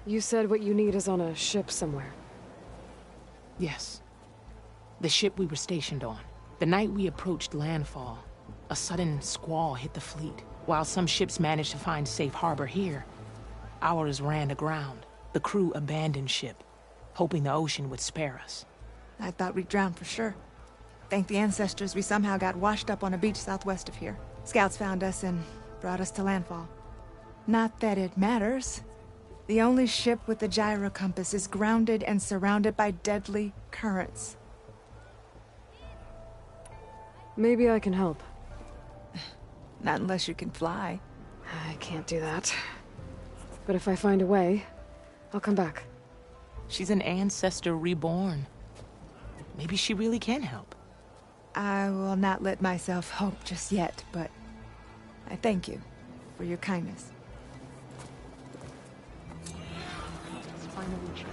You said what you need is on a ship somewhere. Yes. The ship we were stationed on. The night we approached landfall, a sudden squall hit the fleet. While some ships managed to find safe harbor here, ours ran aground. The crew abandoned ship, hoping the ocean would spare us. I thought we'd drown for sure. Thank the ancestors we somehow got washed up on a beach southwest of here. Scouts found us and brought us to landfall. Not that it matters. The only ship with the gyro compass is grounded and surrounded by deadly currents. Maybe I can help. Not unless you can fly. I can't do that. But if I find a way, I'll come back. She's an ancestor reborn. Maybe she really can help. I will not let myself hope just yet, but I thank you for your kindness. It's finally changed.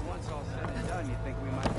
Once all said and done, you think we might...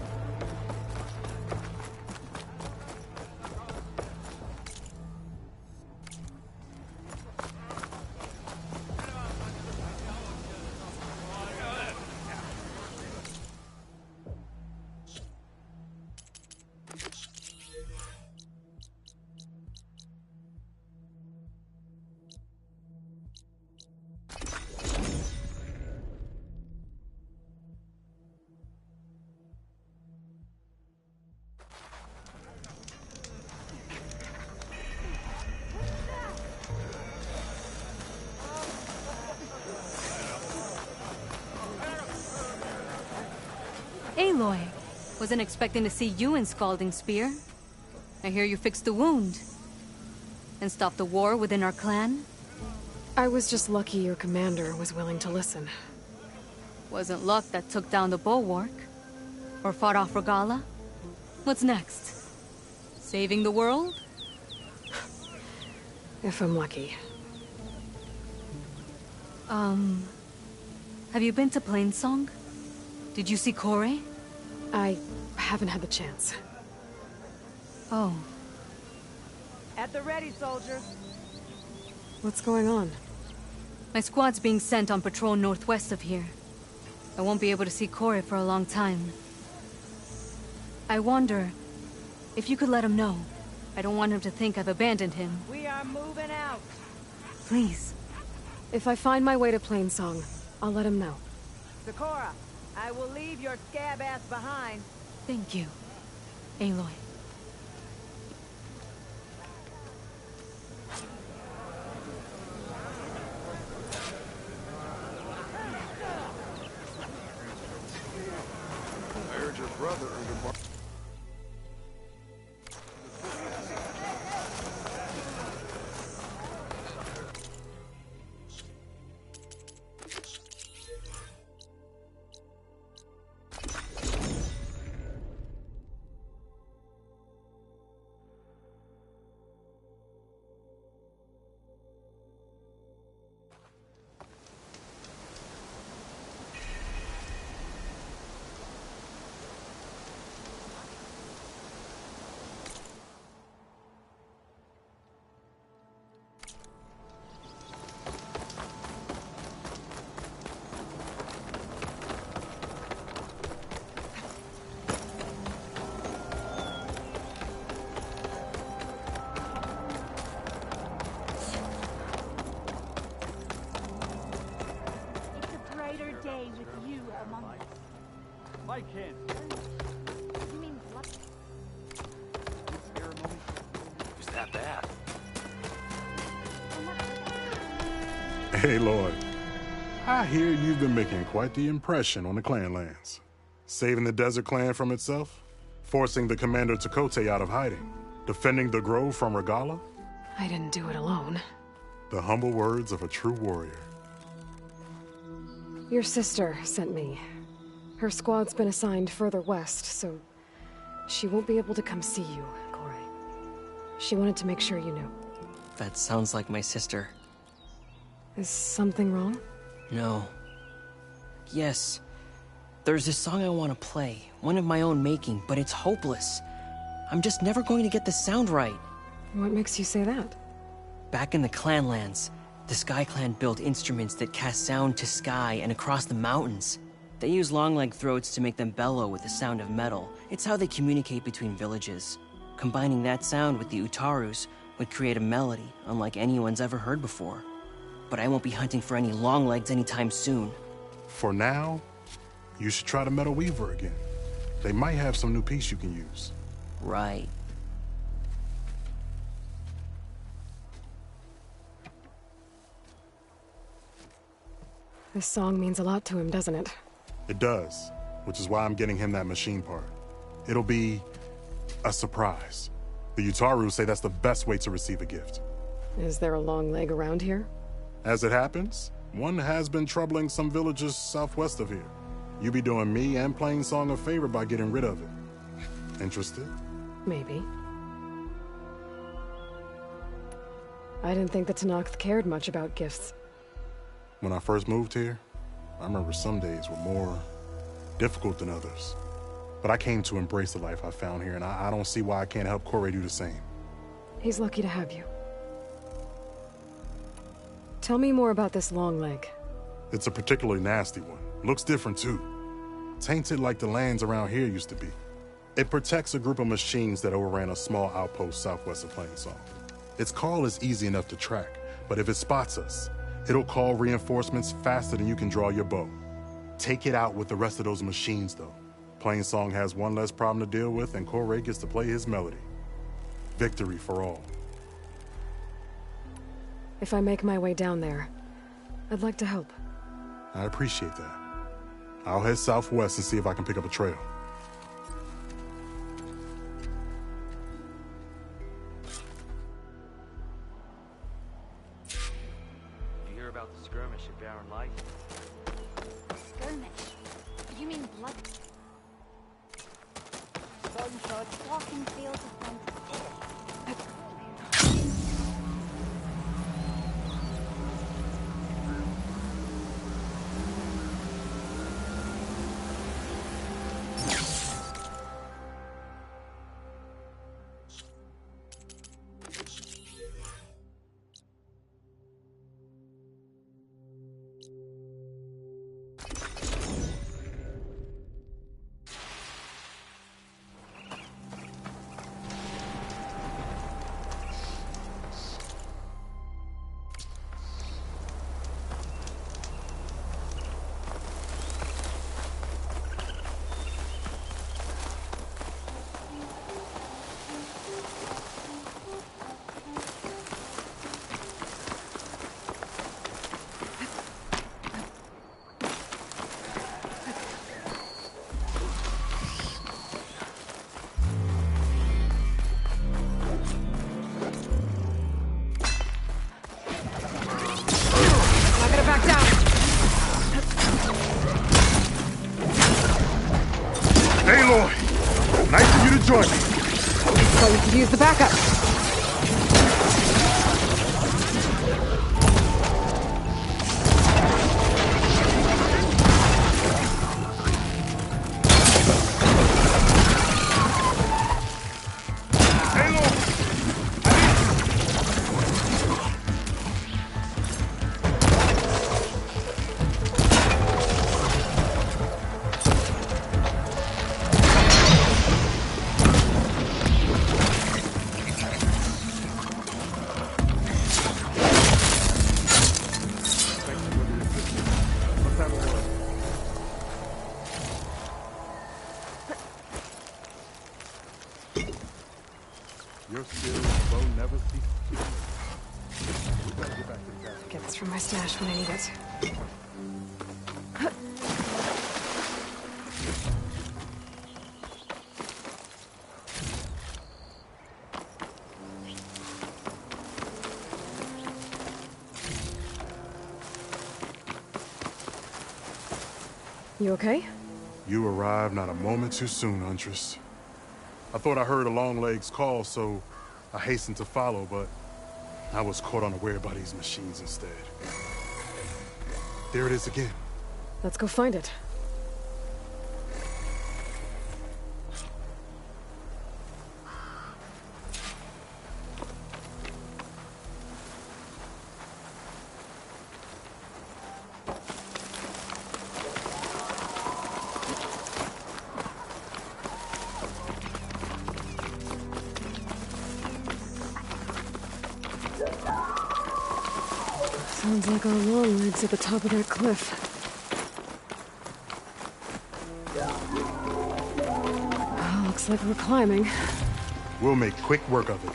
Aloy, wasn't expecting to see you in Scalding Spear. I hear you fixed the wound. And stopped the war within our clan? I was just lucky your commander was willing to listen. Wasn't luck that took down the bulwark? Or fought off Regala? What's next? Saving the world? If I'm lucky. Have you been to Plainsong? Did you see Corey? I haven't had the chance. Oh. At the ready, soldier. What's going on? My squad's being sent on patrol northwest of here. I won't be able to see Corey for a long time. I wonder if you could let him know. I don't want him to think I've abandoned him. We are moving out. Please. If I find my way to Plainsong, I'll let him know. Sakura, I will leave your scab ass behind. Thank you, Aloy. I heard your brother earned a day with you among us. I can't. You mean blood? Is that bad? Hey, Lord. I hear you've been making quite the impression on the clan lands. Saving the desert clan from itself, forcing the commander Takote out of hiding, Defending the grove from Regala? I didn't do it alone. The humble words of a true warrior. Your sister sent me. Her squad's been assigned further west, so she won't be able to come see you, Corey. She wanted to make sure you knew. That sounds like my sister. Is something wrong? No. Yes. There's this song I want to play, one of my own making, but it's hopeless. I'm just never going to get the sound right. What makes you say that? Back in the Clanlands, the Sky Clan built instruments that cast sound to sky and across the mountains. They use long-leg throats to make them bellow with the sound of metal. It's how they communicate between villages. Combining that sound with the Utarus would create a melody unlike anyone's ever heard before. But I won't be hunting for any longlegs anytime soon. For now, you should try the Metal Weaver again. They might have some new piece you can use. Right. This song means a lot to him, doesn't it? It does, which is why I'm getting him that machine part. It'll be a surprise. The Utaru say that's the best way to receive a gift. Is there a long leg around here? As it happens, one has been troubling some villages southwest of here. You be doing me and Plainsong a favor by getting rid of it. Interested? Maybe. I didn't think the Tenakth cared much about gifts. When I first moved here, I remember some days were more difficult than others. But I came to embrace the life I found here, and I don't see why I can't help Corey do the same. He's lucky to have you. Tell me more about this long leg. It's a particularly nasty one. Looks different, too. Tainted like the lands around here used to be. It protects a group of machines that overran a small outpost southwest of Plainsong. Its call is easy enough to track, but if it spots us, it'll call reinforcements faster than you can draw your bow. Take it out with the rest of those machines, though. Plainsong has one less problem to deal with, and Corey gets to play his melody. Victory for all. If I make my way down there, I'd like to help. I appreciate that. I'll head southwest and see if I can pick up a trail. Did you hear about the skirmish at Barren Light? Skirmish? You mean blood? Gunshots, walking fields of them. Join me. So we could use the backup. Your skills will never cease. We gotta get back to the castle. Get this from my stash when I need it. You okay? You arrived not a moment too soon, Huntress. I thought I heard a Longlegs call, so I hastened to follow, but I was caught unaware by these machines instead. There it is again. Let's go find it. Sounds like our long legs at the top of that cliff. Oh, looks like we're climbing. We'll make quick work of it.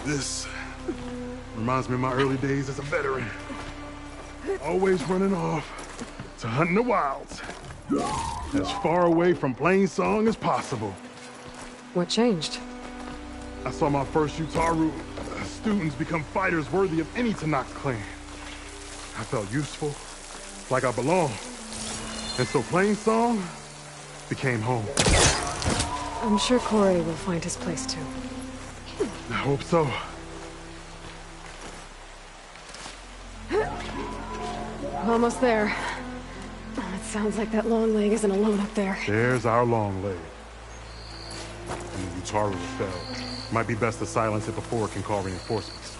This reminds me of my early days as a veteran. Always running off to hunt in the wilds. As far away from plain song as possible. What changed? I saw my first Utaru students become fighters worthy of any Tanakh clan. I felt useful, like I belonged. And so plain song became home. I'm sure Corey will find his place too. I hope so. Almost there. It sounds like that long leg isn't alone up there. There's our long leg. And the Utaru fell. Might be best to silence it before it can call reinforcements.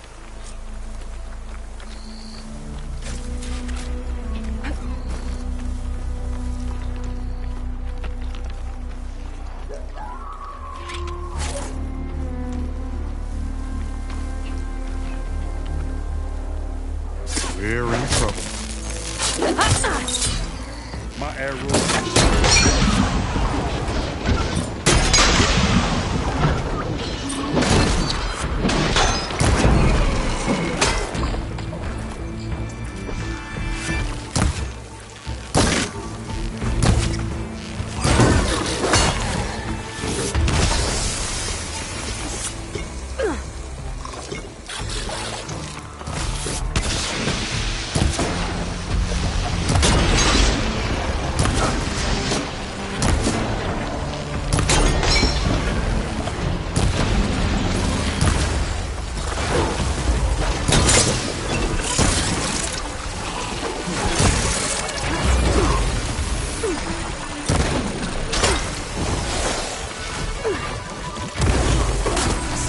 We're in trouble. My arrow.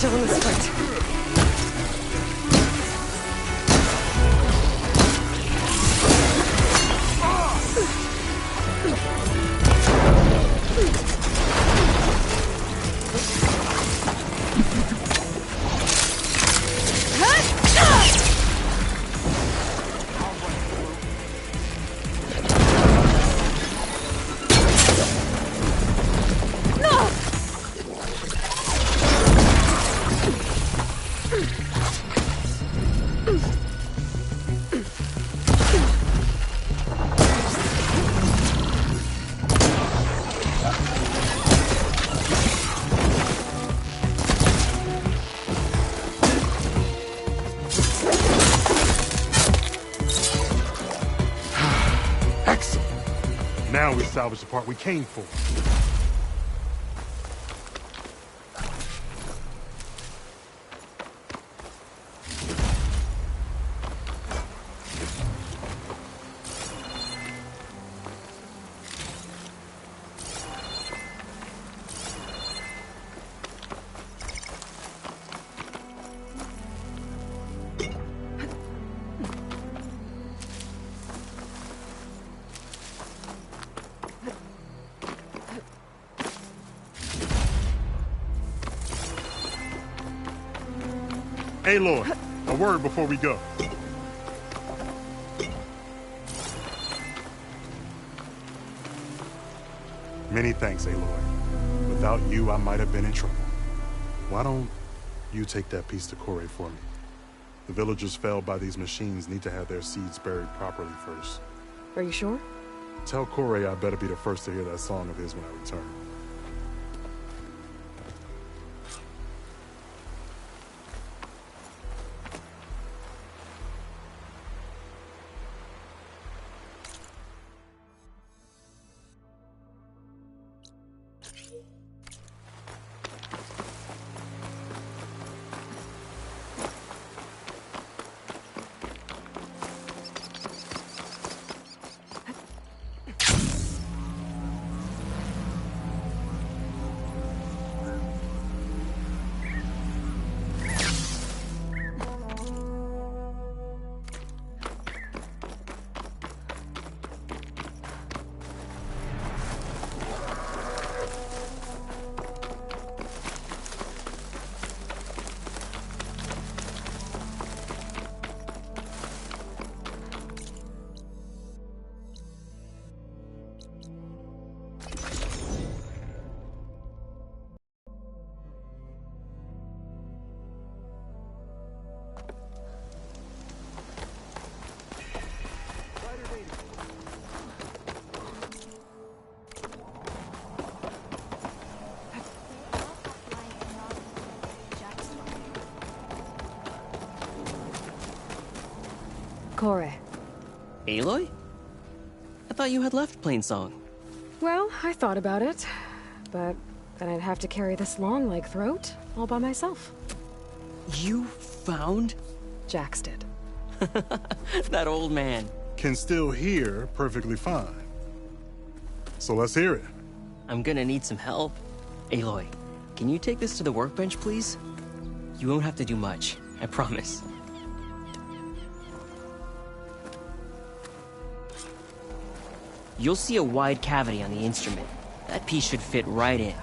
Still in this fight. Now we salvage the part we came for. Aloy, a word before we go. Many thanks, Aloy. Without you, I might have been in trouble. Why don't you take that piece to Corey for me? The villagers felled by these machines need to have their seeds buried properly first. Are you sure? Tell Corey I better be the first to hear that song of his when I return. Aloy? I thought you had left Plainsong. Well, I thought about it, but then I'd have to carry this long leg throat all by myself. You found? Jax did. That old man. Can still hear perfectly fine. So let's hear it. I'm gonna need some help. Aloy, can you take this to the workbench, please? You won't have to do much, I promise. You'll see a wide cavity on the instrument. That piece should fit right in.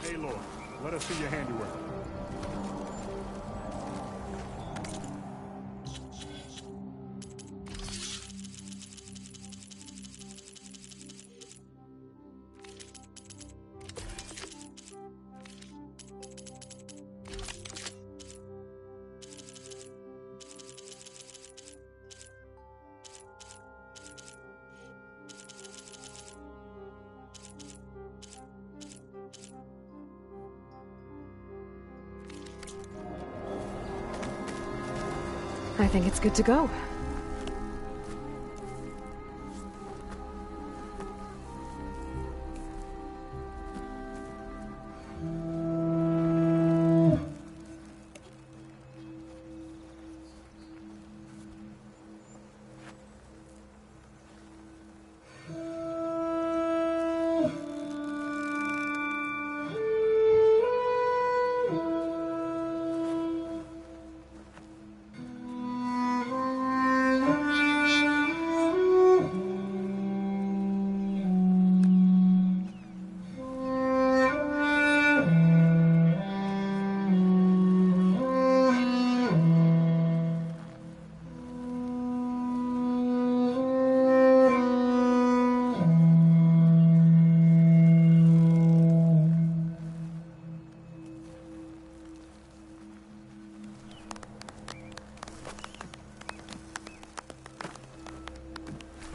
Aloy, let us see your handiwork. I think it's good to go.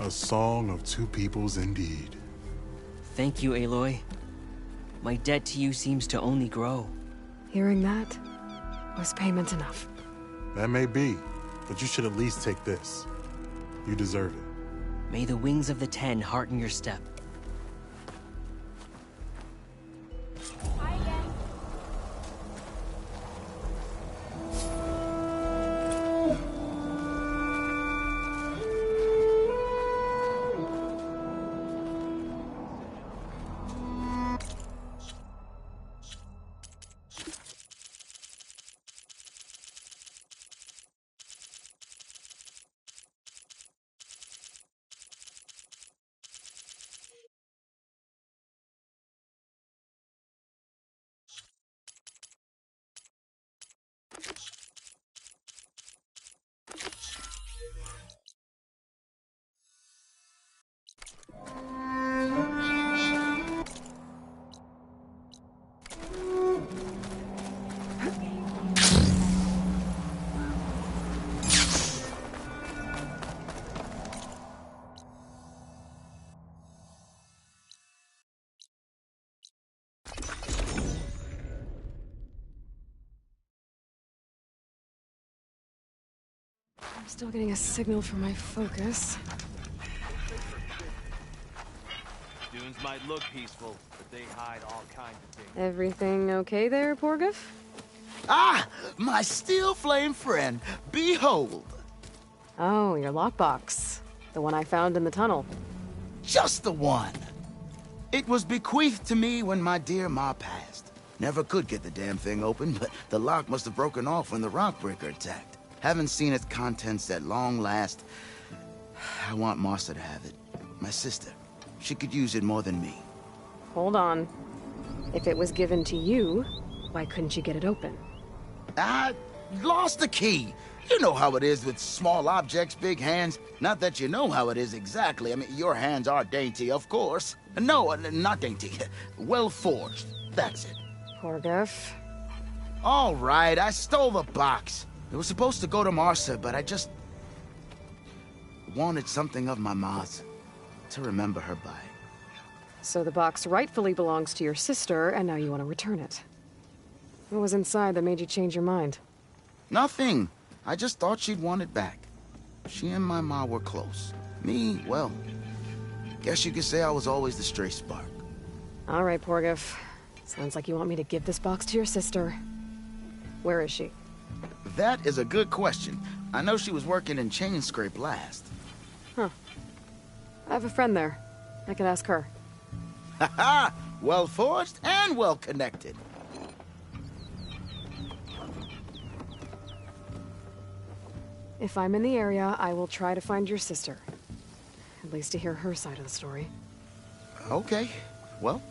A song of two peoples indeed. Thank you, Aloy. My debt to you seems to only grow. Hearing that was payment enough. That may be, but you should at least take this. You deserve it. May the wings of the Ten hearten your step. I'm still getting a signal for my focus. Dunes might look peaceful, but they hide all kinds of things. Everything okay there, Porgif? Ah! My steel flame friend, behold! Oh, your lockbox. The one I found in the tunnel. Just the one! It was bequeathed to me when my dear ma passed. Never could get the damn thing open, but the lock must have broken off when the rockbreaker attacked. Haven't seen its contents at long last. I want Martha to have it. My sister. She could use it more than me. Hold on. If it was given to you, why couldn't you get it open? I lost the key. You know how it is with small objects, big hands. Not that you know how it is exactly. I mean, your hands are dainty, of course. No, not dainty. Well forged. That's it. Porgif. All right, I stole the box. It was supposed to go to Martha, but I just wanted something of my ma's to remember her by. So the box rightfully belongs to your sister, and now you want to return it. What was inside that made you change your mind? Nothing. I just thought she'd want it back. She and my ma were close. Me, well, guess you could say I was always the stray spark. All right, Porgif. Sounds like you want me to give this box to your sister. Where is she? That is a good question. I know she was working in Chain Scrape last. Huh. I have a friend there. I could ask her. Ha ha! Well forged and well connected. If I'm in the area, I will try to find your sister. At least to hear her side of the story. Okay. Well,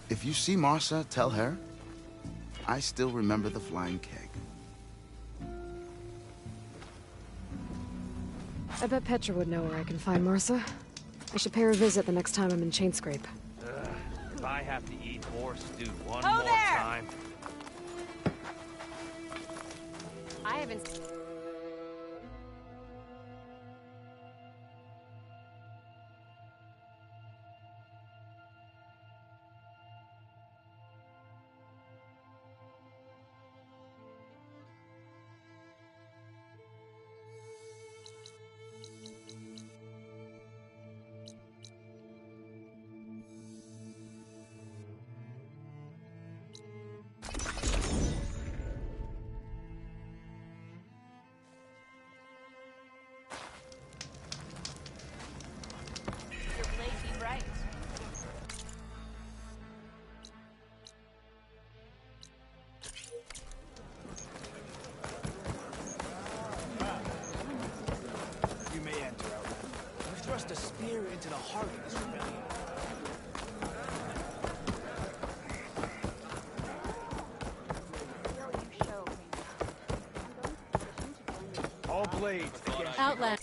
if you see Martha, tell her I still remember the flying keg. I bet Petra would know where I can find Martha. I should pay her a visit the next time I'm in Chainscrape. If I have to eat horse stew one Oh, more there! time. I haven't... Your blade be bright. You may enter, Outlander. I've thrust a spear into the heart of this rebellion. All blades against Outland.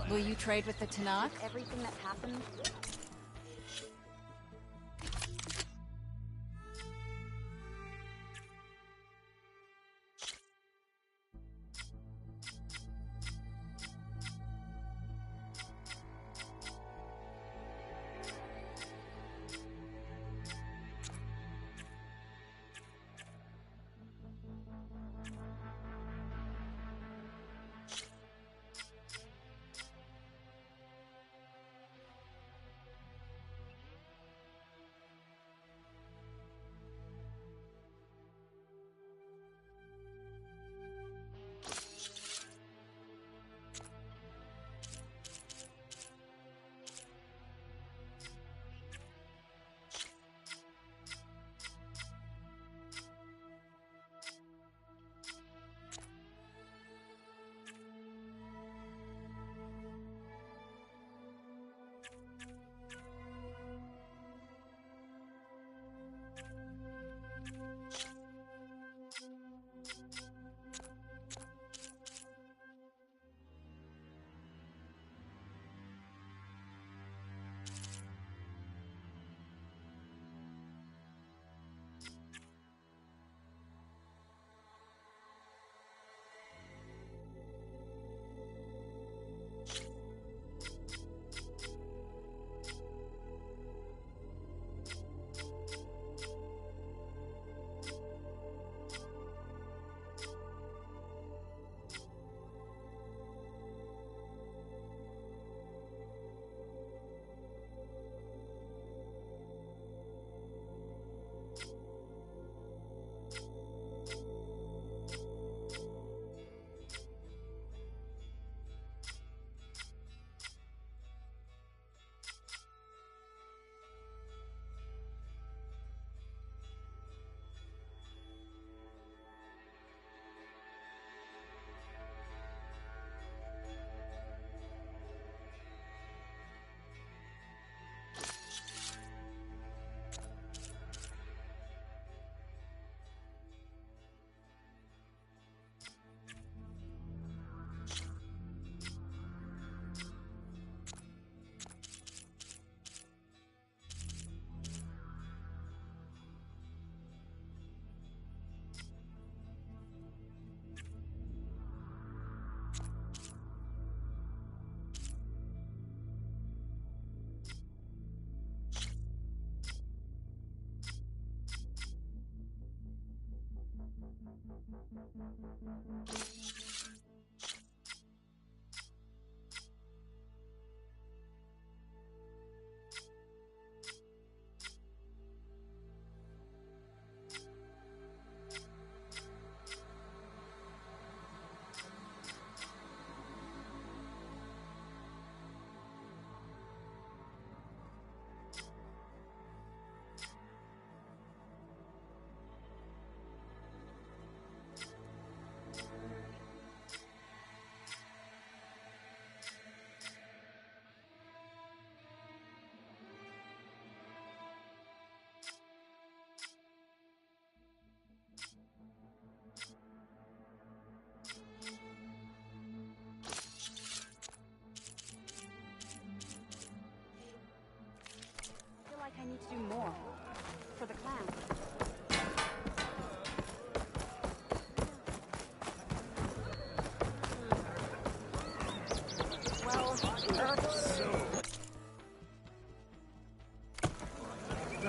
Will you trade with the Tanakh? Everything that happened.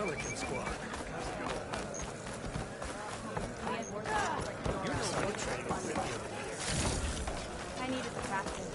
Pelican Squad. You know what training we've been given. I needed the practice.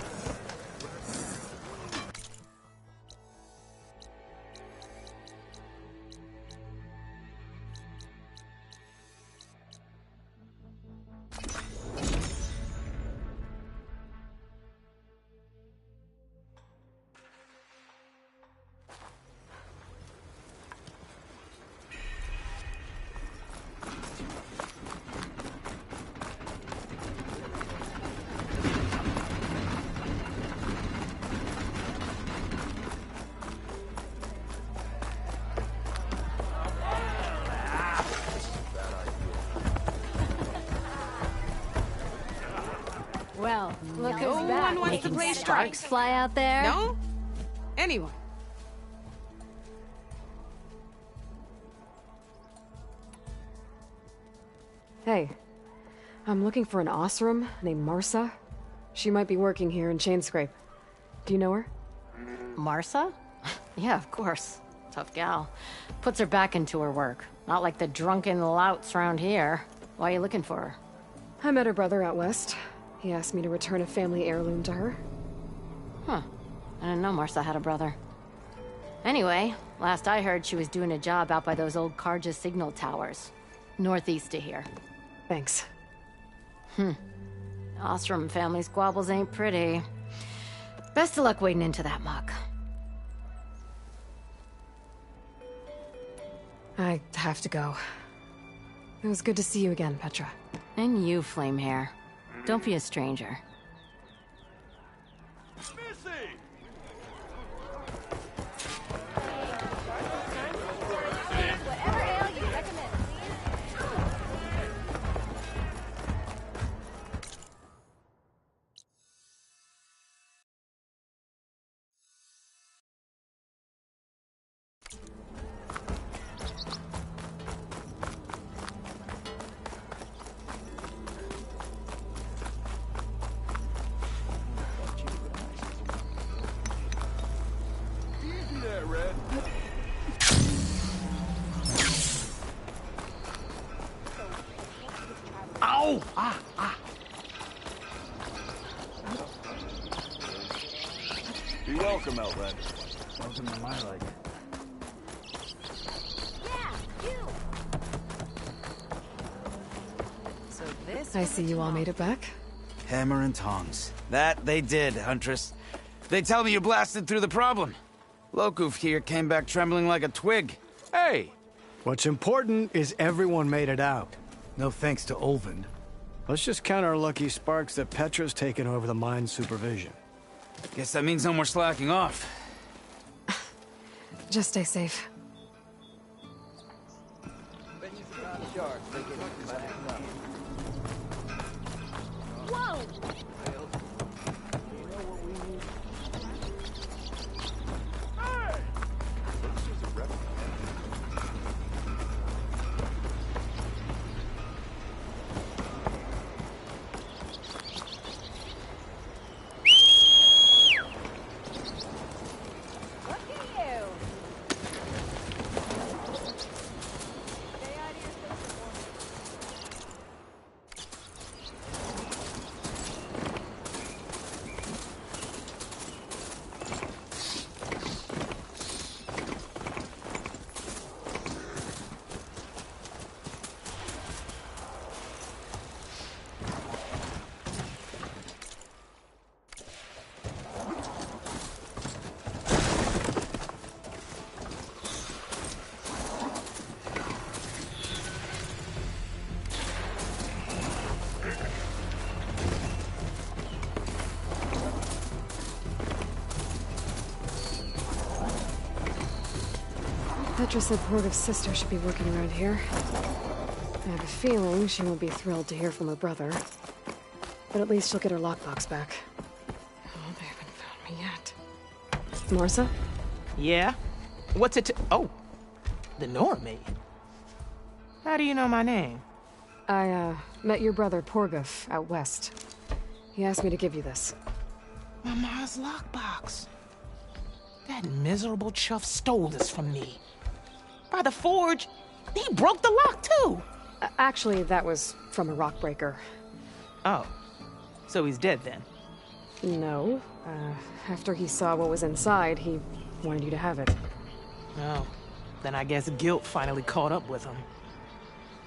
Well, look No who's one back. wants to Making play sparks strikes. fly out there. No? Anyone. Hey, I'm looking for an Osram named Marsa. She might be working here in Chainscrape. Do you know her? Marsa? Yeah, of course. Tough gal. Puts her back into her work. Not like the drunken louts around here. Why are you looking for her? I met her brother out west. He asked me to return a family heirloom to her. Huh. I didn't know Marsa had a brother. Anyway, last I heard she was doing a job out by those old Karja signal towers. Northeast of here. Thanks. Ostrom family squabbles ain't pretty. Best of luck wading into that muck. I have to go. It was good to see you again, Petra. And you, Flamehair. Don't be a stranger. Whatever ale you recommend, Ow! You're welcome, Outlander. Welcome to my life. So this. I see you all made it back. Hammer and tongs. That they did, Huntress. They tell me you blasted through the problem. Lokuf here came back trembling like a twig. Hey! What's important is everyone made it out. No thanks to Olvind. Let's just count our lucky sparks that Petra's taken over the mine's supervision. Guess that means no more slacking off. Just stay safe. Whoa! Petra said Porgov's sister should be working around here. I have a feeling she won't be thrilled to hear from her brother. But at least she'll get her lockbox back. Oh, they haven't found me yet. Marsa? Yeah? What's it to— Oh, the Nora maid. How do you know my name? I, met your brother Porgov out west. He asked me to give you this. My ma's lockbox. That miserable chuff stole this from me. by the forge, he broke the lock too. Actually, that was from a rock breaker. Oh, so he's dead then? No. After he saw what was inside, he wanted you to have it. Oh, then I guess guilt finally caught up with him.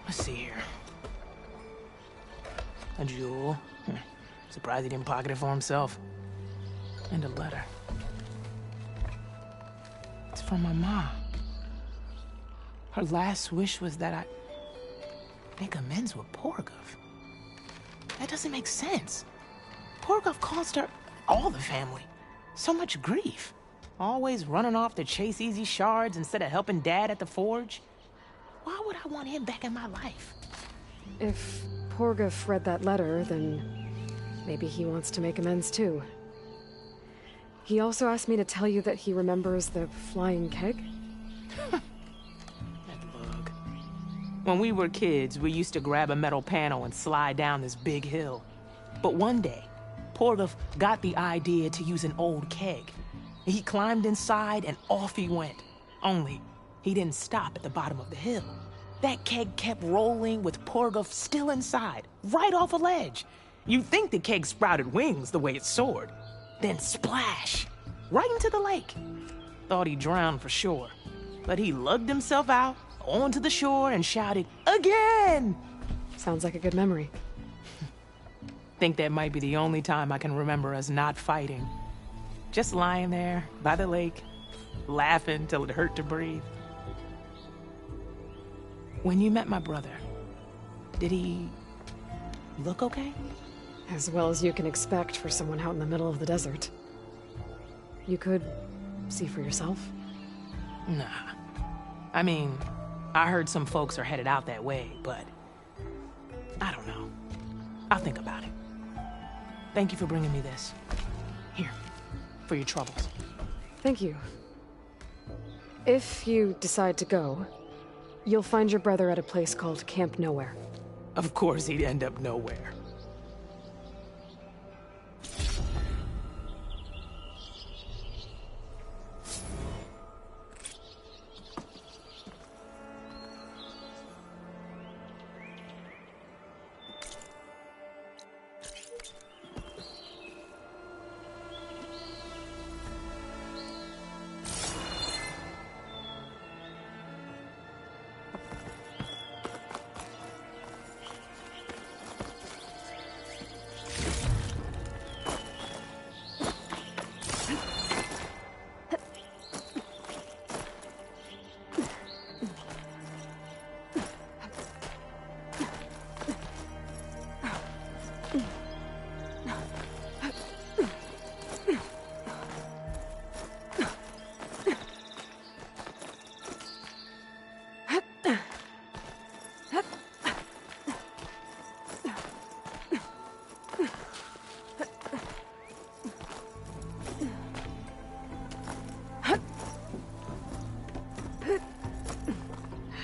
Let's see here. A jewel. Surprised he didn't pocket it for himself. And a letter. It's from my mom. Her last wish was that I make amends with Porgov. That doesn't make sense. Porgov caused her, all the family, so much grief. Always running off to chase easy shards instead of helping Dad at the forge. Why would I want him back in my life? If Porgov read that letter, then maybe he wants to make amends too. He also asked me to tell you that he remembers the flying keg. When we were kids, we used to grab a metal panel and slide down this big hill. But one day, Porgov got the idea to use an old keg. He climbed inside and off he went. Only, he didn't stop at the bottom of the hill. That keg kept rolling with Porgov still inside, right off a ledge. You'd think the keg sprouted wings the way it soared. Then splash, right into the lake. Thought he drowned for sure. But he lugged himself out onto the shore and shouted, "Again!" Sounds like a good memory. Think that might be the only time I can remember us not fighting. Just lying there by the lake, laughing till it hurt to breathe. When you met my brother, did he look okay? As well as you can expect for someone out in the middle of the desert. You could see for yourself. Nah. I mean, I heard some folks are headed out that way, but I don't know. I'll think about it. Thank you for bringing me this. Here, for your troubles. Thank you. If you decide to go, you'll find your brother at a place called Camp Nowhere. Of course he'd end up nowhere.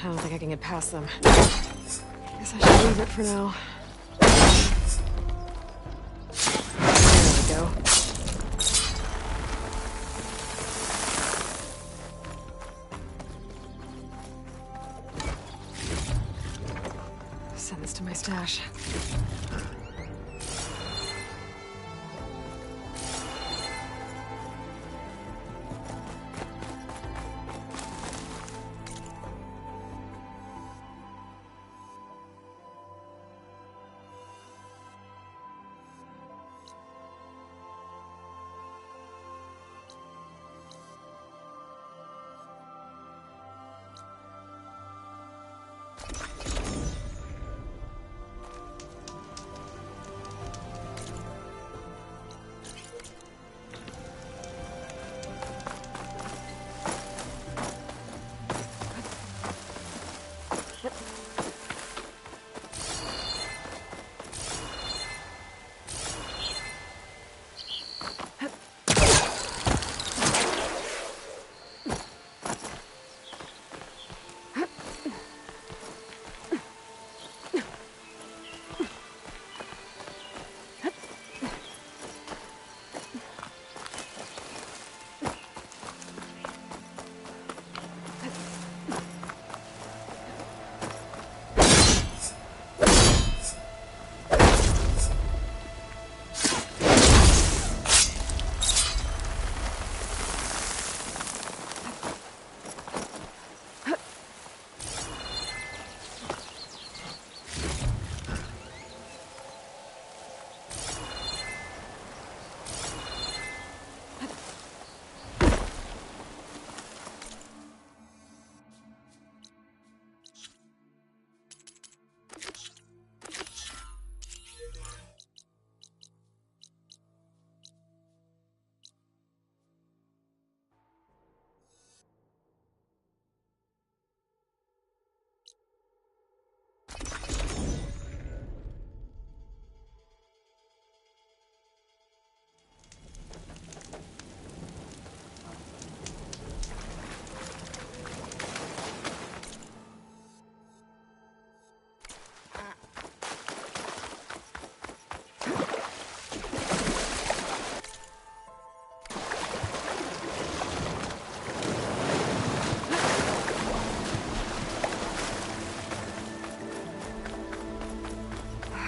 I don't think I can get past them. Guess I should leave it for now. There we go. Send this to my stash.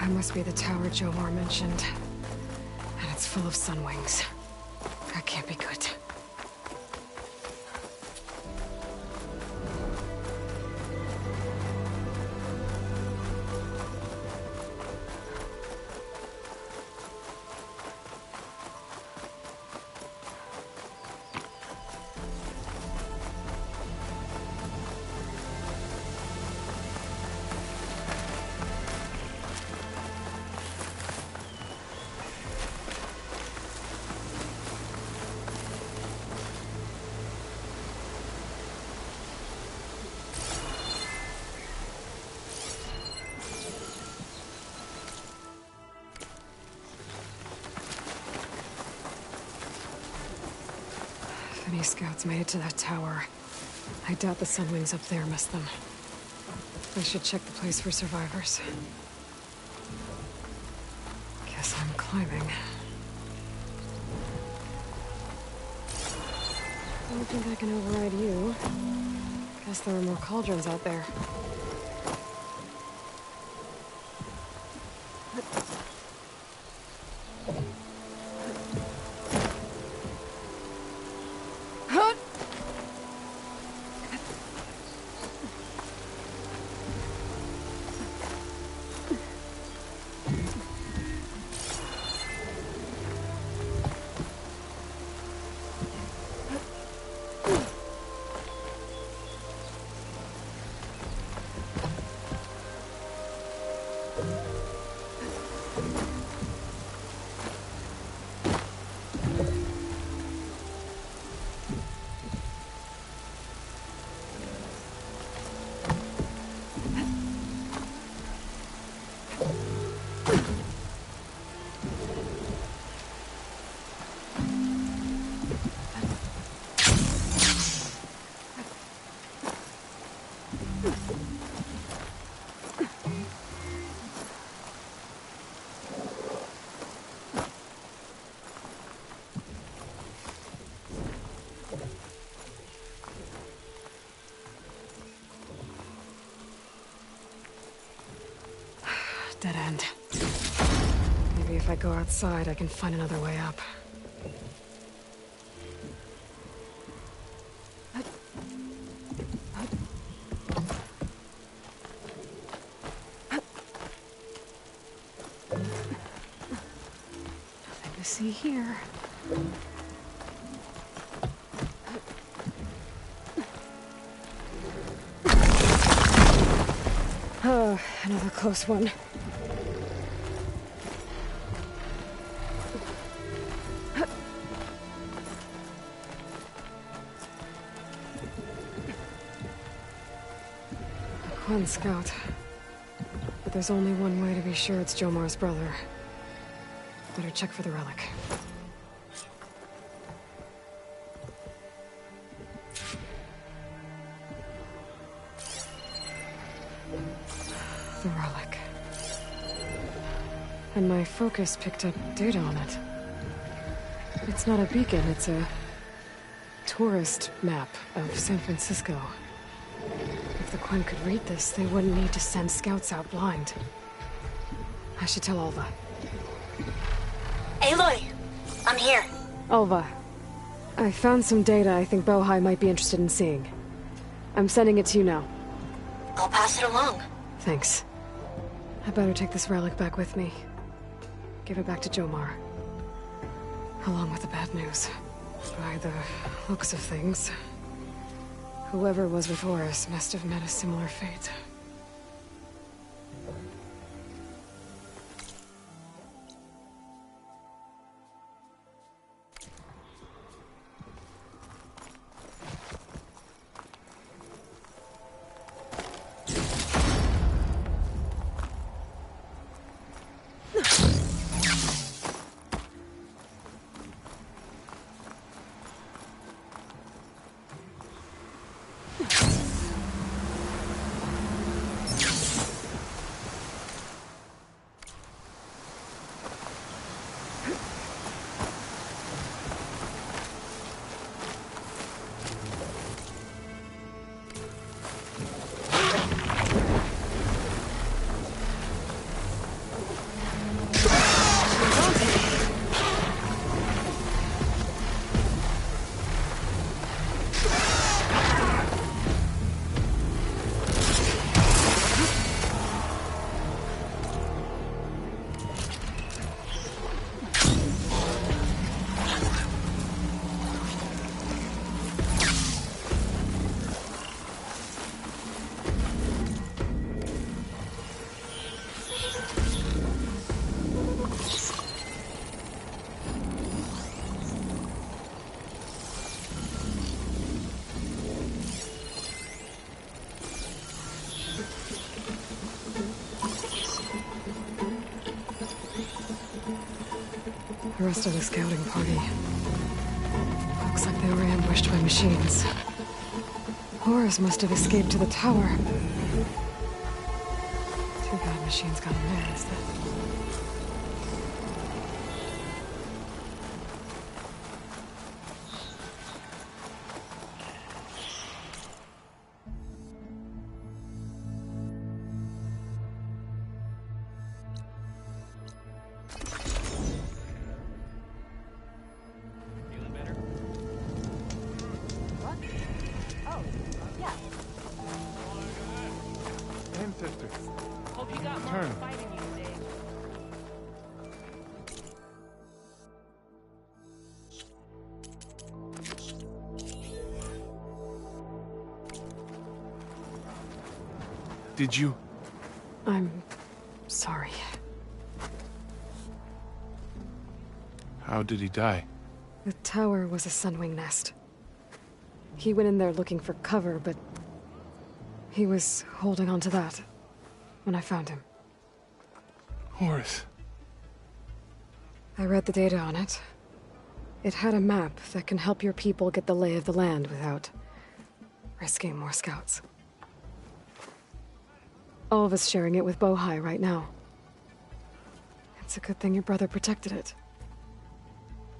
That must be the tower Jomar mentioned. And it's full of sunwings. That can't be good. If any scouts made it to that tower, I doubt the sunwings up there missed them. I should check the place for survivors. Guess I'm climbing. Don't think I can override you. Guess there are more cauldrons out there. Dead end. Maybe if I go outside, I can find another way up. Nothing to see here. Oh, another close one. One scout. But there's only one way to be sure it's Jomar's brother. Better check for the relic. The relic. And my focus picked up data on it. It's not a beacon, it's a tourist map of San Francisco. If the Quen could read this, they wouldn't need to send scouts out blind. I should tell Alva. Aloy! I'm here. Alva, I found some data I think Bohai might be interested in seeing. I'm sending it to you now. I'll pass it along. Thanks. I better take this relic back with me. Give it back to Jomar. Along with the bad news. By the looks of things, whoever was with Horus must have met a similar fate. The rest of the scouting party. Looks like they were ambushed by machines. Horus must have escaped to the tower. Too bad machines got him there instead. Ancestor. Turn. Did you? I'm sorry. How did he die? The tower was a sunwing nest. He went in there looking for cover, but he was holding on to that when I found him. Horus. I read the data on it. It had a map that can help your people get the lay of the land without risking more scouts. All of us sharing it with Bohai right now. It's a good thing your brother protected it.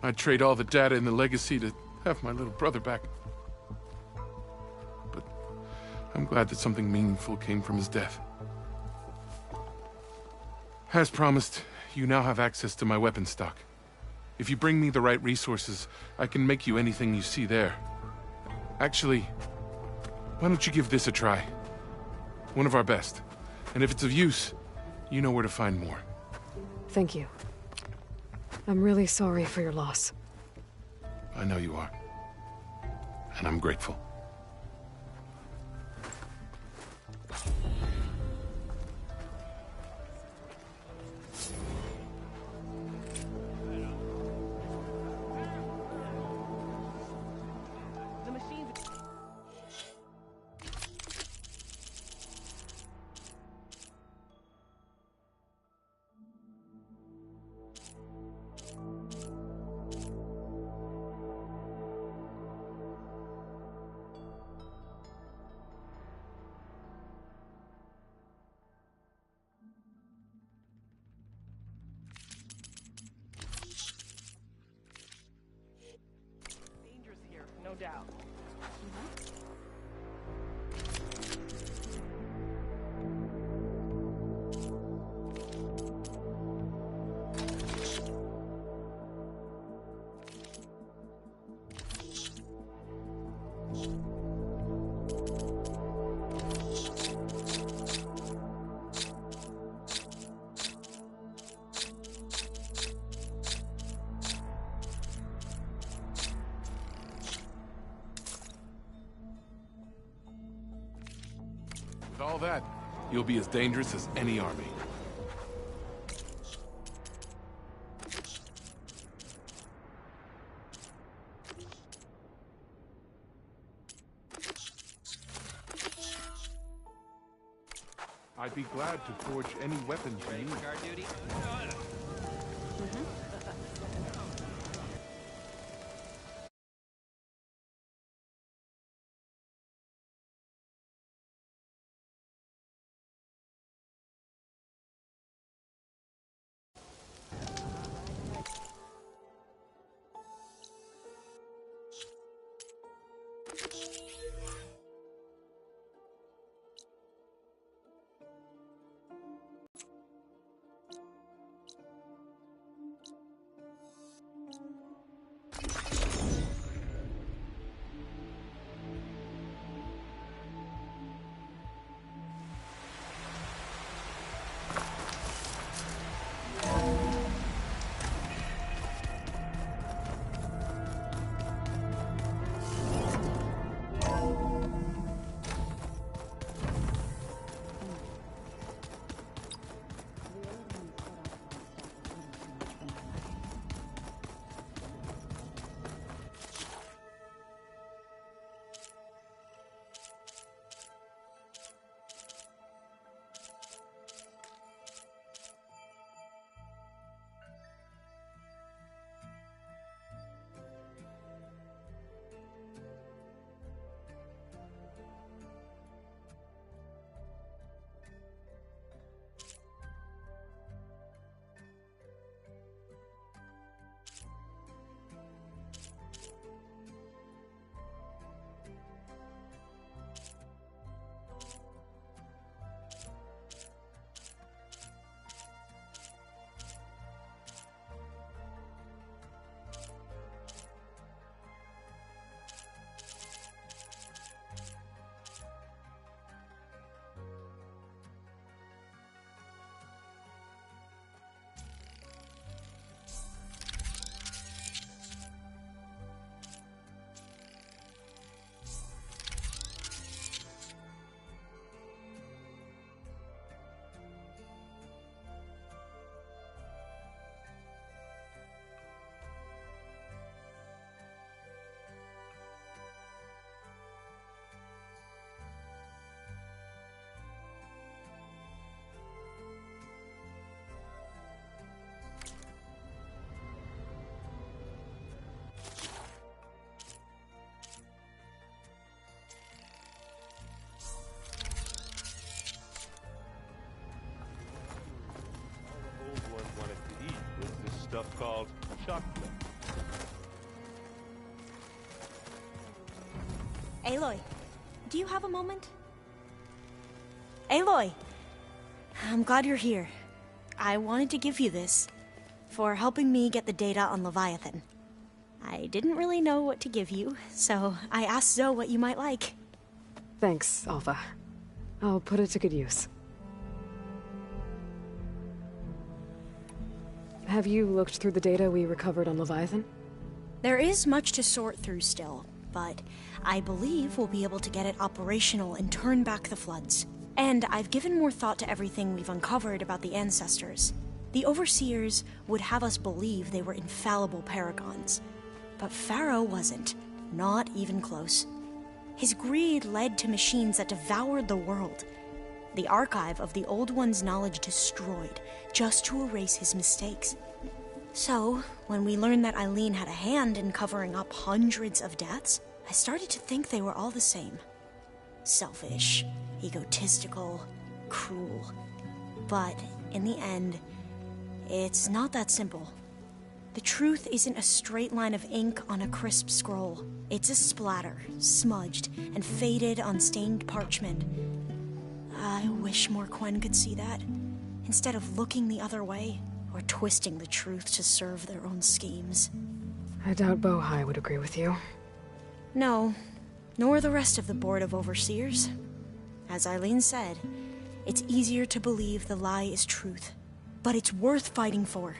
I'd trade all the data in the legacy to have my little brother back. But I'm glad that something meaningful came from his death. As promised, you now have access to my weapon stock. If you bring me the right resources, I can make you anything you see there. Actually, why don't you give this a try? One of our best. And if it's of use, you know where to find more. Thank you. I'm really sorry for your loss. I know you are. And I'm grateful. No doubt. With all that, you'll be as dangerous as any army. I'd be glad to forge any weapons you need. Guard duty? Aloy, do you have a moment? Aloy! I'm glad you're here. I wanted to give you this for helping me get the data on Leviathan. I didn't really know what to give you, so I asked Zoe what you might like. Thanks, Alpha. I'll put it to good use. Have you looked through the data we recovered on Leviathan? There is much to sort through still, but I believe we'll be able to get it operational and turn back the floods. And I've given more thought to everything we've uncovered about the ancestors. The Overseers would have us believe they were infallible paragons. But Pharaoh wasn't. Not even close. His greed led to machines that devoured the world. The archive of the Old One's knowledge destroyed, just to erase his mistakes. So, when we learned that Eileen had a hand in covering up hundreds of deaths, I started to think they were all the same. Selfish, egotistical, cruel. But, in the end, it's not that simple. The truth isn't a straight line of ink on a crisp scroll. It's a splatter, smudged, and faded on stained parchment. I wish more Quen could see that, instead of looking the other way, or twisting the truth to serve their own schemes. I doubt Bohai would agree with you. No, nor the rest of the Board of Overseers. As Eileen said, it's easier to believe the lie is truth, but it's worth fighting for.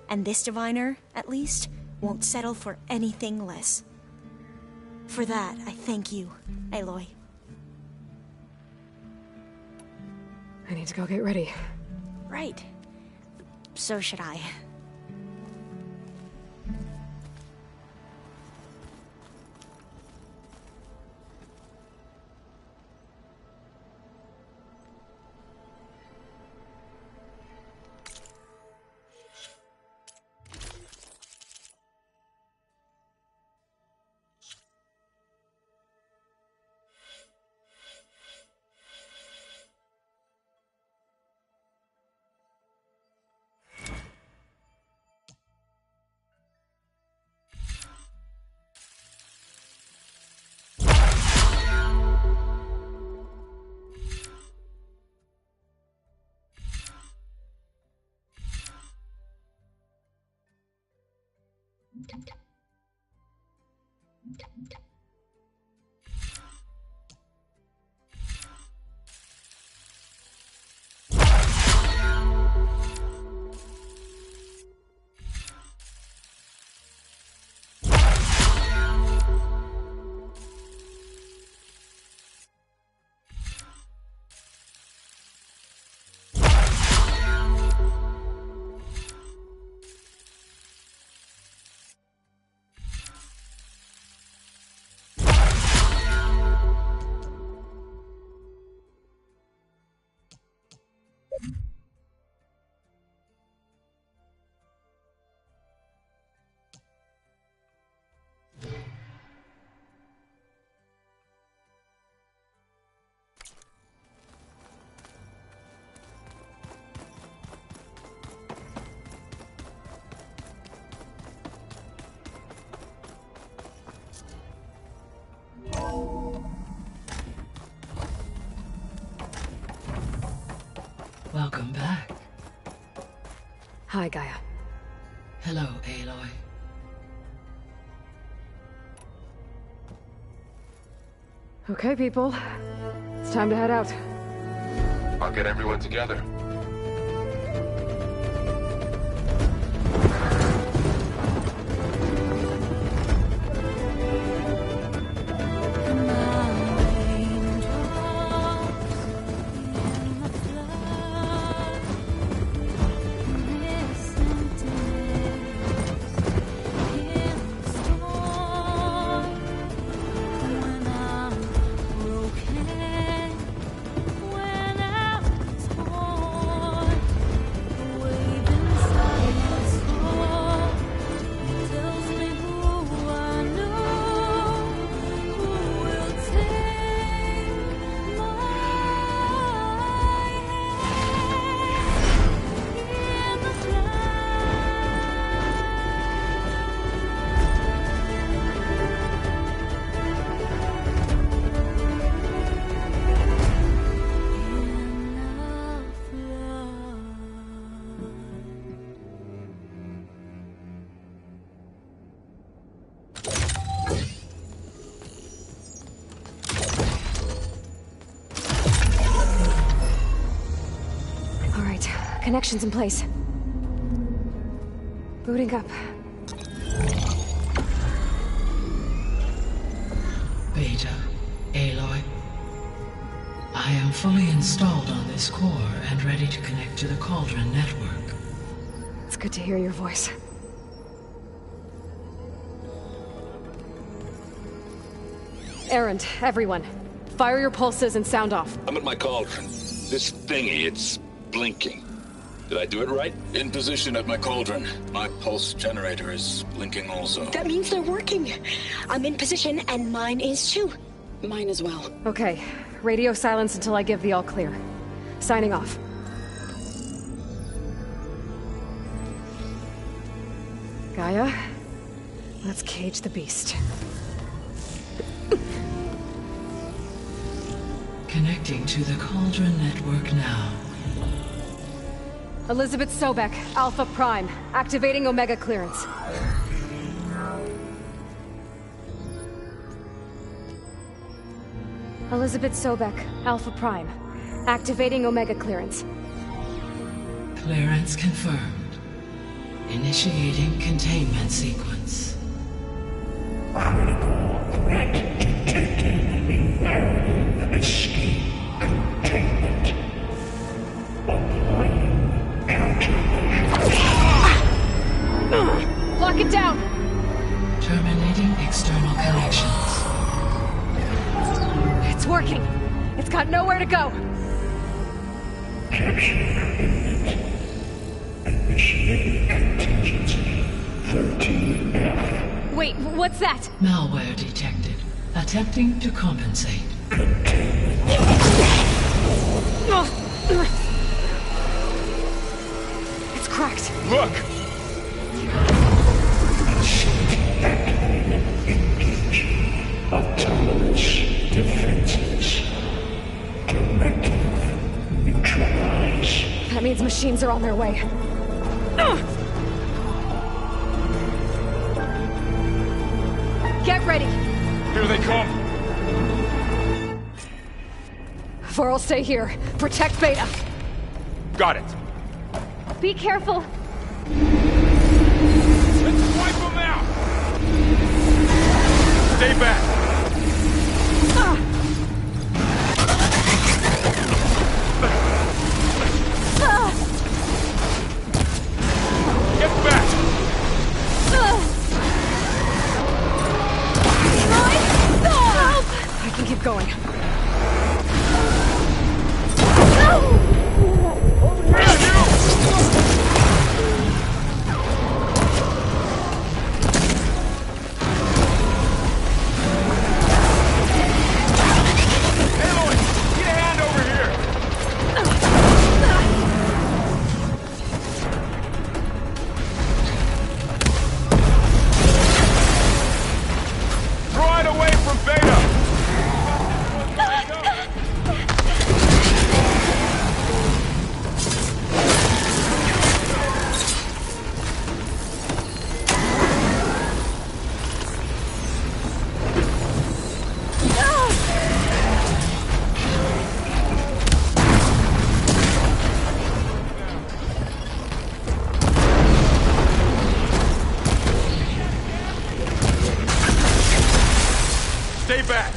And this diviner, at least, won't settle for anything less. For that, I thank you, Aloy. I need to go get ready. Right. So should I. Welcome back. Hi, Gaia. Hello, Aloy. Okay, people. It's time to head out. I'll get everyone together. Connection's in place. Booting up. Beta, Aloy. I am fully installed on this core and ready to connect to the Cauldron network. It's good to hear your voice. Errand, everyone. Fire your pulses and sound off. I'm at my cauldron. This thingy, it's blinking. Did I do it right? In position at my cauldron. My pulse generator is blinking also. That means they're working. I'm in position, and mine is too. Mine as well. Okay. Radio silence until I give the all clear. Signing off. Gaia, let's cage the beast. Connecting to the Cauldron network now. Elizabeth Sobek, Alpha Prime, activating Omega clearance. Elizabeth Sobek, Alpha Prime, activating Omega clearance. Clearance confirmed. Initiating containment sequence. Critical threat detected. Escape containment. Applying countermeasures. Lock it down! Terminating external connections. It's working. It's got nowhere to go. Capture imminent. Initiating contingency 13F. Wait, what's that? Malware detected. Attempting to compensate. It's cracked. Look! Engage. Autonomous defenses. Directive. Neutralize. That means machines are on their way. Get ready! Here they come! Vor'll stay here. Protect Beta. Got it. Be careful. Let's wipe them out! Stay back! Get back! I can keep going. Stay back!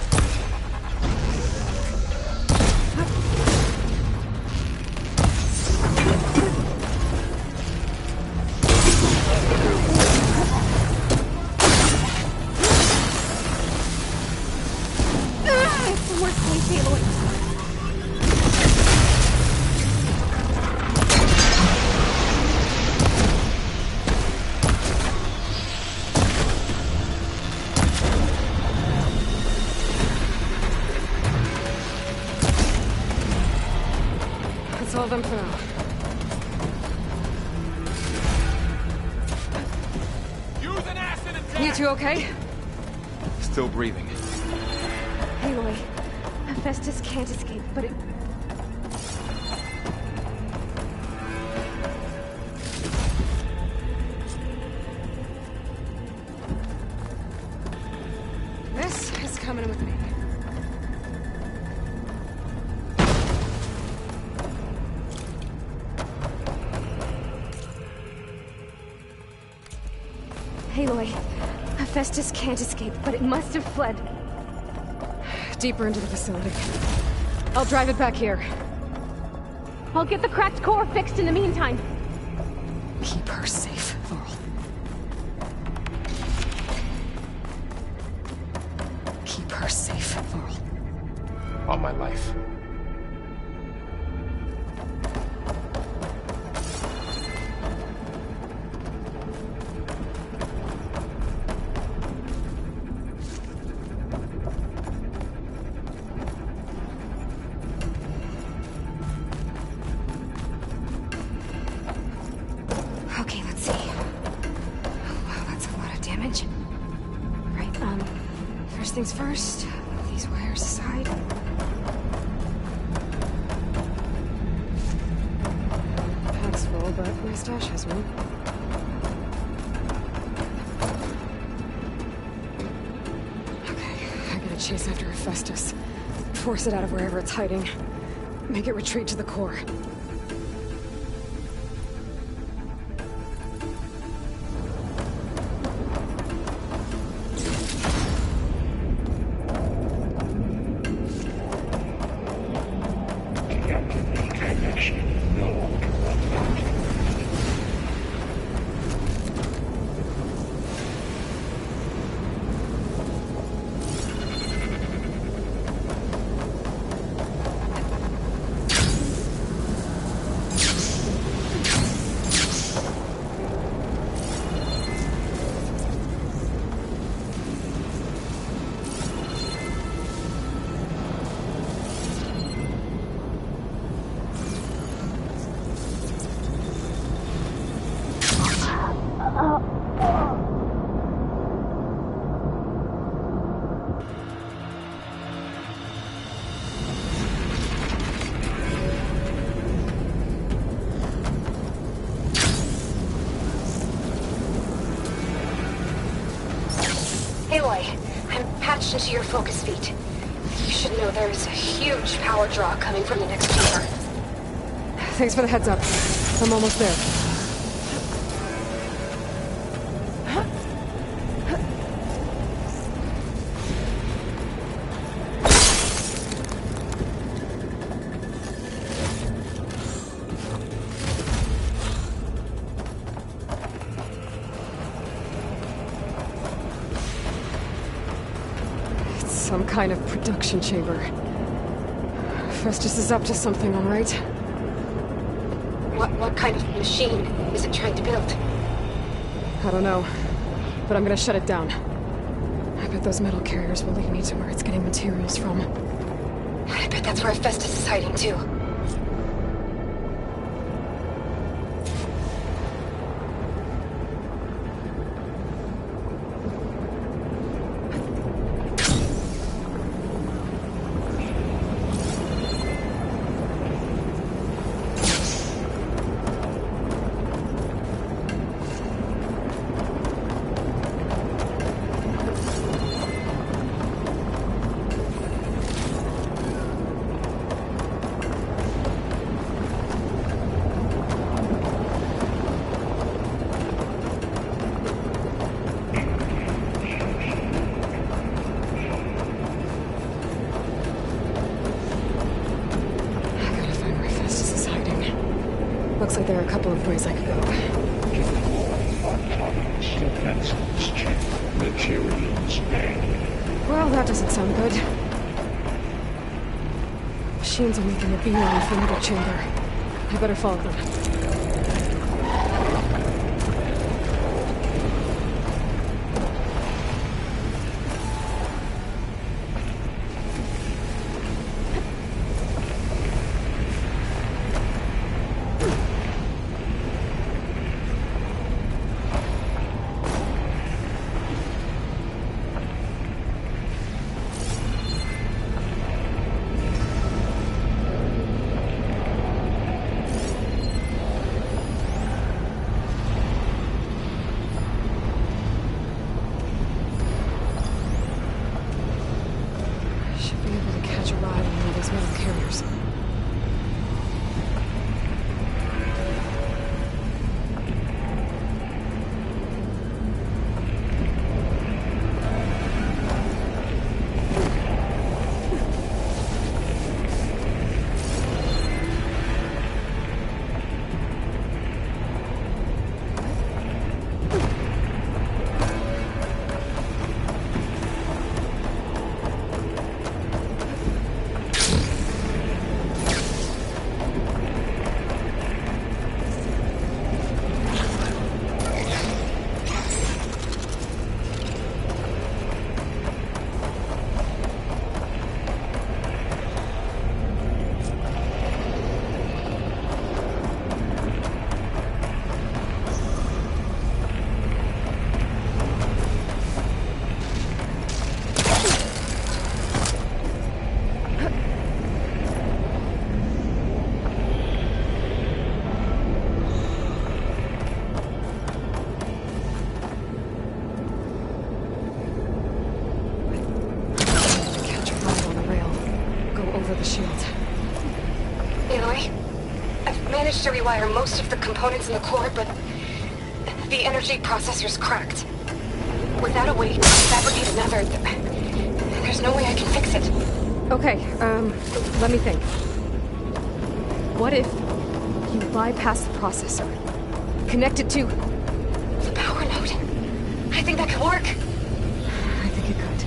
It's the worst place, Aloy. That's all of them for now. Use an acid attack! You two okay? Still breathing. Aloy, Hephaestus can't escape, but it... This is coming with me. Aloy, Hephaestus can't escape, but it must have fled. Deeper into the facility. I'll drive it back here. I'll get the cracked core fixed in the meantime. Keep her safe, Varl. Keep her safe, Varl. On my life. Okay, let's see. Wow, that's a lot of damage. Right, first things first, move these wires aside. Pack's full, but my stash has one. Okay, I gotta chase after Hephaestus. Force it out of wherever it's hiding. Make it retreat to the core. Aloy, I'm patched into your focus feed. You should know there's a huge power draw coming from the next chamber. Thanks for the heads up. I'm almost there. Some kind of production chamber. Festus is up to something, all right? What kind of machine is it trying to build? I don't know, but I'm gonna shut it down. I bet those metal carriers will lead me to where it's getting materials from. I bet that's where Festus is hiding too. Looks like there are a couple of ways I could go. Well, that doesn't sound good. Machines are making a beeline for another chamber. I better follow them. Aloy. I've managed to rewire most of the components in the core, but the energy processor's cracked. Without a way to fabricate another, there's no way I can fix it. Okay, let me think. What if you bypass the processor? Connect it to... the power node. I think that could work. I think it could.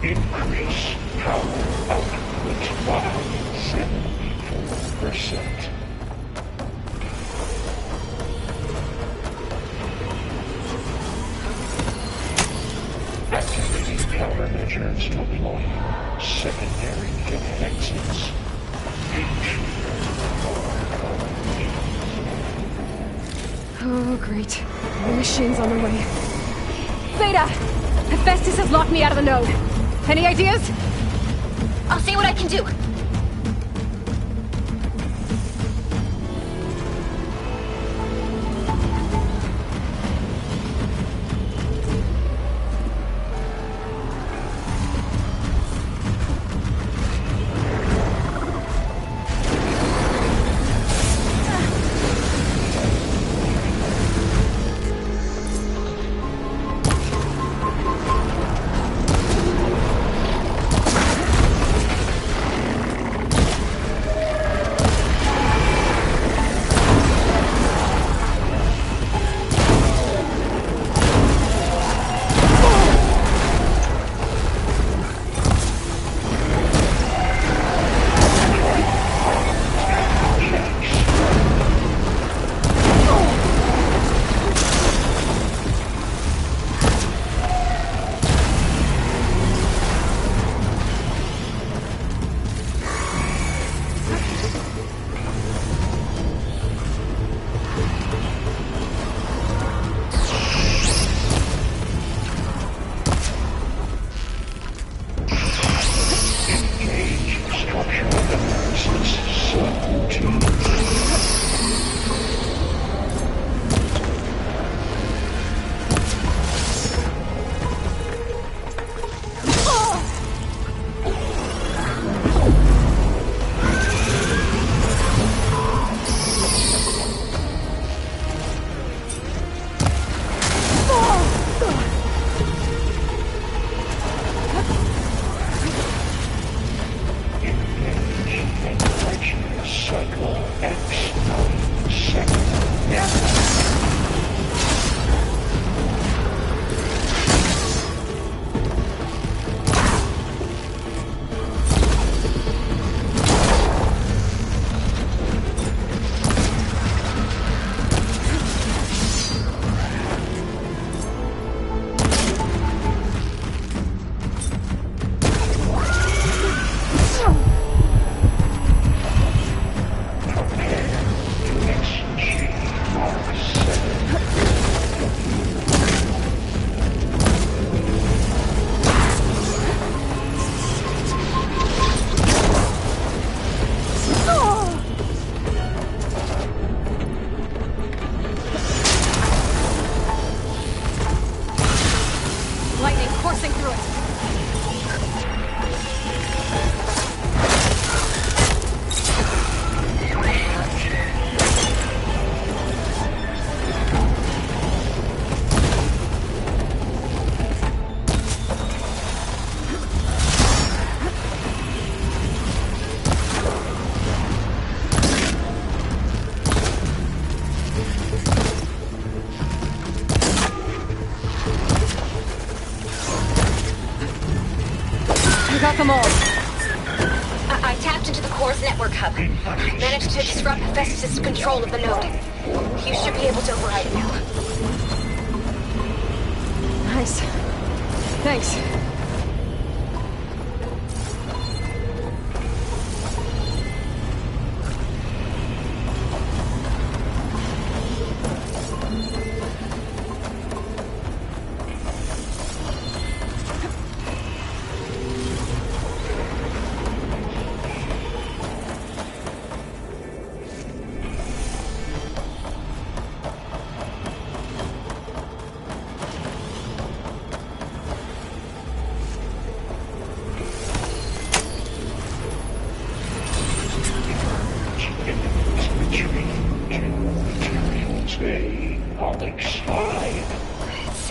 Increase power output by 74%. Activating countermeasures deploying secondary defenses. Oh, great. The machine's on the way. Beta! Hephaestus has locked me out of the node. Any ideas? I'll see what I can do. You got them all. I tapped into the core's network hub. Managed to disrupt Festus' control of the node. You should be able to override it now. Nice. Thanks.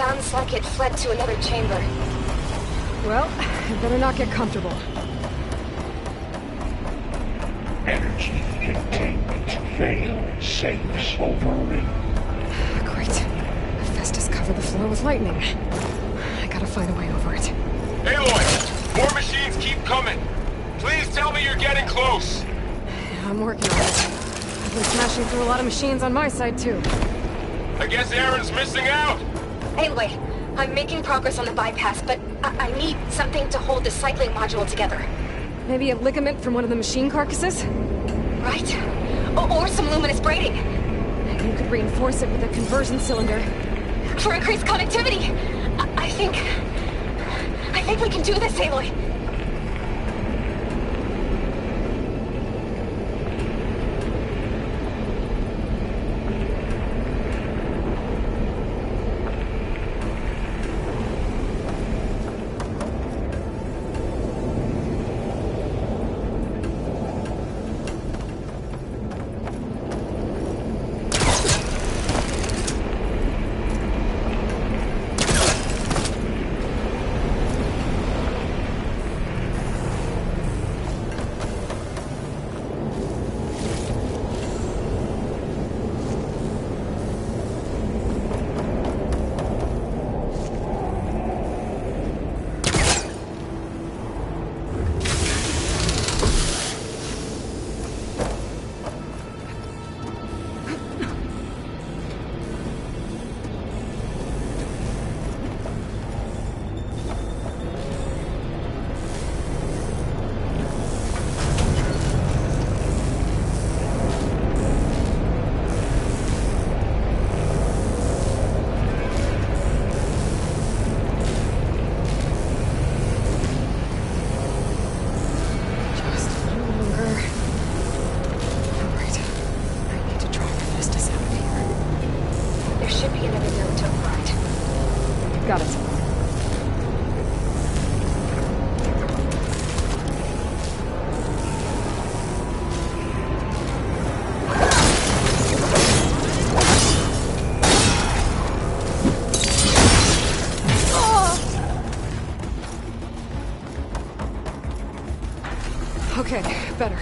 Sounds like it fled to another chamber. Well, I better not get comfortable. Energy containment failed. Safe overring. Great. Festus covered the floor with lightning. I gotta find a way over it. Aloy! More machines keep coming! Please tell me you're getting close! Yeah, I'm working on it. I've been smashing through a lot of machines on my side, too. I guess Aaron's missing out! Anyway, I'm making progress on the bypass, but I need something to hold the cycling module together. Maybe a ligament from one of the machine carcasses? Right. Or some luminous braiding. You could reinforce it with a conversion cylinder. For increased connectivity! I think we can do this, Aloy. Got it. Okay, better.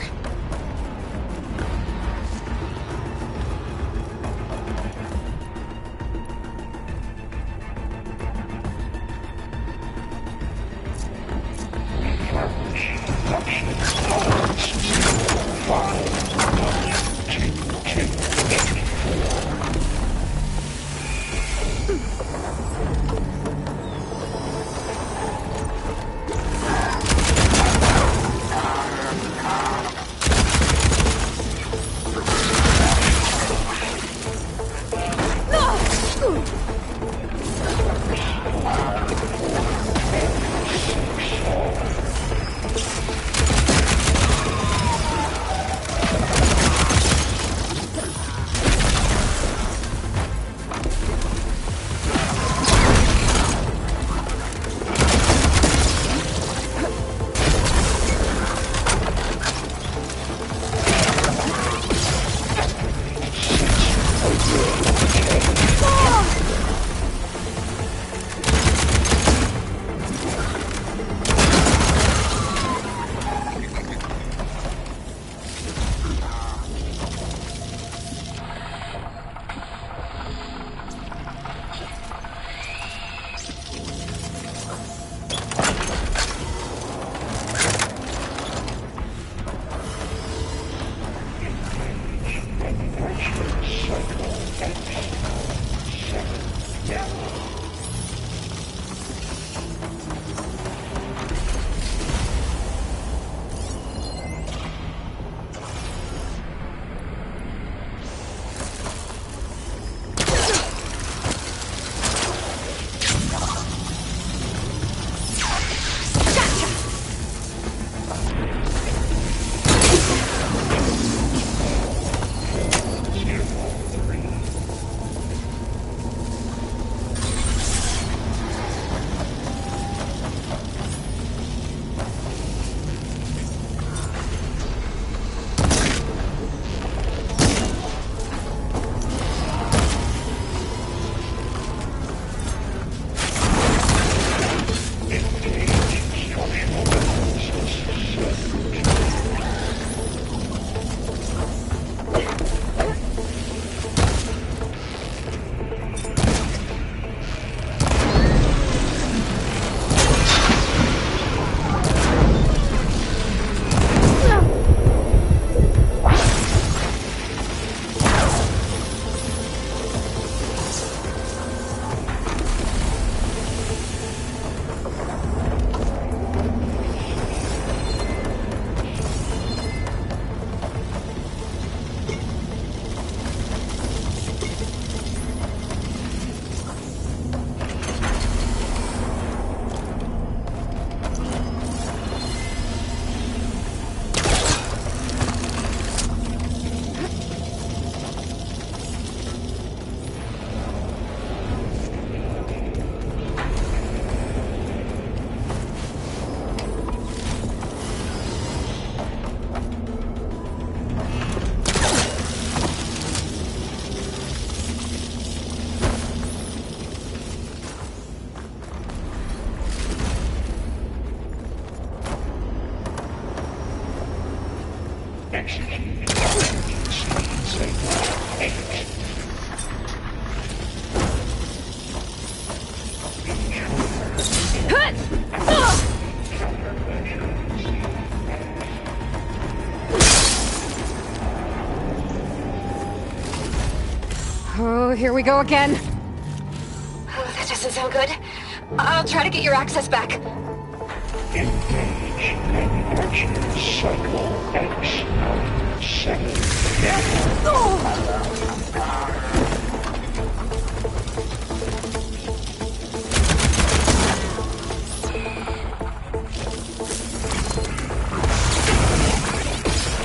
Oh, here we go again. Oh, that doesn't sound good. I'll try to get your access back. Engage manufactured cycle X97.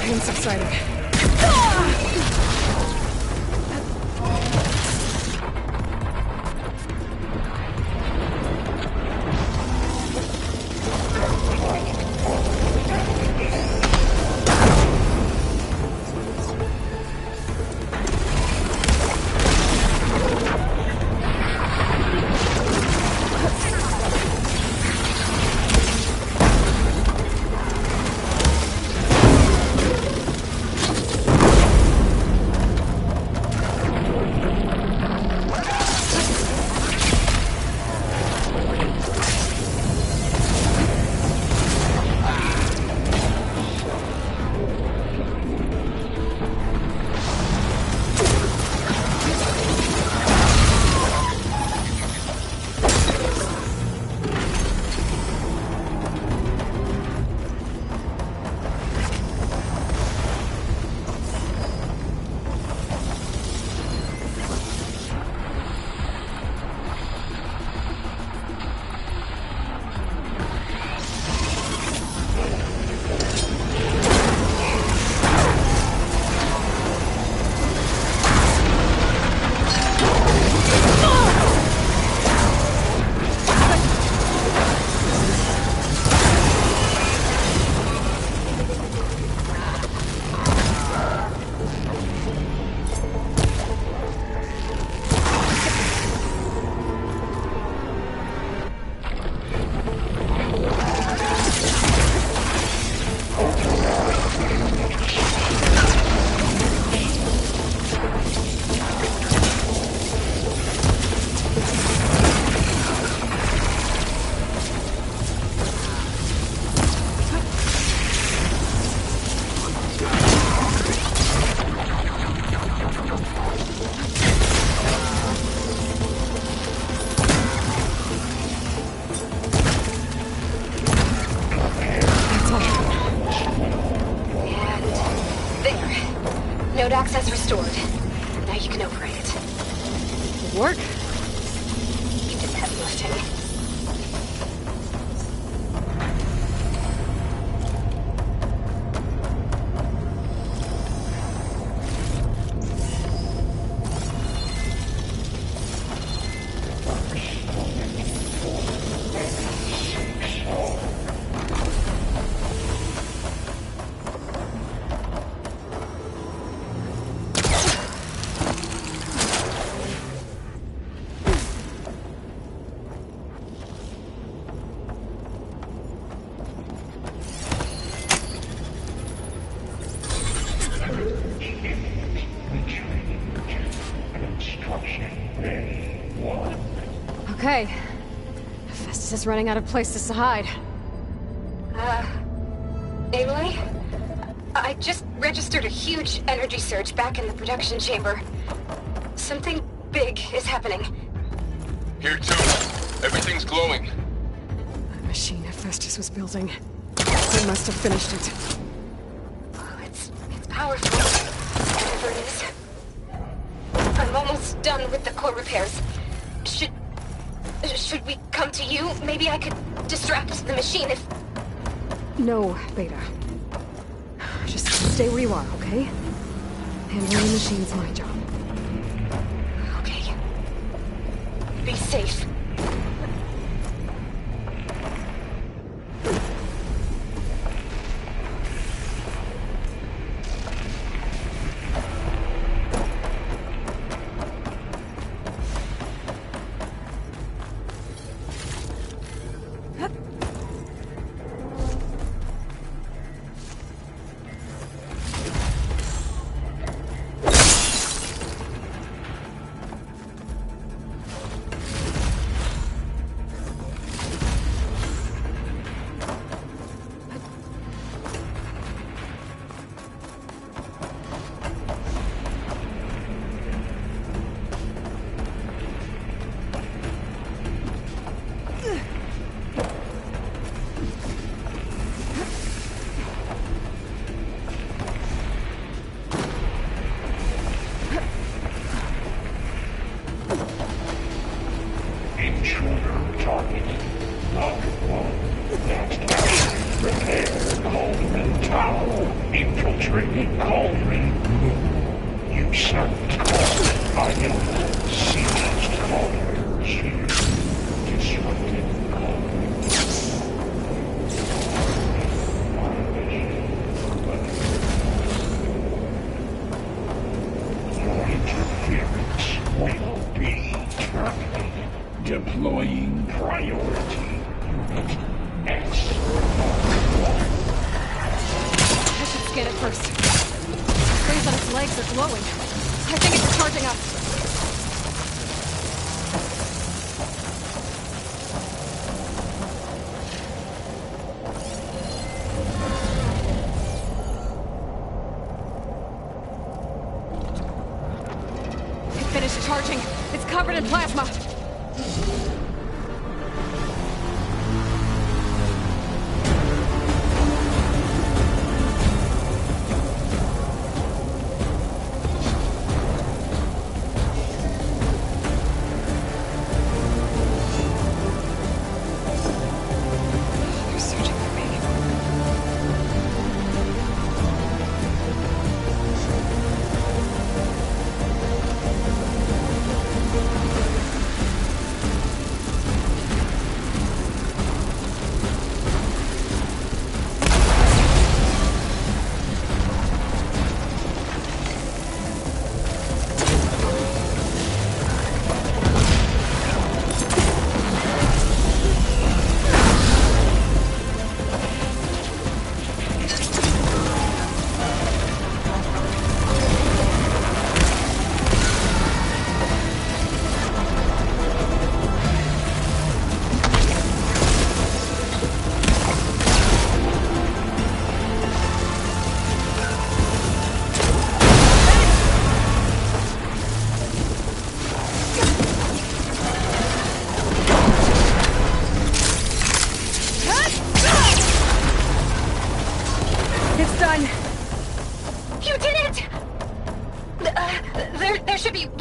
Pain subsiding. No, right. Did it work? You did the heavy lifting. Okay. Festus is running out of places to hide. Aloy? I just registered a huge energy surge back in the production chamber. Something big is happening. Here too. Everything's glowing. The machine Festus was building. He must have finished it. Oh, it's powerful. Whatever it is. I'm almost done with the core repairs. Should we come to you? Maybe I could distract the machine if... No, Beta. Just stay where you are, okay? Handling the machine's my job. Okay. Be safe. Deploying priority. I should scan it first. The rays on its legs are glowing. I think it's charging up. It finished charging. It's covered in plasma.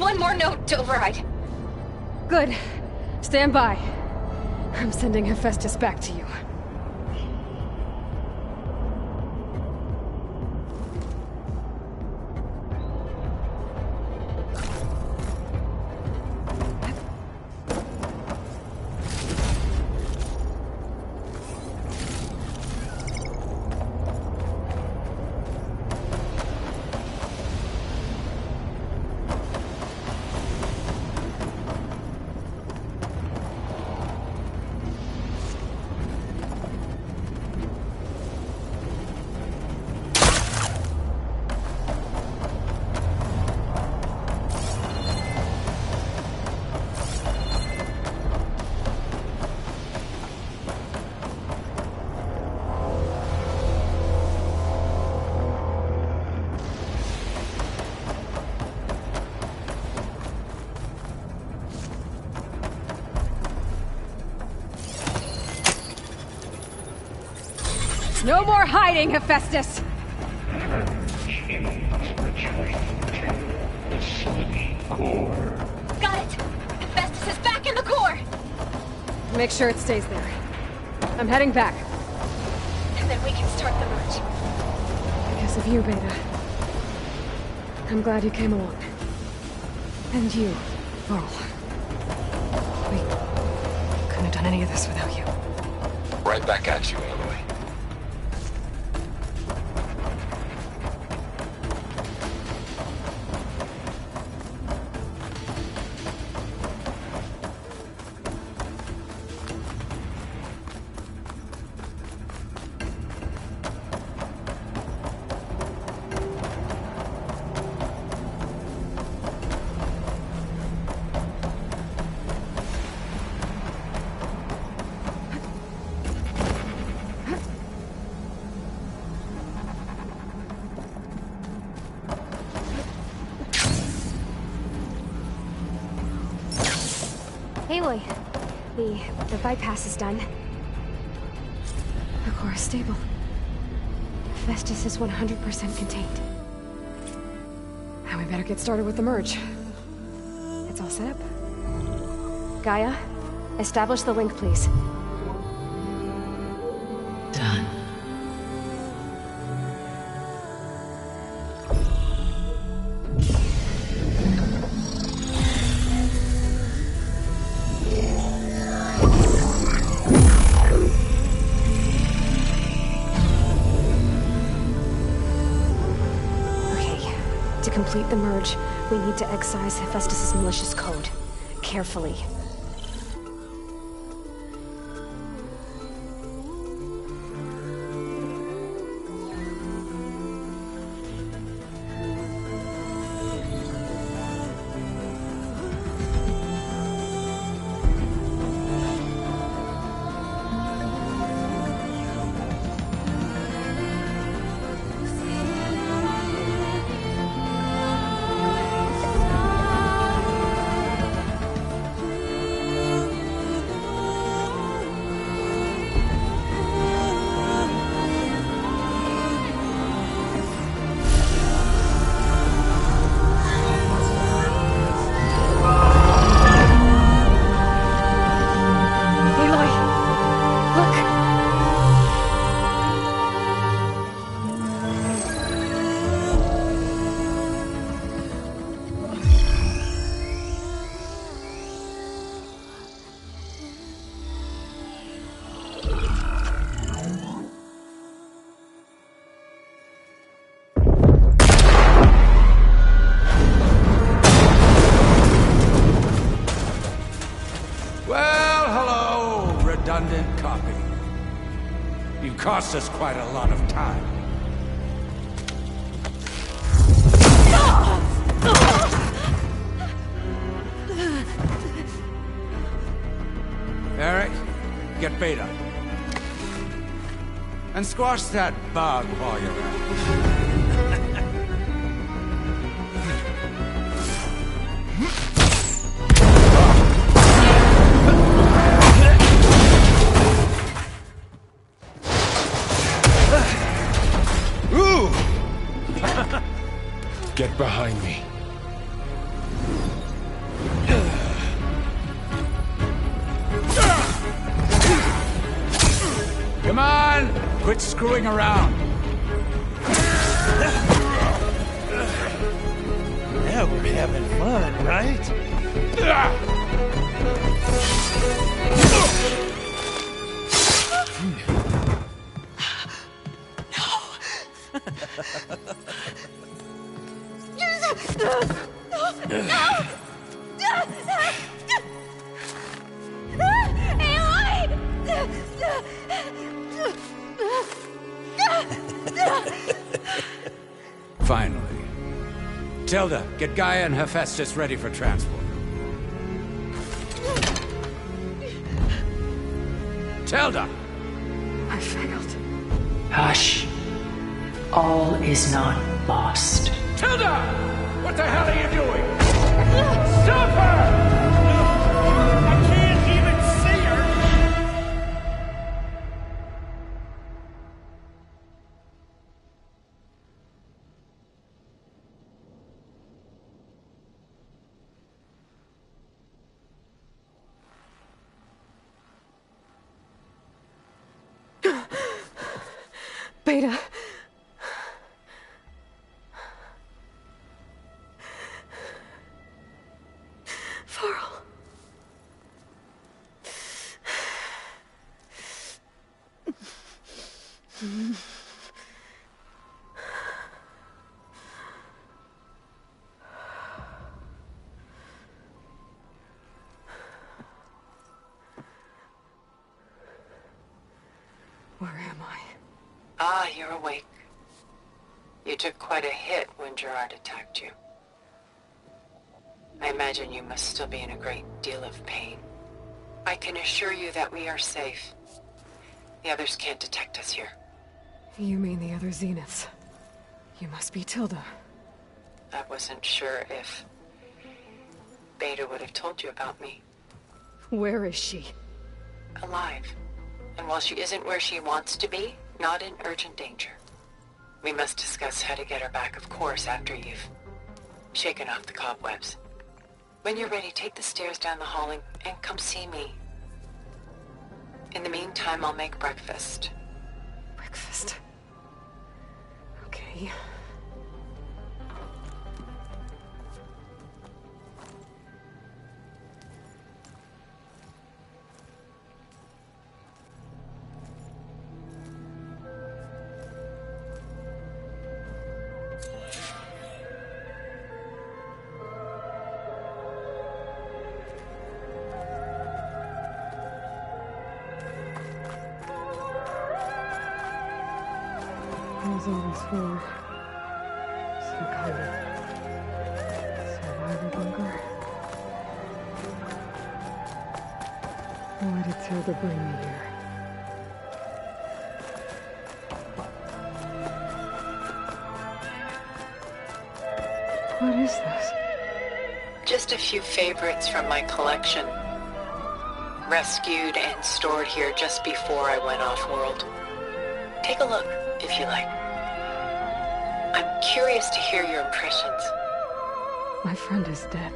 one more node to override. Good. Stand by. I'm sending Hephaestus back to you. No more hiding, Hephaestus! Got it! Hephaestus is back in the core! Make sure it stays there. I'm heading back. And then we can start the merge. Because of you, Beta. I'm glad you came along. And you, Varl. We couldn't have done any of this without you. Right back at you, Aloy. Aloy, the bypass is done. The core is stable. Hephaestus is 100% contained. Now we better get started with the merge. It's all set up. Gaia, establish the link, please. Done. To complete the merge, we need to excise Hephaestus' malicious code. Carefully. Redundant copy. You cost us quite a lot of time. Eric, get Beta. And squash that bug while you're at it. Get behind me. Quit screwing around. Now we're having fun, right? Finally. Tilda, get Gaia and Hephaestus ready for transport. Tilda! I failed. Hush. All is not lost. Tilda! What the hell are you doing? Stop her! I can't even see her! Beta. Farrell. Where am I? Ah, you're awake. You took quite a hit when Gerard attacked you. I imagine you must still be in a great deal of pain. I can assure you that we are safe. The others can't detect us here. You mean the other Zeniths? You must be Tilda. I wasn't sure if Beta would have told you about me. Where is she? Alive. And while she isn't where she wants to be, not in urgent danger. We must discuss how to get her back, of course, after you've shaken off the cobwebs. When you're ready, take the stairs down the hall and come see me. In the meantime, I'll make breakfast. Breakfast. Okay. There's always for some kind of survival bunker. Why did Tilda bring me here? What is this? Just a few favorites from my collection. Rescued and stored here just before I went off-world. Take a look, if you like. I'm curious to hear your impressions. My friend is dead.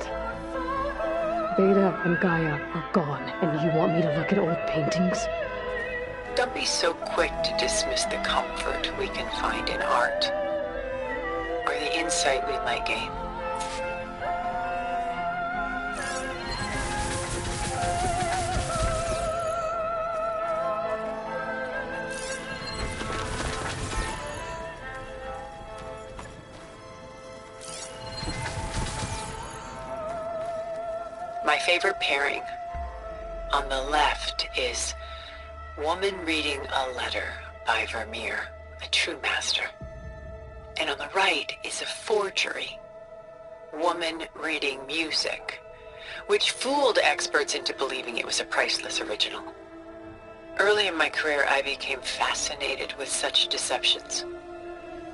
Beta and Gaia are gone, and you want me to look at old paintings? Don't be so quick to dismiss the comfort we can find in art, or the insight we might gain. My favorite pairing on the left is Woman Reading a Letter by Vermeer, a true master. And on the right is a forgery, Woman Reading Music, which fooled experts into believing it was a priceless original. Early in my career, I became fascinated with such deceptions.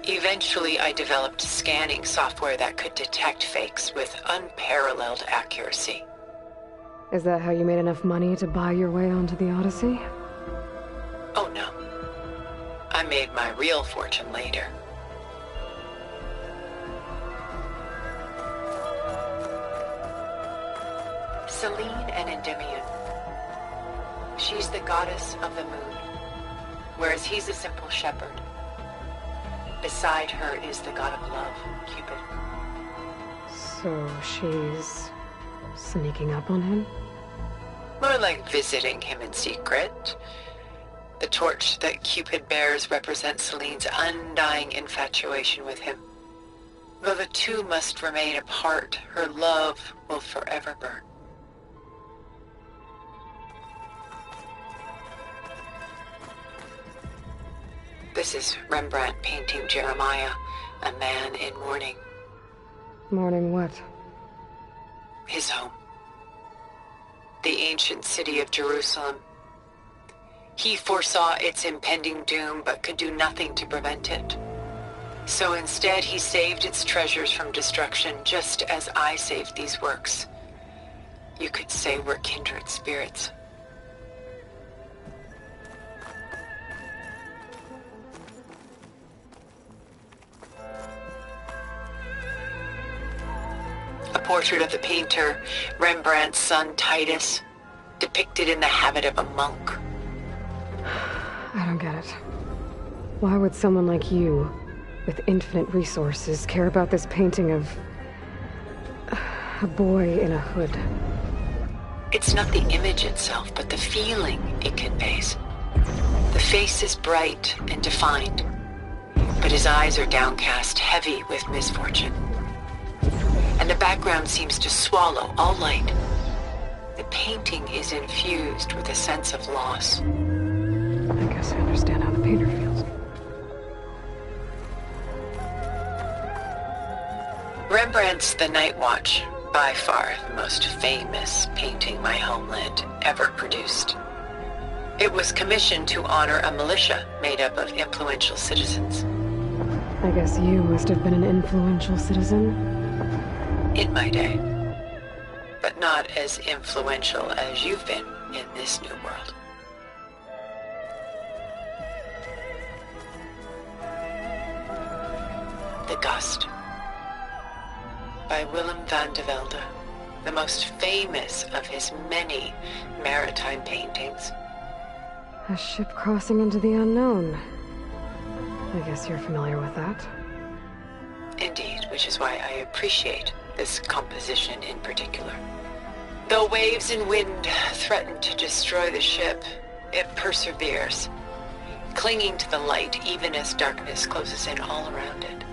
Eventually, I developed scanning software that could detect fakes with unparalleled accuracy. Is that how you made enough money to buy your way onto the Odyssey? Oh no. I made my real fortune later. Selene and Endymion. She's the goddess of the moon. whereas he's a simple shepherd. Beside her is the god of love, Cupid. So she's sneaking up on him? More like visiting him in secret. The torch that Cupid bears represents Celine's undying infatuation with him. Though the two must remain apart, her love will forever burn. This is Rembrandt painting Jeremiah, a man in mourning. Mourning what? His home. The ancient city of Jerusalem. He foresaw its impending doom, but could do nothing to prevent it. So instead, he saved its treasures from destruction, just as I saved these works. You could say we're kindred spirits. A portrait of the painter, Rembrandt's son Titus, depicted in the habit of a monk. I don't get it. Why would someone like you, with infinite resources, care about this painting of a boy in a hood? It's not the image itself, but the feeling it conveys. The face is bright and defined, but his eyes are downcast, heavy with misfortune. And the background seems to swallow all light. The painting is infused with a sense of loss. I guess I understand how the painter feels. Rembrandt's The Night Watch, by far the most famous painting my homeland ever produced. It was commissioned to honor a militia made up of influential citizens. I guess you must have been an influential citizen? In my day. But not as influential as you've been in this new world. The Gust, by Willem van de Velde, the most famous of his many maritime paintings. A ship crossing into the unknown. I guess you're familiar with that. Indeed, which is why I appreciate this composition in particular. Though waves and wind threaten to destroy the ship, it perseveres, clinging to the light even as darkness closes in all around it.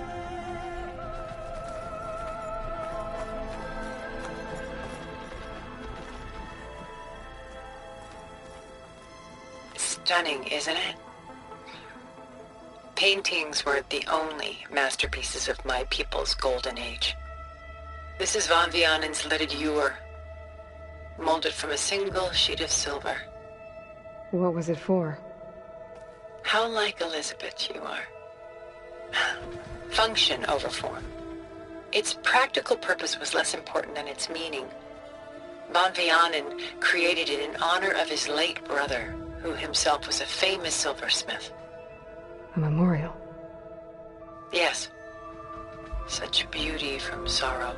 Stunning, isn't it? Paintings were the only masterpieces of my people's golden age. This is Van Vianen's leaded ewer, molded from a single sheet of silver. What was it for? How like Elizabeth you are. Function over form. Its practical purpose was less important than its meaning. Van Vianen created it in honor of his late brother, who himself was a famous silversmith. A memorial? Yes. Such beauty from sorrow.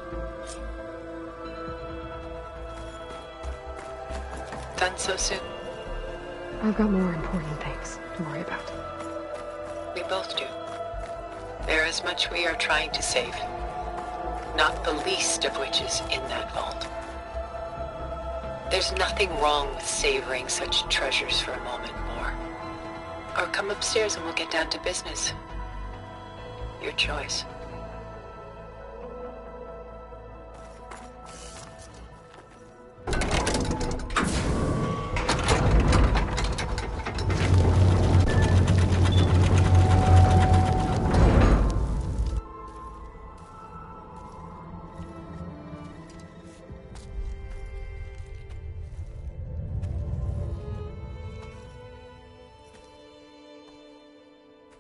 Done so soon? I've got more important things to worry about. We both do. There is much we are trying to save. Not the least of which is in that vault. There's nothing wrong with savoring such treasures for a moment more. Or come upstairs and we'll get down to business. Your choice.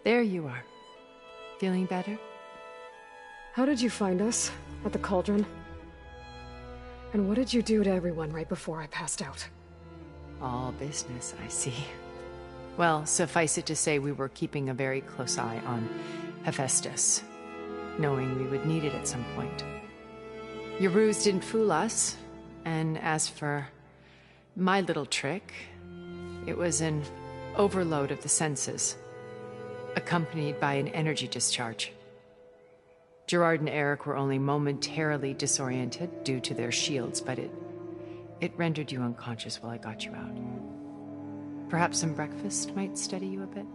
There you are. Feeling better? How did you find us? At the cauldron? And what did you do to everyone right before I passed out? All business, I see. Well, suffice it to say we were keeping a very close eye on Hephaestus, knowing we would need it at some point. Your ruse didn't fool us, and as for my little trick, it was an Overload of the senses, accompanied by an energy discharge. Gerard and Eric were only momentarily disoriented due to their shields, but it rendered you unconscious while I got you out. Perhaps some breakfast might steady you a bit?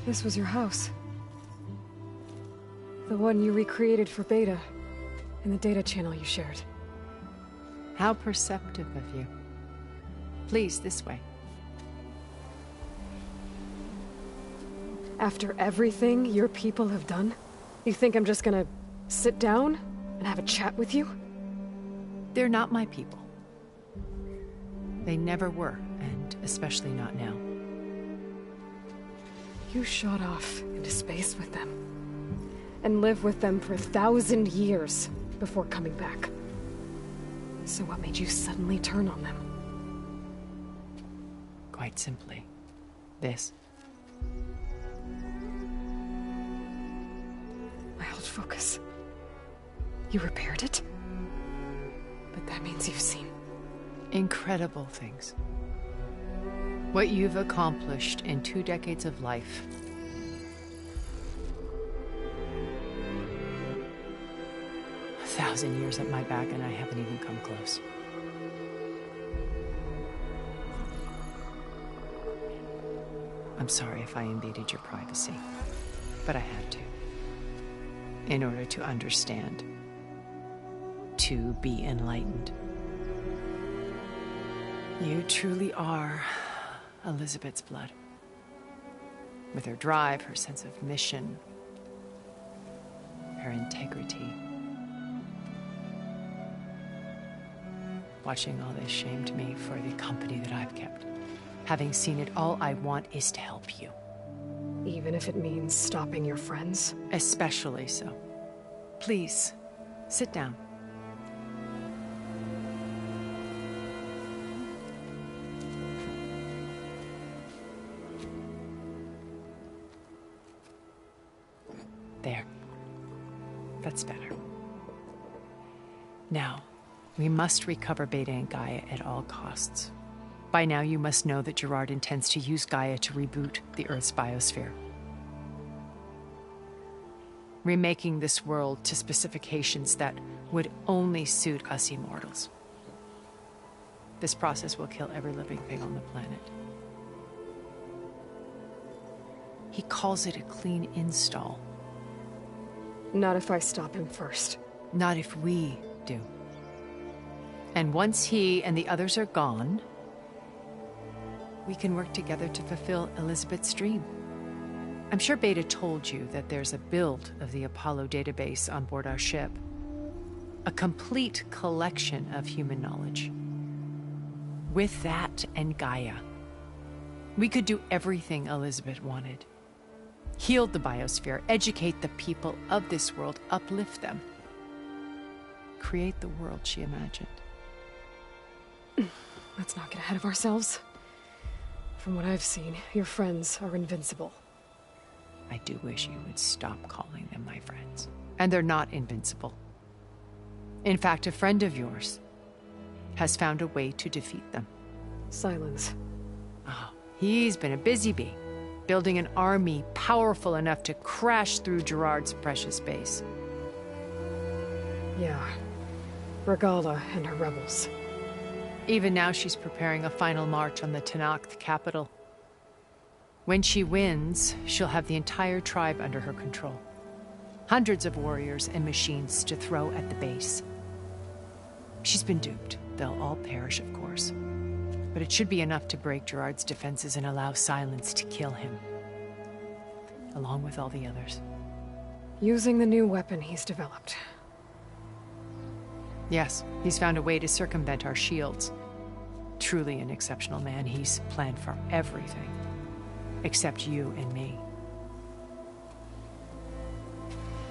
This was your house. The one you recreated for Beta, in the data channel you shared. How perceptive of you. Please, this way. After everything your people have done, you think I'm just gonna sit down and have a chat with you? They're not my people. They never were, and especially not now. You shot off into space with them, and lived with them for 1,000 years before coming back. So what made you suddenly turn on them? Quite simply, this. My old focus. You repaired it? But that means you've seen... incredible things. What you've accomplished in 2 decades of life. A 1,000 years at my back and I haven't even come close. I'm sorry if I invaded your privacy, but I had to. In order to understand. To be enlightened. You truly are Elizabeth's blood. With her drive, her sense of mission, her integrity. Watching all this shamed me for the company that I've kept. Having seen it, all I want is to help you. Even if it means stopping your friends? Especially so. Please, sit down. There. That's better. Now, we must recover Beta and Gaia at all costs. By now, you must know that Gerard intends to use Gaia to reboot the Earth's biosphere. Remaking this world to specifications that would only suit us immortals. This process will kill every living thing on the planet. He calls it a clean install. Not if I stop him first. Not if we do. And once he and the others are gone, we can work together to fulfill Elizabeth's dream. I'm sure Beta told you that there's a build of the Apollo database on board our ship. A complete collection of human knowledge. With that and Gaia, we could do everything Elizabeth wanted. Heal the biosphere, educate the people of this world, uplift them. Create the world she imagined. Let's not get ahead of ourselves. From what I've seen, your friends are invincible. I do wish you would stop calling them my friends. And they're not invincible. In fact, a friend of yours has found a way to defeat them. Silence. Oh, he's been a busy bee, building an army powerful enough to crash through Gerard's precious base. Yeah. Regala and her rebels. Even now, she's preparing a final march on the Tenakth capital. When she wins, she'll have the entire tribe under her control. Hundreds of warriors and machines to throw at the base. She's been duped. They'll all perish, of course. But it should be enough to break Gerard's defenses and allow Silence to kill him. Along with all the others. Using the new weapon he's developed. Yes, he's found a way to circumvent our shields. Truly an exceptional man. He's planned for everything. Except you and me.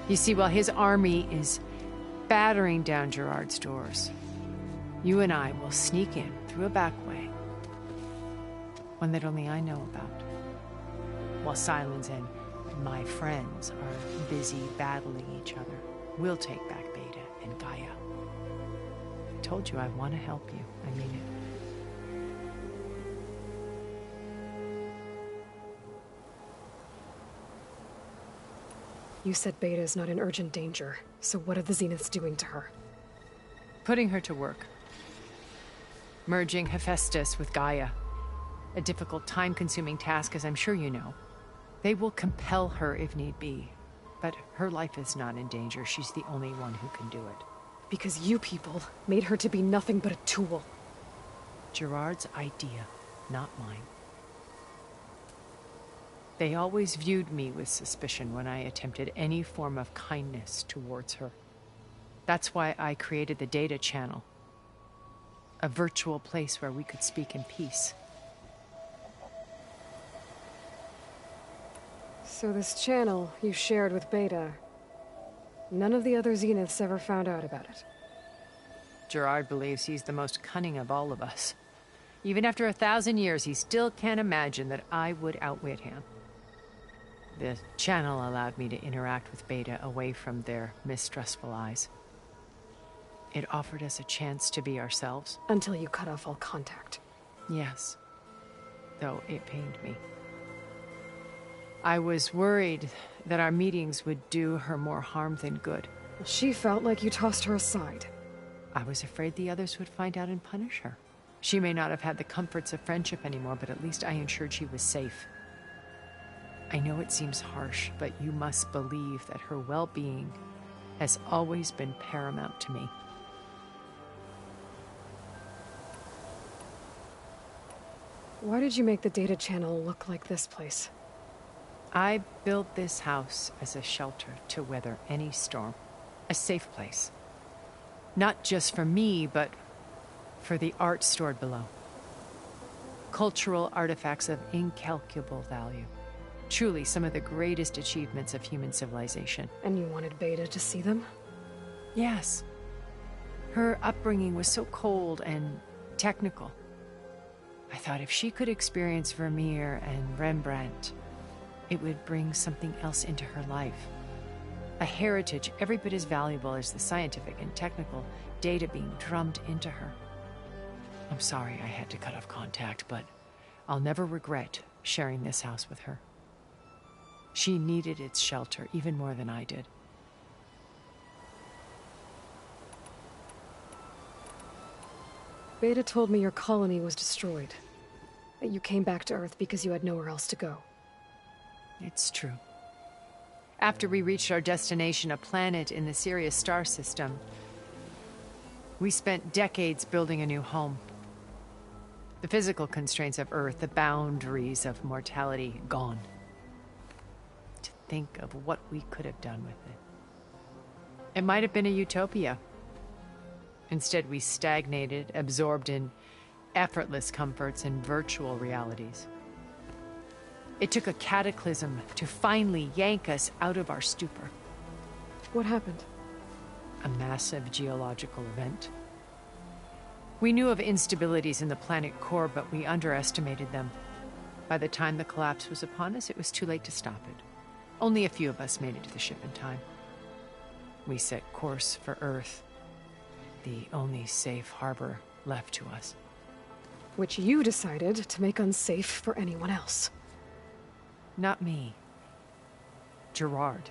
You see, while his army is battering down Gerard's doors, you and I will sneak in through a back way. One that only I know about. While Silence and my friends are busy battling each other, we'll take back Beta and Gaia. I told you I want to help you. I mean it. You said Beta is not in urgent danger, so what are the Zeniths doing to her? Putting her to work. Merging Hephaestus with Gaia. A difficult, time-consuming task, as I'm sure you know. They will compel her if need be. But her life is not in danger. She's the only one who can do it. Because you people made her to be nothing but a tool. Gerard's idea, not mine. They always viewed me with suspicion when I attempted any form of kindness towards her. That's why I created the data channel. A virtual place where we could speak in peace. So this channel you shared with Beta, none of the other Zeniths ever found out about it? Gerard believes he's the most cunning of all of us. Even after 1,000 years, he still can't imagine that I would outwit him. The channel allowed me to interact with Beta away from their mistrustful eyes. It offered us a chance to be ourselves. Until you cut off all contact. Yes. Though it pained me. I was worried that our meetings would do her more harm than good. She felt like you tossed her aside. I was afraid the others would find out and punish her. She may not have had the comforts of friendship anymore, but at least I ensured she was safe. I know it seems harsh, but you must believe that her well-being has always been paramount to me. Why did you make the data channel look like this place? I built this house as a shelter to weather any storm. A safe place. Not just for me, but for the art stored below. Cultural artifacts of incalculable value. Truly some of the greatest achievements of human civilization. And you wanted Beta to see them? Yes. Her upbringing was so cold and technical. I thought if she could experience Vermeer and Rembrandt, it would bring something else into her life. A heritage every bit as valuable as the scientific and technical data being drummed into her. I'm sorry I had to cut off contact, but I'll never regret sharing this house with her. She needed its shelter even more than I did. Beta told me your colony was destroyed. That you came back to Earth because you had nowhere else to go. It's true. After we reached our destination, a planet in the Sirius star system, we spent decades building a new home. The physical constraints of Earth, the boundaries of mortality, gone. To think of what we could have done with it. It might have been a utopia. Instead, we stagnated, absorbed in effortless comforts and virtual realities. It took a cataclysm to finally yank us out of our stupor. What happened? A massive geological event. We knew of instabilities in the planet core, but we underestimated them. By the time the collapse was upon us, it was too late to stop it. Only a few of us made it to the ship in time. We set course for Earth, the only safe harbor left to us. Which you decided to make unsafe for anyone else. Not me. Gerard.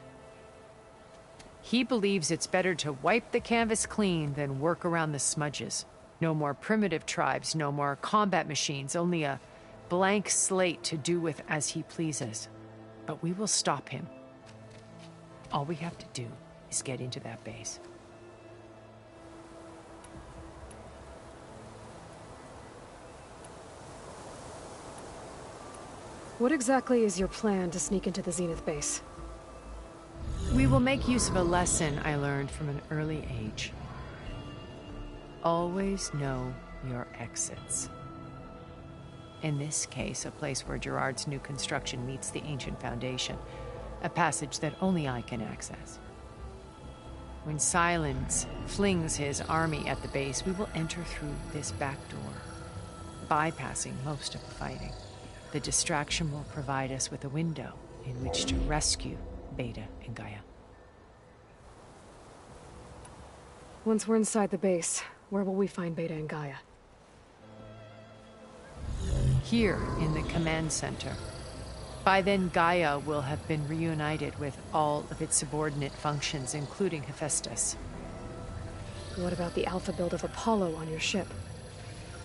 He believes it's better to wipe the canvas clean than work around the smudges. No more primitive tribes, no more combat machines, only a blank slate to do with as he pleases. But we will stop him. All we have to do is get into that base. What exactly is your plan to sneak into the Zenith base? We will make use of a lesson I learned from an early age. Always know your exits. In this case, a place where Gerard's new construction meets the ancient foundation, a passage that only I can access. When Silence flings his army at the base, we will enter through this back door, bypassing most of the fighting. The distraction will provide us with a window in which to rescue Beta and Gaia. Once we're inside the base, where will we find Beta and Gaia? Here in the command center. By then, Gaia will have been reunited with all of its subordinate functions, including Hephaestus. What about the alpha build of Apollo on your ship?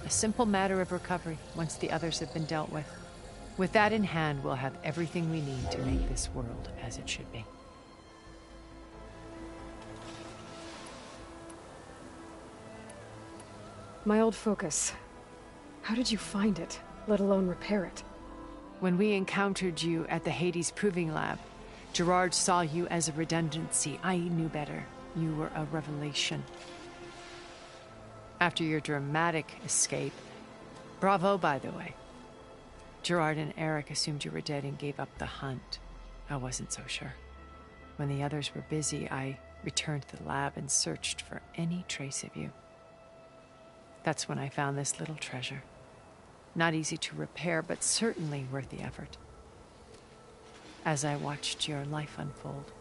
A simple matter of recovery once the others have been dealt with. With that in hand, we'll have everything we need to make this world as it should be. My old focus. How did you find it, let alone repair it? When we encountered you at the Hades Proving Lab, Gerard saw you as a redundancy. I knew better. You were a revelation. After your dramatic escape, bravo, by the way. Gerard and Eric assumed you were dead and gave up the hunt. I wasn't so sure. When the others were busy, I returned to the lab and searched for any trace of you. That's when I found this little treasure. Not easy to repair, but certainly worth the effort. As I watched your life unfold,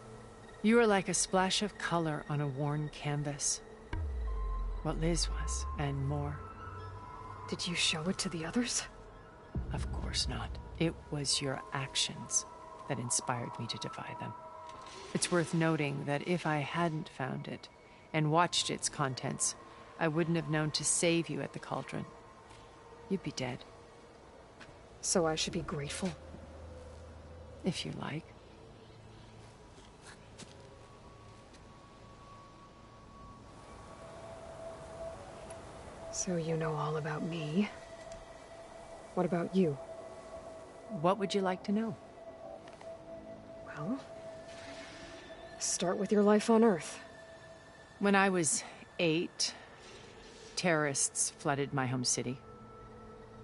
you were like a splash of color on a worn canvas. What Liz was, and more. Did you show it to the others? Of course not. It was your actions that inspired me to defy them. It's worth noting that if I hadn't found it and watched its contents, I wouldn't have known to save you at the cauldron. You'd be dead. So I should be grateful? If you like. So you know all about me. What about you? What would you like to know? Well, start with your life on Earth. When I was 8, terrorists flooded my home city.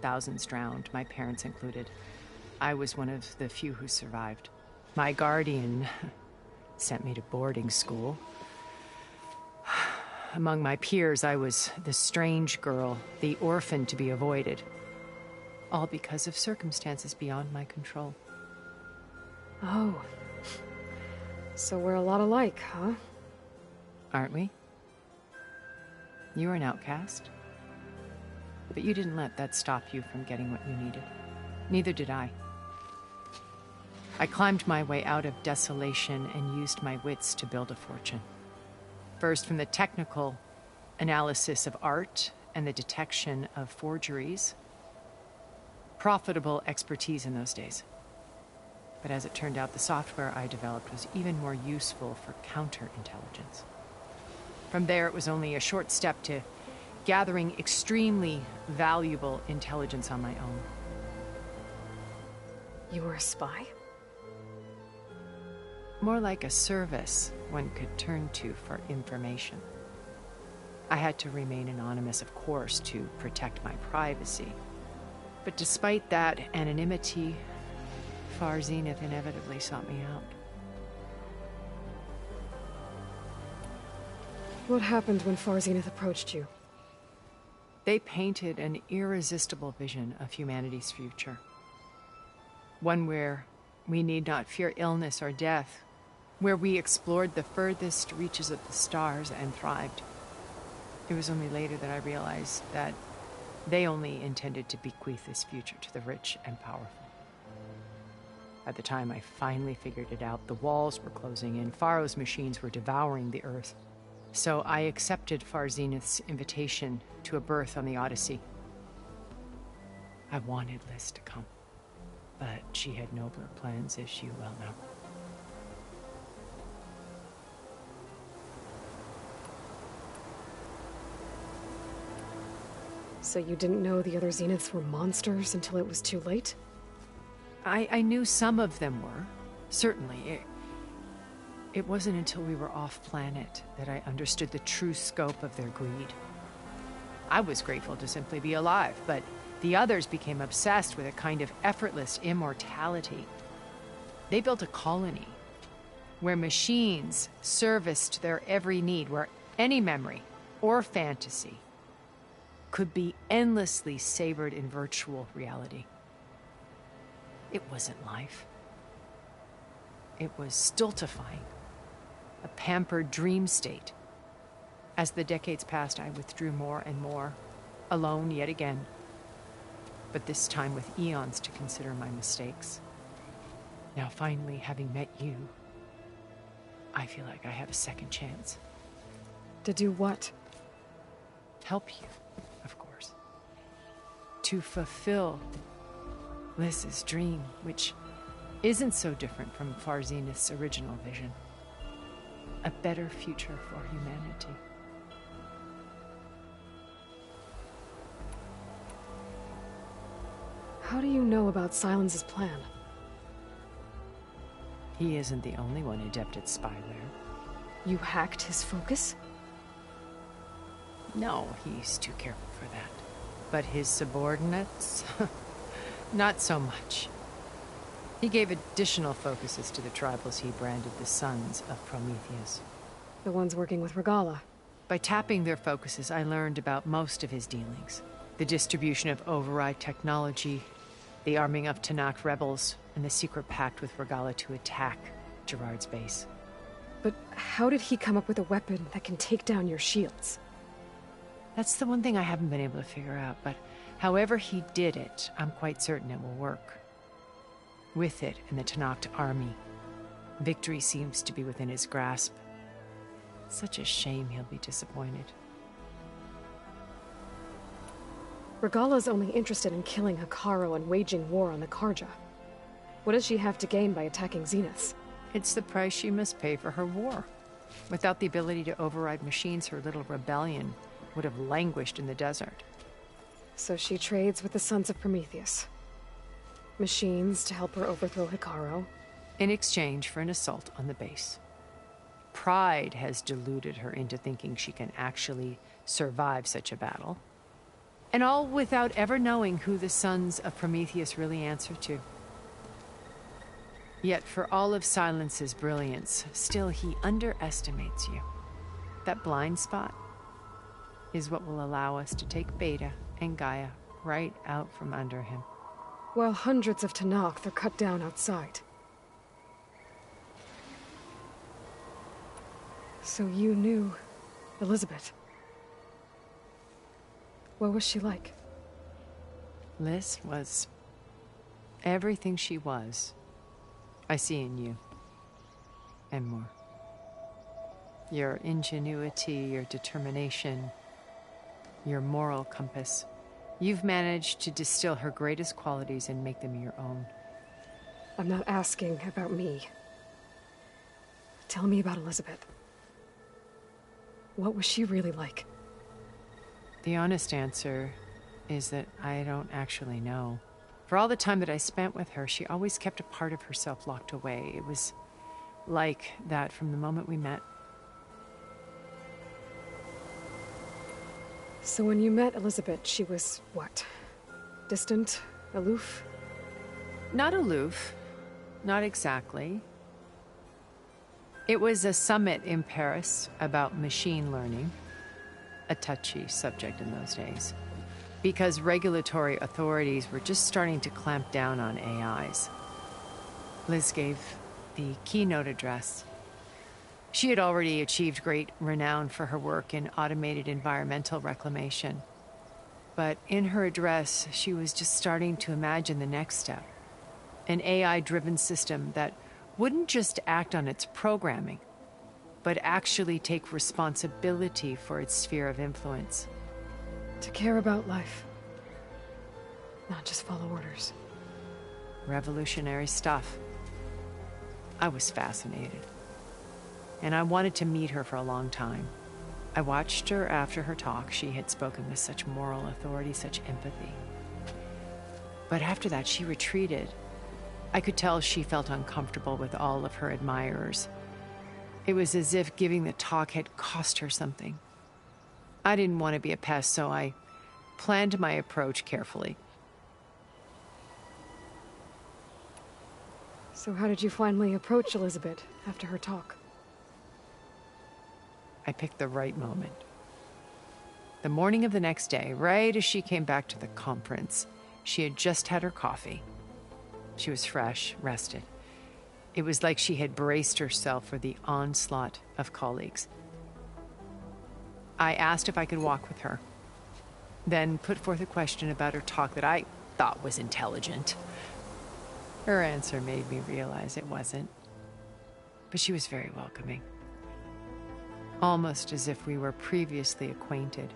Thousands drowned, my parents included. I was one of the few who survived. My guardian sent me to boarding school. Among my peers, I was the strange girl, the orphan to be avoided. All because of circumstances beyond my control. Oh. So we're a lot alike, huh? Aren't we? You were an outcast. But you didn't let that stop you from getting what you needed. Neither did I. I climbed my way out of desolation and used my wits to build a fortune. First, from the technical analysis of art and the detection of forgeries. Profitable expertise in those days. But as it turned out, the software I developed was even more useful for counterintelligence. From there, it was only a short step to gathering extremely valuable intelligence on my own. You were a spy? More like a service one could turn to for information. I had to remain anonymous, of course, to protect my privacy. But despite that anonymity, Far Zenith inevitably sought me out. What happened when Far Zenith approached you? They painted an irresistible vision of humanity's future. One where we need not fear illness or death, where we explored the furthest reaches of the stars and thrived. It was only later that I realized that they only intended to bequeath this future to the rich and powerful. By the time I finally figured it out, the walls were closing in, Pharaoh's machines were devouring the Earth. So I accepted Far Zenith's invitation to a berth on the Odyssey. I wanted Liz to come, but she had nobler plans, as you well know. So you didn't know the other Zeniths were monsters until it was too late? I knew some of them were, certainly. It wasn't until we were off-planet that I understood the true scope of their greed. I was grateful to simply be alive, but the others became obsessed with a kind of effortless immortality. They built a colony where machines serviced their every need, where any memory or fantasy could be endlessly savored in virtual reality. It wasn't life. it was stultifying. A pampered dream state. As the decades passed, I withdrew more and more, alone yet again. But this time with eons to consider my mistakes. Now finally, having met you, I feel like I have a second chance. To do what? Help you, of course. To fulfill Liz's dream, which isn't so different from Far Zenith's original vision. A better future for humanity. How do you know about Silence's plan? He isn't the only one adept at spyware. You hacked his focus? No, he's too careful for that. But his subordinates? Not so much. He gave additional focuses to the tribals he branded the Sons of Prometheus. The ones working with Regala. By tapping their focuses, I learned about most of his dealings. The distribution of override technology, the arming of Tanakh rebels, and the secret pact with Regala to attack Gerard's base. But how did he come up with a weapon that can take down your shields? That's the one thing I haven't been able to figure out, but however he did it, I'm quite certain it will work. With it and the Tanakh army, victory seems to be within his grasp. Such a shame he'll be disappointed. Regala's only interested in killing Hekarro and waging war on the Karja. What does she have to gain by attacking Zeniths? It's the price she must pay for her war. Without the ability to override machines, her little rebellion would have languished in the desert. So she trades with the Sons of Prometheus. Machines to help her overthrow Hekarro. In exchange for an assault on the base. Pride has deluded her into thinking she can actually survive such a battle. And all without ever knowing who the Sons of Prometheus really answer to. Yet for all of Silence's brilliance, still he underestimates you. That blind spot is what will allow us to take Beta and Gaia right out from under him. While hundreds of Tanakh are cut down outside. So you knew Elizabeth. What was she like? Liz was everything she was. I see in you. And more. Your ingenuity, your determination, your moral compass. You've managed to distill her greatest qualities and make them your own. I'm not asking about me. Tell me about Elizabeth. What was she really like? The honest answer is that I don't actually know. For all the time that I spent with her, she always kept a part of herself locked away. It was like that from the moment we met. So when you met Elizabeth, she was what? Distant? Aloof? Not aloof. Not exactly. It was a summit in Paris about machine learning. A touchy subject in those days. Because regulatory authorities were just starting to clamp down on AIs. Liz gave the keynote address. She had already achieved great renown for her work in automated environmental reclamation. But in her address, she was just starting to imagine the next step. An AI-driven system that wouldn't just act on its programming, but actually take responsibility for its sphere of influence. To care about life. Not just follow orders. Revolutionary stuff. I was fascinated. And I wanted to meet her for a long time. I watched her after her talk. She had spoken with such moral authority, such empathy. But after that, she retreated. I could tell she felt uncomfortable with all of her admirers. It was as if giving the talk had cost her something. I didn't want to be a pest, so I planned my approach carefully. So how did you finally approach Elizabeth after her talk? I picked the right moment. The morning of the next day, right as she came back to the conference, she had just had her coffee. She was fresh, rested, It was like she had braced herself for the onslaught of colleagues. I asked if I could walk with her, then put forth a question about her talk that I thought was intelligent. Her answer made me realize it wasn't, but she was very welcoming. Almost as if we were previously acquainted.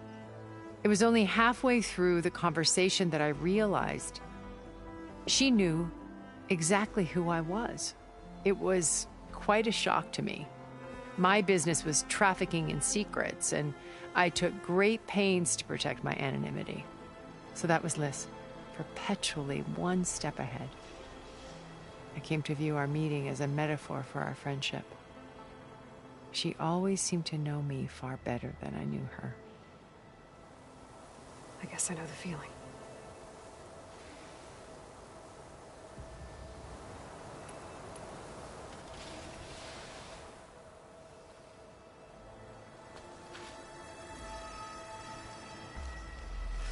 It was only halfway through the conversation that I realized she knew exactly who I was. It was quite a shock to me. My business was trafficking in secrets, and I took great pains to protect my anonymity. So that was Liz, perpetually one step ahead. I came to view our meeting as a metaphor for our friendship. She always seemed to know me far better than I knew her. I guess I know the feeling.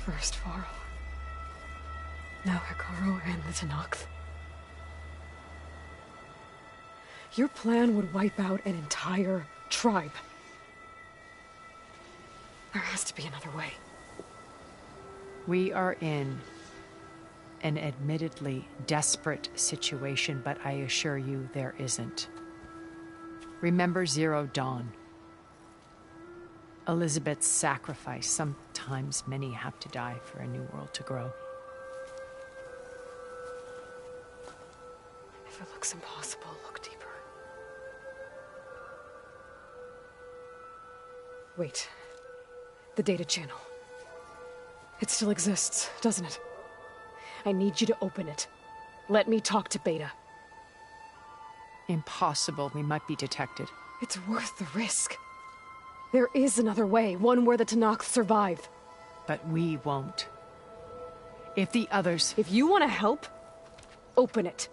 First Varl, now Hikaru and the Tenakth. Your plan would wipe out an entire tribe. There has to be another way. We are in an admittedly desperate situation, but I assure you there isn't. Remember Zero Dawn. Elizabeth's sacrifice. Sometimes many have to die for a new world to grow. If it looks impossible, look deeper. Wait. The data channel. It still exists, doesn't it? I need you to open it. Let me talk to Beta. Impossible. We might be detected. It's worth the risk. There is another way, one where the Tenakth survive. But we won't. If the others... If you want to help, open it.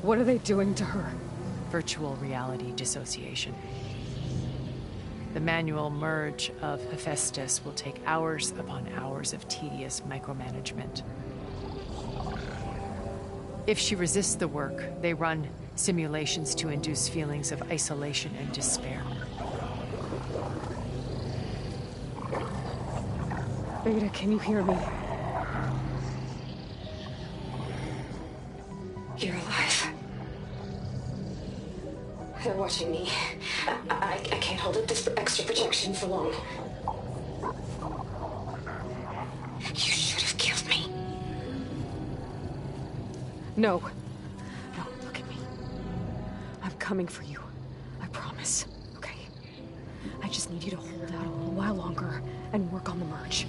What are they doing to her? Virtual reality dissociation. The manual merge of Hephaestus will take hours upon hours of tedious micromanagement. If she resists the work, they run simulations to induce feelings of isolation and despair. Beta, can you hear me? You're alive. They're watching me. I can't hold up this extra protection for long. You should have killed me. No. No, look at me. I'm coming for you. I promise. Okay? I just need you to hold out a little while longer and work on the merge.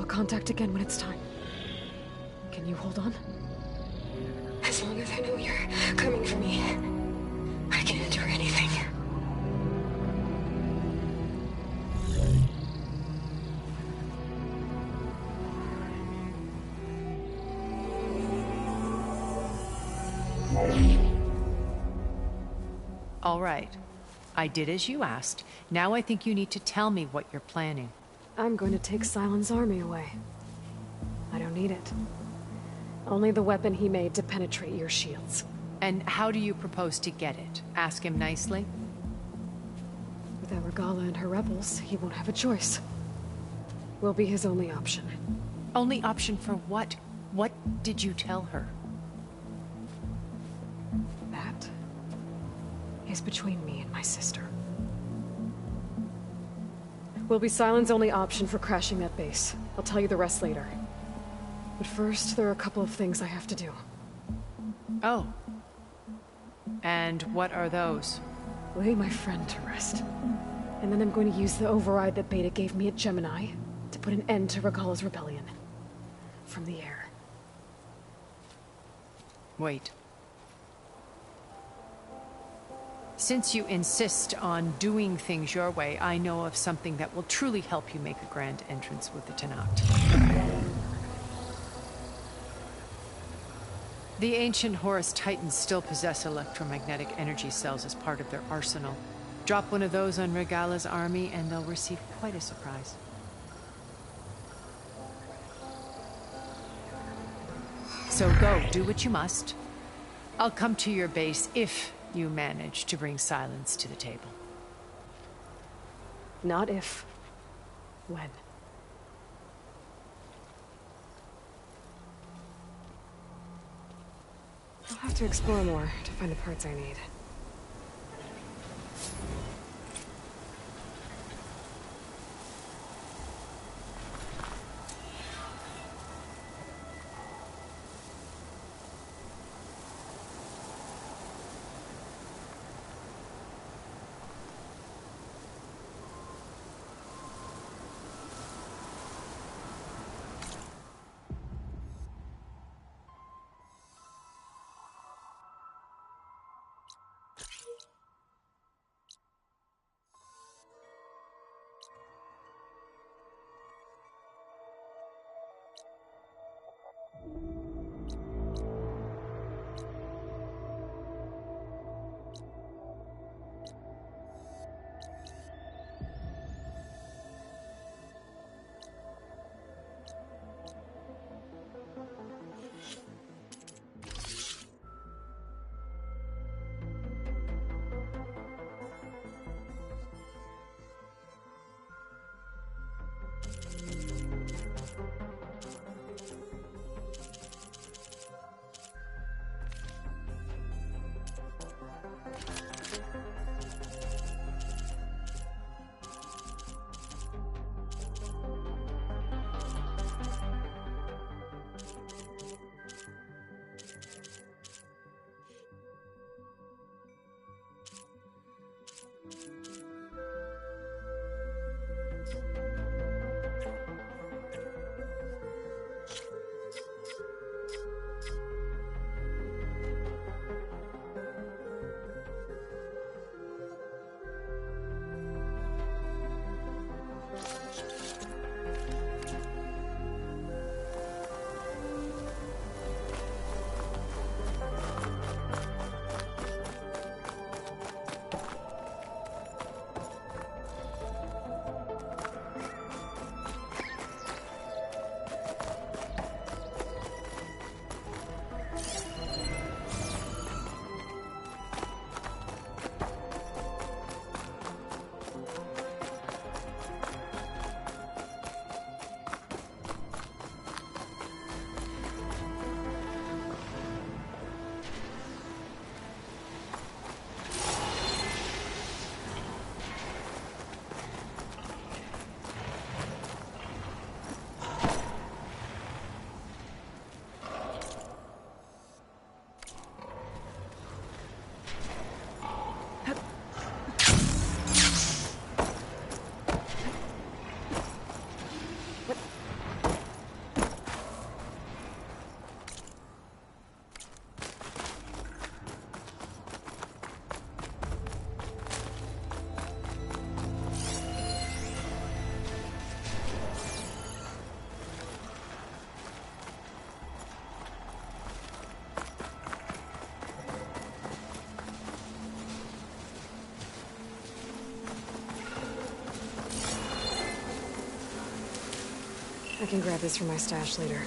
Contact again when it's time. Can you hold on? As long as I know you're coming for me, I can endure anything. All right. I did as you asked. Now I think you need to tell me what you're planning. I'm going to take Sylens' army away. I don't need it. Only the weapon he made to penetrate your shields. And how do you propose to get it? Ask him nicely? Without Regala and her rebels, he won't have a choice. We'll be his only option. Only option for what? What did you tell her? That is between me and my sister. will be Silent's only option for crashing that base. I'll tell you the rest later. But first, there are a couple of things I have to do. Oh. And what are those? Lay my friend to rest. And then I'm going to use the override that Beta gave me at Gemini to put an end to Regalla's rebellion. From the air. Wait. Since you insist on doing things your way, I know of something that will truly help you make a grand entrance with the Tenakth. The ancient Horus Titans still possess electromagnetic energy cells as part of their arsenal. Drop one of those on Regalla's army and they'll receive quite a surprise. So go, do what you must. I'll come to your base if you manage to bring Silence to the table. Not if. When. I'll have to explore more to find the parts I need. I can grab this from my stash later.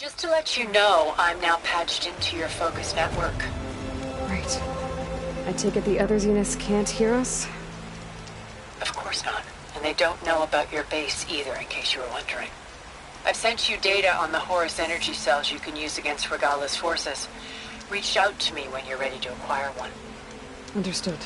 Just to let you know, I'm now patched into your focus network. Great. I take it the other Zeniths can't hear us? Of course not. And they don't know about your base either, in case you were wondering. I've sent you data on the Horus energy cells you can use against Regala's forces. Reach out to me when you're ready to acquire one. Understood.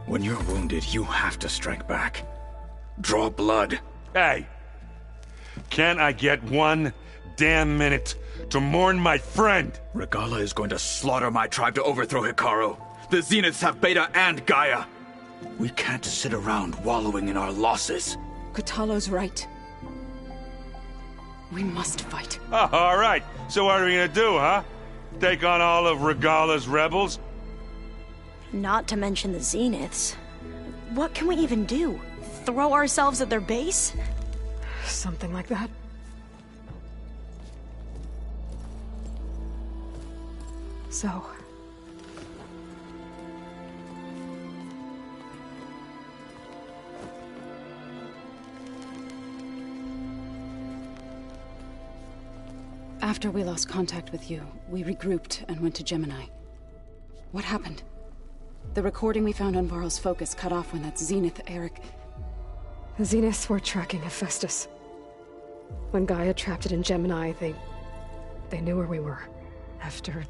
When you're wounded, you have to strike back. Draw blood. Hey! Can't I get one damn minute to mourn my friend? Regala is going to slaughter my tribe to overthrow Hikaru. The Zeniths have Beta and Gaia. We can't sit around wallowing in our losses. Kotallo's right. We must fight. Oh, all right. So what are we gonna do, huh? Take on all of Regala's rebels? Not to mention the Zeniths. What can we even do? Throw ourselves at their base? Something like that. So... After we lost contact with you, we regrouped and went to Gemini. What happened? The recording we found on Varl's focus cut off when that Zenith, Eric... The Zeniths were tracking Hephaestus. When Gaia trapped it in Gemini, they knew where we were. After...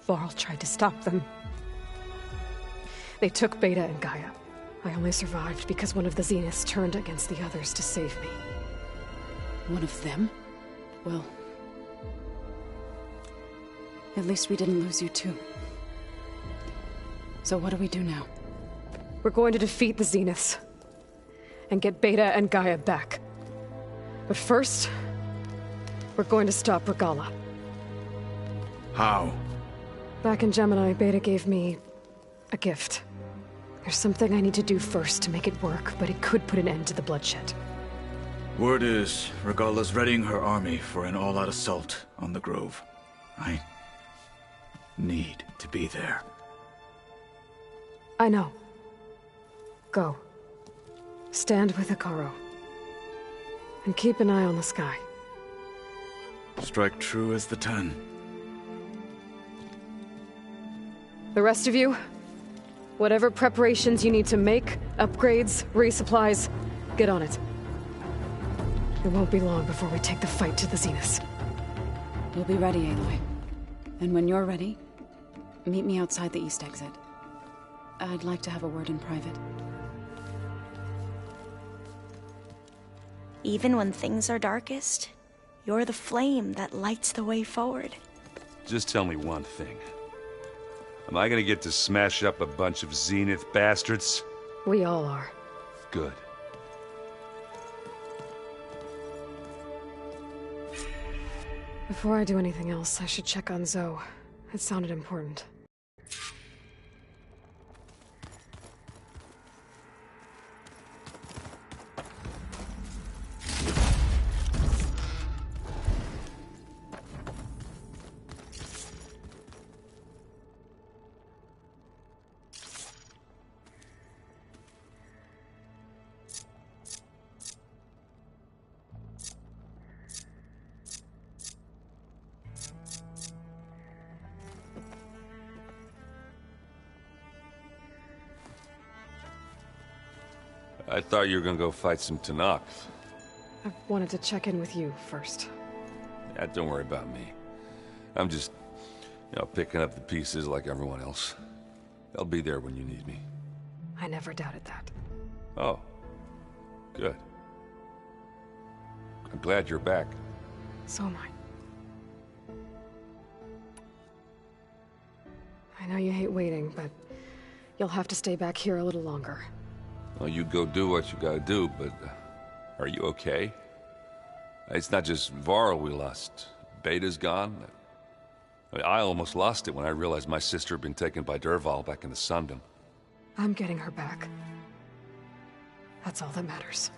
Varl tried to stop them. They took Beta and Gaia. I only survived because one of the Zeniths turned against the others to save me. One of them? Well... At least we didn't lose you too. So what do we do now? We're going to defeat the Zeniths. And get Beta and Gaia back. But first... we're going to stop Regala. How? Back in Gemini, Beta gave me... a gift. There's something I need to do first to make it work, but it could put an end to the bloodshed. Word is, Regala's readying her army for an all-out assault on the Grove. I... need to be there. I know. Go. Stand with Hikaru. And keep an eye on the sky. Strike true as the 10. The rest of you, whatever preparations you need to make, upgrades, resupplies, get on it. It won't be long before we take the fight to the Zeniths. We'll be ready, Aloy. And when you're ready, meet me outside the east exit. I'd like to have a word in private. Even when things are darkest, you're the flame that lights the way forward. Just tell me one thing. Am I gonna get to smash up a bunch of Zenith bastards? We all are. Good. Before I do anything else, I should check on Zoe. It sounded important. I thought you were gonna go fight some Tanakh. I wanted to check in with you first. Yeah, don't worry about me. I'm just, picking up the pieces like everyone else. I'll be there when you need me. I never doubted that. Oh. Good. I'm glad you're back. So am I know you hate waiting, but you'll have to stay back here a little longer. Well, you go do what you gotta do, but are you okay? It's not just Varl we lost. Beta's gone. I almost lost it when I realized my sister had been taken by Dervahl back in the Sundom. I'm getting her back. That's all that matters.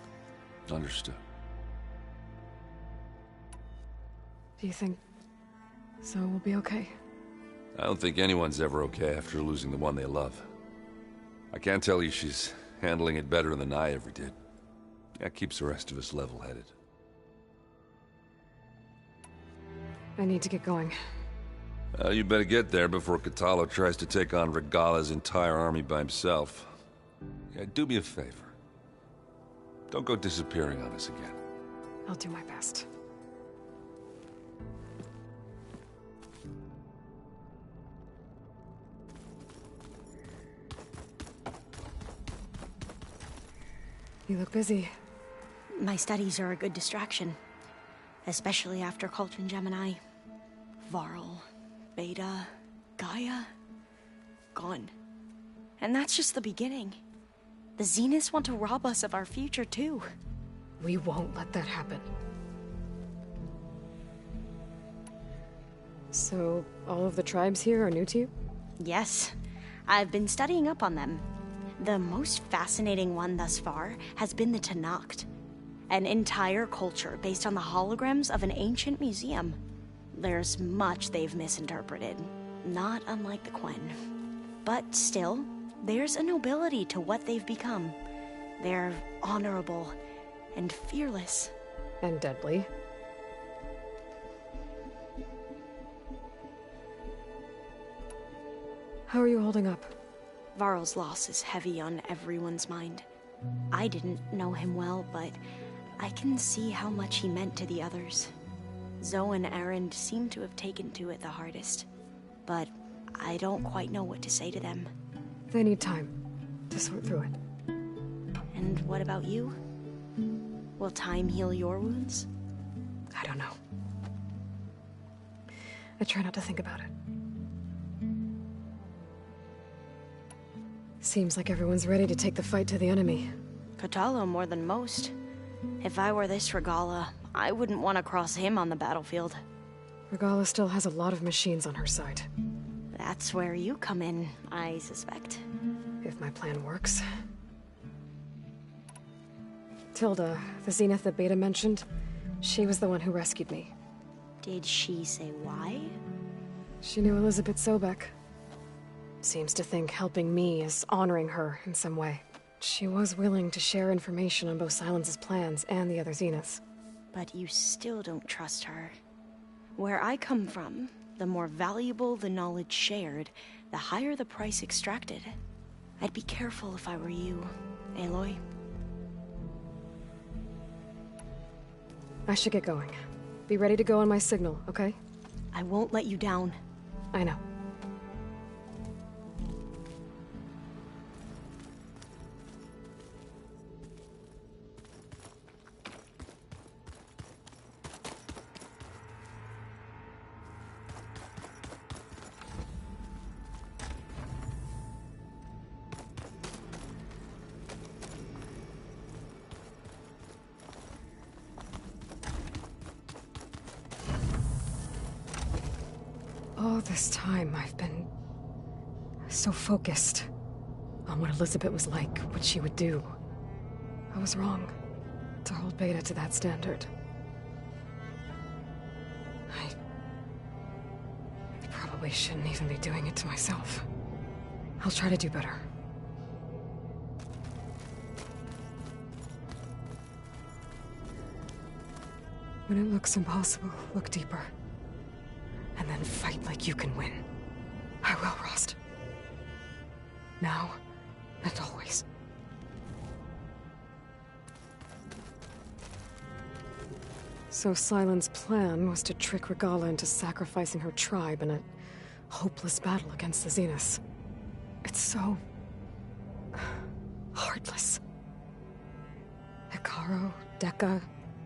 Understood. Do you think Zoe will be okay? I don't think anyone's ever okay after losing the one they love. I can't tell you she's handling it better than I ever did. That keeps the rest of us level-headed. I need to get going. You better get there before Kotallo tries to take on Regala's entire army by himself. Yeah, do me a favor. Don't go disappearing on us again. I'll do my best. You look busy. My studies are a good distraction. Especially after Cauldron Gemini. Varl, Beta, Gaia, gone. And that's just the beginning. The Zeniths want to rob us of our future, too. We won't let that happen. So, all of the tribes here are new to you? Yes. I've been studying up on them. The most fascinating one thus far has been the Tenakth. An entire culture based on the holograms of an ancient museum. There's much they've misinterpreted, not unlike the Quen. But still, there's a nobility to what they've become. They're honorable and fearless. And deadly. How are you holding up? Varl's loss is heavy on everyone's mind. I didn't know him well, but I can see how much he meant to the others. Zoe and Errand seem to have taken to it the hardest, but I don't quite know what to say to them. They need time to sort through it. And what about you? Will time heal your wounds? I don't know. I try not to think about it. Seems like everyone's ready to take the fight to the enemy. Kotallo more than most. If I were this Regala, I wouldn't want to cross him on the battlefield. Regala still has a lot of machines on her side. That's where you come in, I suspect. If my plan works. Tilda, the Zenith that Beta mentioned, she was the one who rescued me. Did she say why? She knew Elizabeth Sobek. Seems to think helping me is honoring her in some way. She was willing to share information on both Silence's plans and the other Zeniths. But you still don't trust her. Where I come from, the more valuable the knowledge shared, the higher the price extracted. I'd be careful if I were you, Aloy. I should get going. Be ready to go on my signal, okay? I won't let you down. I know. All this time, I've been so focused on what Elizabeth was like, what she would do. I was wrong to hold Beta to that standard. I probably shouldn't even be doing it to myself. I'll try to do better. When it looks impossible, look deeper. And then fight like you can win. I will, Rost. Now and always. So Silence's plan was to trick Regala into sacrificing her tribe in a hopeless battle against the Zeniths. It's so heartless. Hekarro, Dekka,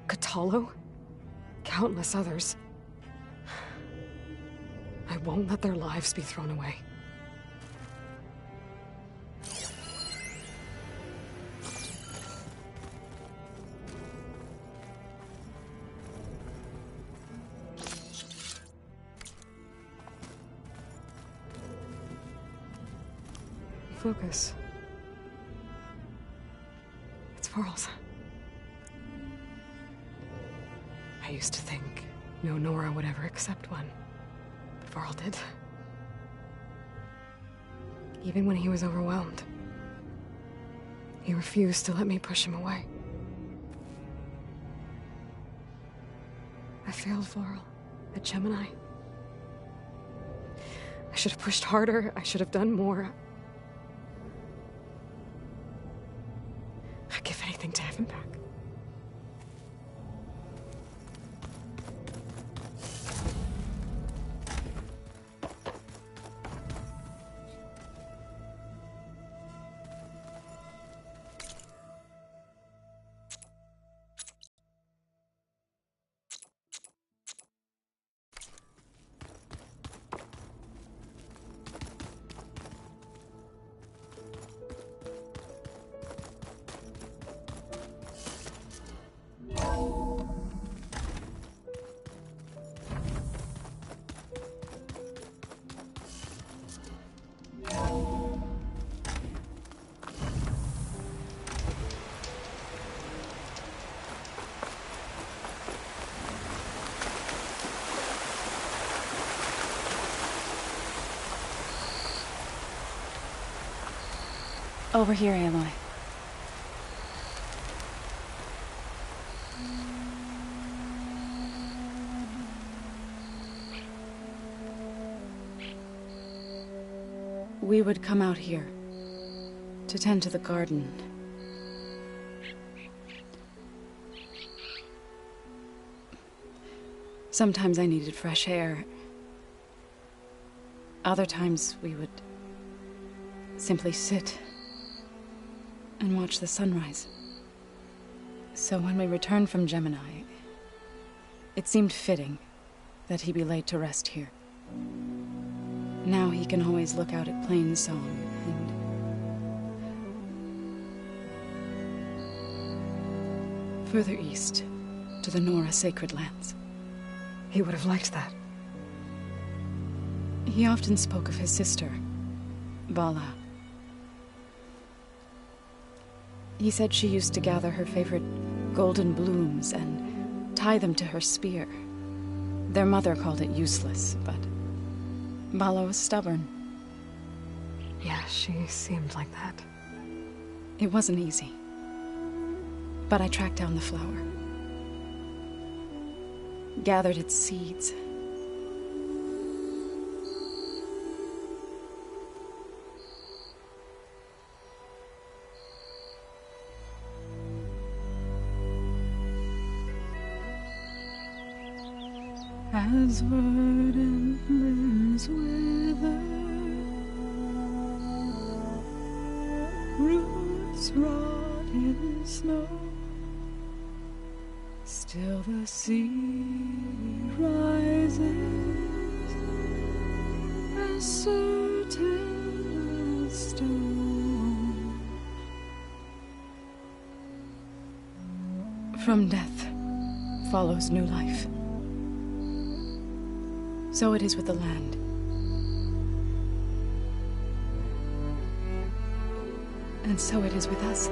Kotallo, countless others. I won't let their lives be thrown away. focus. It's Varl's. I used to think no Nora would ever accept one, but Varl did. Even when he was overwhelmed, he refused to let me push him away. I failed Varl at Gemini. I should have pushed harder. I should have done more. I'd give anything to have him back. Over here, Aloy. We would come out here to tend to the garden. Sometimes I needed fresh air. Other times we would simply sit and watch the sunrise. So when we returned from Gemini, it seemed fitting that he be laid to rest here. Now he can always look out at Plainsong and further east to the Nora sacred lands. He would have liked that. He often spoke of his sister, Vala. He said she used to gather her favorite golden blooms and tie them to her spear. Their mother called it useless, but Vala was stubborn. Yeah, she seemed like that. It wasn't easy. But I tracked down the flower. Gathered its seeds. As verdant limbs wither, roots rot in snow, still the sea rises, as certain as stone. From death follows new life. So it is with the land. And so it is with us.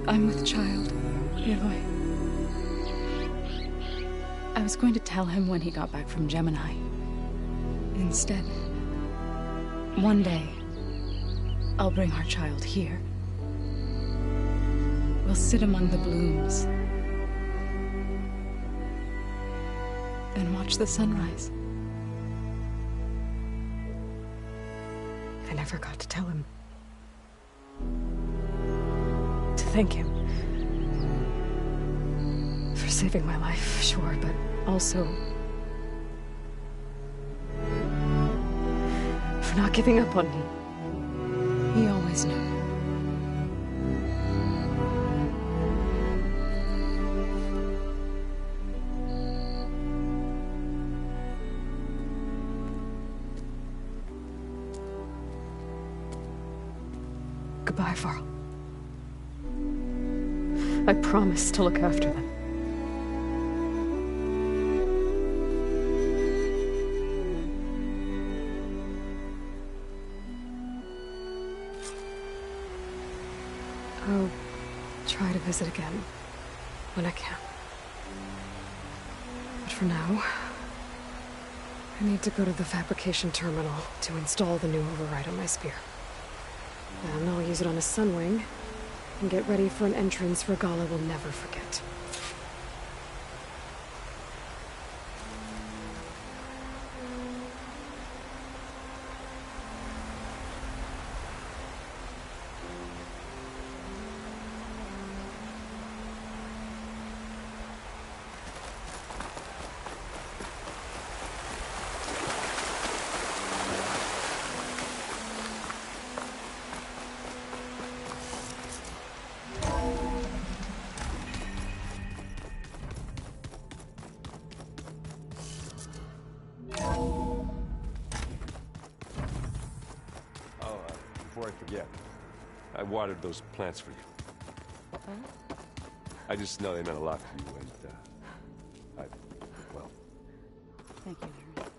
I'm with child, Aloy. I was going to tell him when he got back from Gemini. Instead, one day, I'll bring our child here. We'll sit among the blooms and watch the sunrise. I never got to tell him. To thank him. For saving my life, sure, but also for not giving up on me. He always knew. Goodbye, Varl. I promise to look after them. I'll try to visit again when I can. But for now, I need to go to the fabrication terminal to install the new override on my spear. Then I'll use it on a sunwing and get ready for an entrance Regala will never forget. Before I forget, I watered those plants for you. Huh? I just know they meant a lot to you, and, well... Thank you, Harry.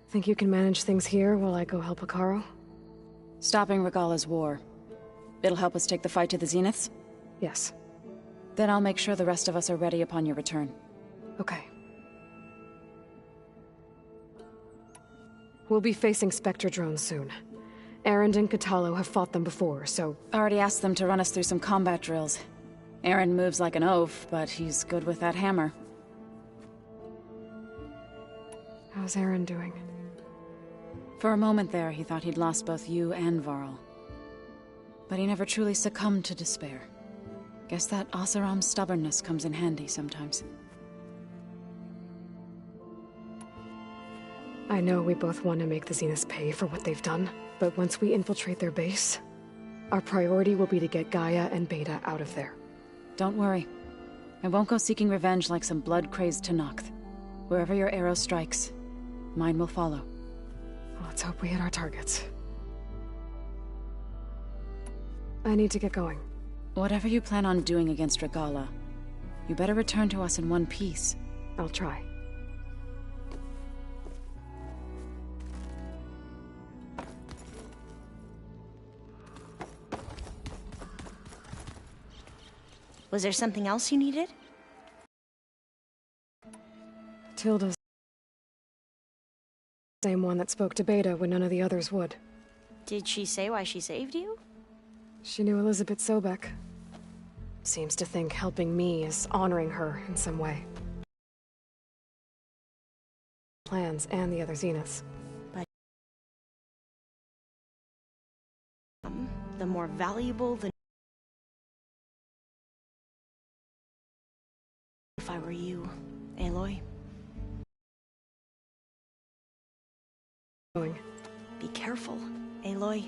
Think you can manage things here while I go help Hekarro? Stopping Regala's war. It'll help us take the fight to the Zeniths? Yes. Then I'll make sure the rest of us are ready upon your return. Okay. We'll be facing Spectre drones soon. Errand and Katalo have fought them before, so... Already asked them to run us through some combat drills. Errand moves like an oaf, but he's good with that hammer. How's Errand doing? For a moment there, he thought he'd lost both you and Varl. But he never truly succumbed to despair. Guess that Oseram's stubbornness comes in handy sometimes. I know we both want to make the Zeniths pay for what they've done, but once we infiltrate their base, our priority will be to get Gaia and Beta out of there. Don't worry. I won't go seeking revenge like some blood-crazed Tenakth. Wherever your arrow strikes, mine will follow. Let's hope we hit our targets. I need to get going. Whatever you plan on doing against Regala, you better return to us in one piece. I'll try. Was there something else you needed? Tilda's the same one that spoke to Beta when none of the others would. Did she say why she saved you? She knew Elizabeth Sobek. Seems to think helping me is honoring her in some way. Plans and the other Zeniths. But the more valuable the... If I were you, Aloy. Be careful, Aloy.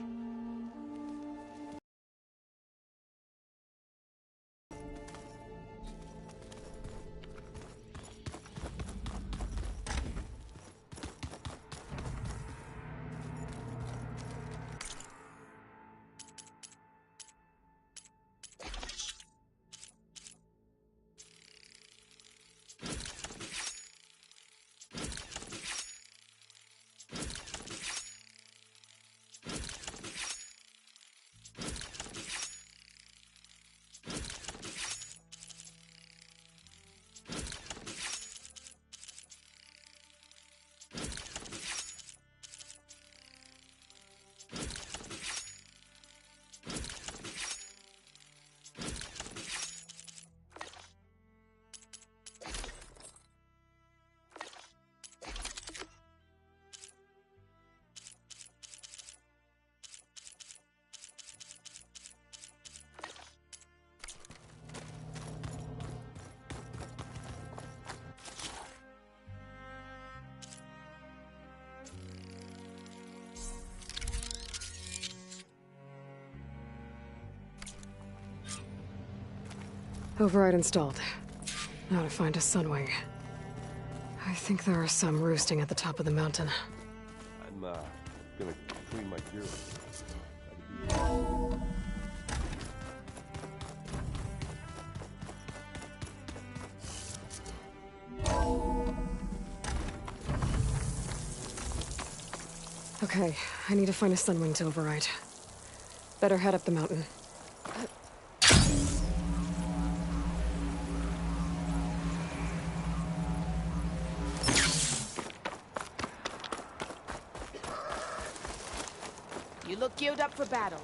Override installed. Now to find a sunwing. I think there are some roosting at the top of the mountain. I'm, gonna clean my gear. Okay, I need to find a sunwing to override. Better head up the mountain. You look geared up for battle.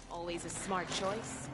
Always a smart choice.